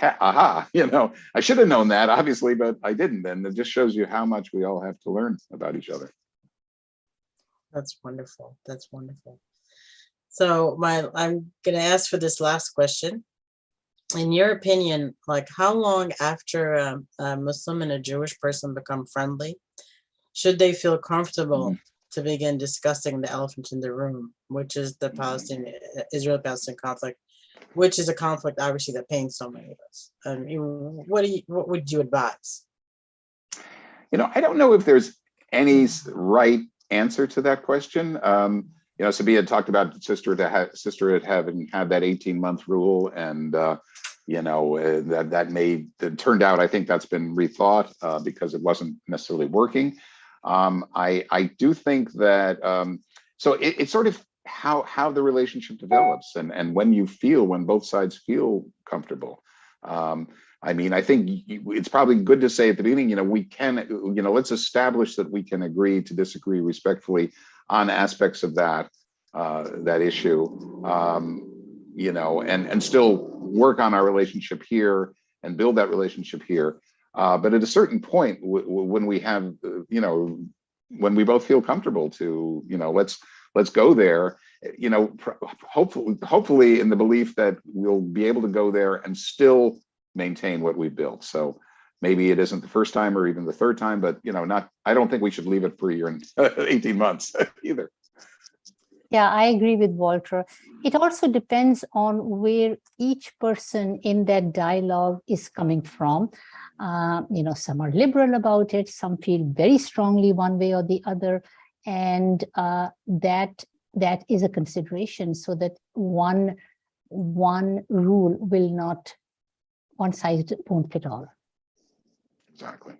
Speaker 5: I should have known that, obviously, but I didn't. And it just shows you how much we all have to learn about each other.
Speaker 3: That's wonderful. That's wonderful. So I'm going to ask for this last question. In your opinion, like how long after a Muslim and a Jewish person become friendly, should they feel comfortable to begin discussing the elephant in the room, which is the Israel-Palestine conflict, which is a conflict obviously that pains so many of us? What would you advise?
Speaker 5: I don't know if there's any right answer to that question. Sabeeha talked about sisterhood having had that 18-month rule, and that turned out, I think that's been rethought because it wasn't necessarily working. I do think that so it's sort of how the relationship develops and when both sides feel comfortable. I think it's probably good to say at the beginning, we can, let's establish that we can agree to disagree respectfully on aspects of that issue, and still work on our relationship here and build that relationship here. But at a certain point, when we have, when we both feel comfortable to, let's go there, hopefully in the belief that we'll be able to go there and still maintain what we built. So maybe it isn't the first time or even the third time, but I don't think we should leave it for a year and 18 months either.
Speaker 2: Yeah, I agree with Walter. It also depends on where each person in that dialogue is coming from. Some are liberal about it, some feel very strongly one way or the other, and that is a consideration, so that one rule will not, one size won't fit all.
Speaker 5: Exactly.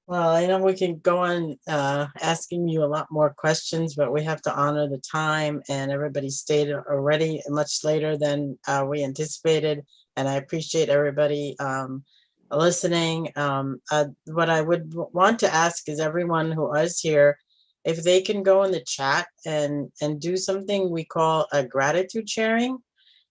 Speaker 3: Well, I know we can go on asking you a lot more questions, but we have to honor the time, and everybody stayed already much later than we anticipated. And I appreciate everybody listening. What I would want to ask is everyone who is here, if they can go in the chat and do something we call a gratitude sharing.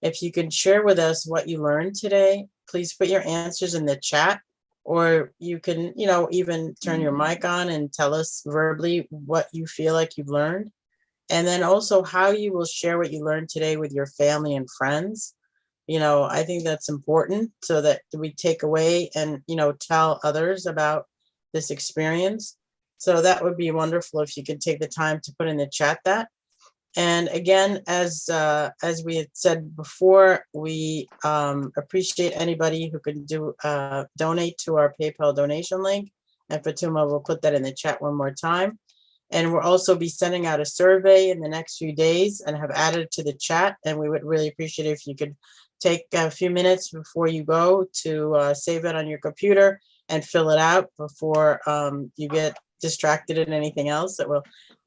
Speaker 3: If you can share with us what you learned today, please put your answers in the chat. Or you can, even turn your mic on and tell us verbally what you feel like you've learned. And then also how you will share what you learned today with your family and friends. I think that's important so that we take away and, tell others about this experience. So that would be wonderful if you could take the time to put in the chat that. And again, as we had said before, we appreciate anybody who can donate to our PayPal donation link. And Fatuma will put that in the chat one more time. And we'll also be sending out a survey in the next few days and have added it to the chat. And we would really appreciate it if you could take a few minutes before you go to save it on your computer and fill it out before you get distracted in anything else. It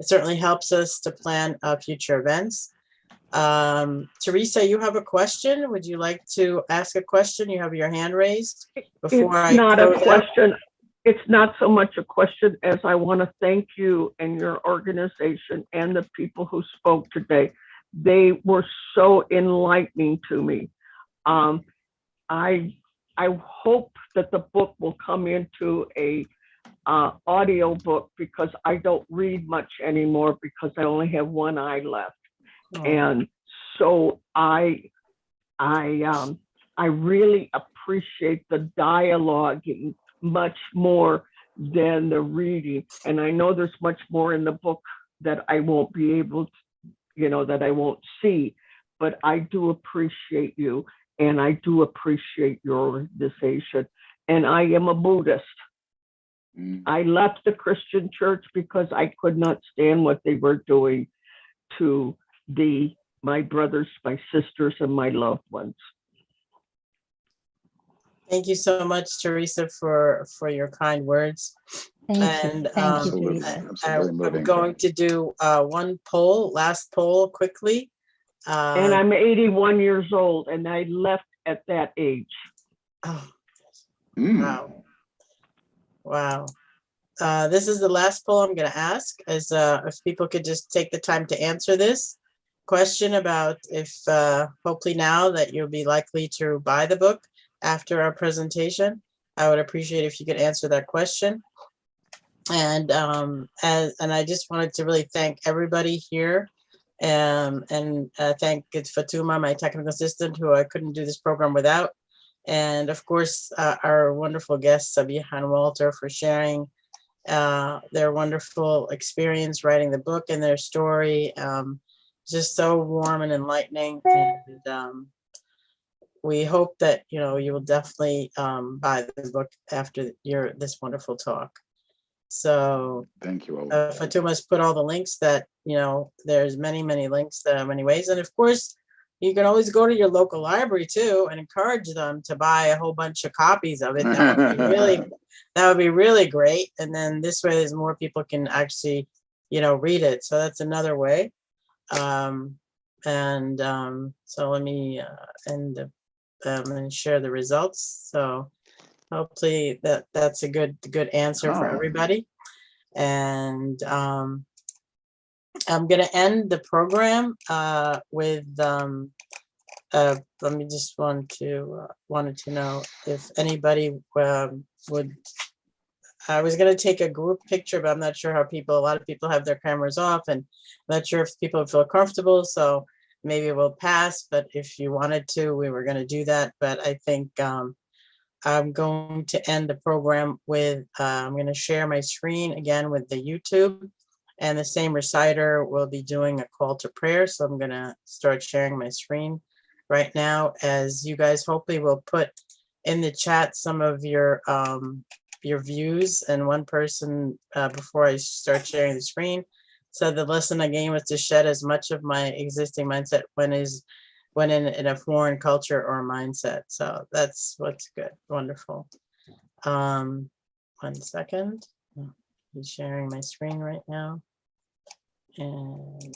Speaker 3: certainly helps us to plan future events. Teresa, you have a question. Would you like to ask a question? You have your hand raised before I
Speaker 7: not a
Speaker 3: close out.
Speaker 7: question. It's not so much a question as I want to thank you and your organization and the people who spoke today. They were so enlightening to me. I hope that the book will come into a audio book, because I don't read much anymore because I only have one eye left.
Speaker 3: Oh.
Speaker 7: And so I really appreciate the dialoguing much more than the reading. And I know there's much more in the book that I won't be able to, that I won't see, but I do appreciate you, and I do appreciate your organization. And I am a Buddhist. I left the Christian church because I could not stand what they were doing to my brothers, my sisters, and my loved ones.
Speaker 3: Thank you so much, Teresa, for your kind words.
Speaker 2: Thank you.
Speaker 3: And
Speaker 2: Thank you,
Speaker 5: Absolutely.
Speaker 2: Teresa.
Speaker 3: I'm going to do one last poll quickly.
Speaker 7: And I'm 81 years old, and I left at that age.
Speaker 3: Oh, wow. This is the last poll I'm going to ask, is if people could just take the time to answer this question about if hopefully now that you'll be likely to buy the book after our presentation. I would appreciate if you could answer that question. And I just wanted to really thank everybody here, and thank Fatuma, my technical assistant, who I couldn't do this program without. And of course, our wonderful guests, Sabeeha and Walter, for sharing their wonderful experience writing the book and their story. Just so warm and enlightening. And we hope that, you will definitely buy this book after this wonderful talk. So
Speaker 5: thank you.
Speaker 3: Fatuma's put all the links that, there's many, many links, many ways. And of course, you can always go to your local library too and encourage them to buy a whole bunch of copies of it. That would be really great. And then this way, there's more people can actually, read it. So that's another way. So let me end and share the results. So hopefully that's a good answer for everybody. And I'm going to end the program with let me just wanted to know if anybody would. I was going to take a group picture, but I'm not sure how a lot of people have their cameras off, and I'm not sure if people feel comfortable. So maybe we'll pass, but if you wanted to, we were going to do that. But I think I'm going to end the program with, I'm going to share my screen again with the YouTube. And the same reciter will be doing a call to prayer. So I'm going to start sharing my screen right now, as you guys hopefully will put in the chat some of your views. And one person, before I start sharing the screen, said the lesson I gained was to shed as much of my existing mindset when in a foreign culture or mindset. So that's what's good. Wonderful. 1 second. I'm sharing my screen right now. And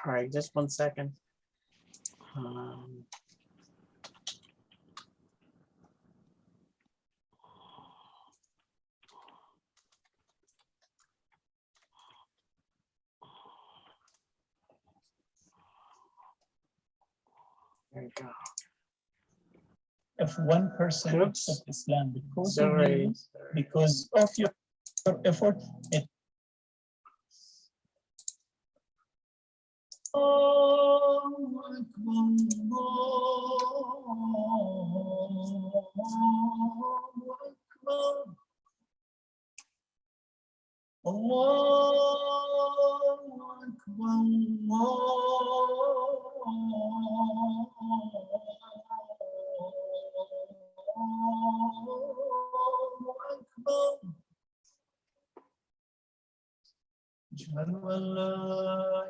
Speaker 3: sorry, just 1 second. There you go.
Speaker 4: If one person
Speaker 3: Oops.
Speaker 4: accepts Islam because
Speaker 3: Sorry.
Speaker 4: of you, because of your effort, it أشهد أن لا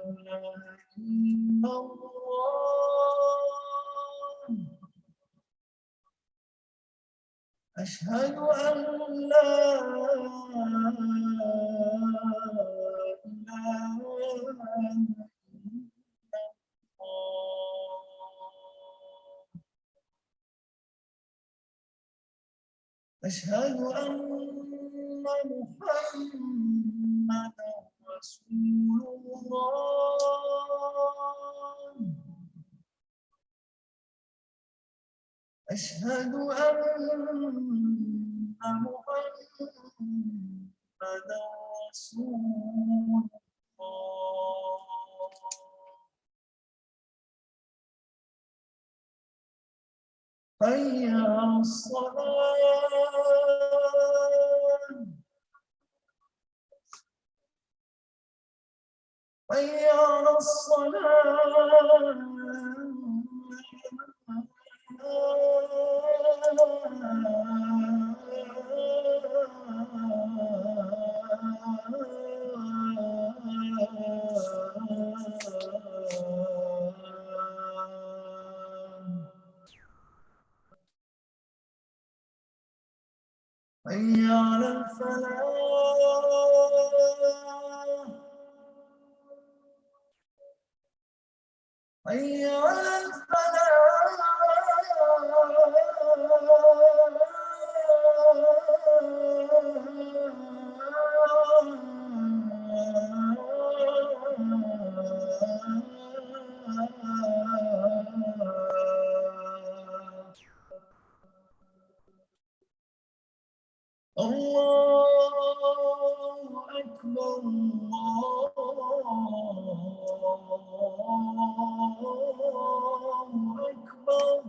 Speaker 4: إله إلا الله أشهد أن لا إله إلا الله أشهد أن محمدا رسول الله أشهد أن محمدا رسول الله حي على الصلاة حي على حي على الفلاح حي على الله أكبر الله أكبر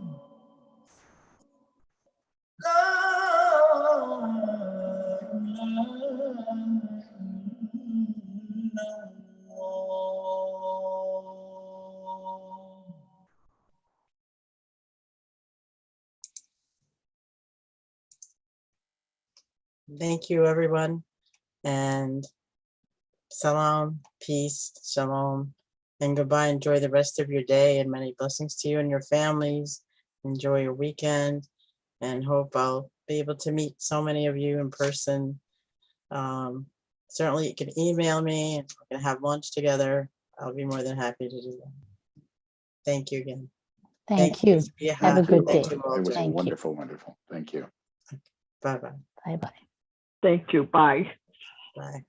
Speaker 4: لا إله إلا الله
Speaker 3: Thank you, everyone. And salam, peace, shalom, and goodbye. Enjoy the rest of your day and many blessings to you and your families. Enjoy your weekend and hope I'll be able to meet so many of you in person. Certainly you can email me and we can have lunch together. I'll be more than happy to do that. Thank you again.
Speaker 2: Thank you.
Speaker 3: Sabeeha.
Speaker 2: Have a good
Speaker 3: Thank
Speaker 2: day.
Speaker 3: you all
Speaker 5: It was
Speaker 3: too.
Speaker 2: Thank you.
Speaker 5: wonderful, wonderful. Thank you.
Speaker 3: Bye-bye.
Speaker 2: Bye-bye.
Speaker 7: Thank you. Bye.
Speaker 3: Bye.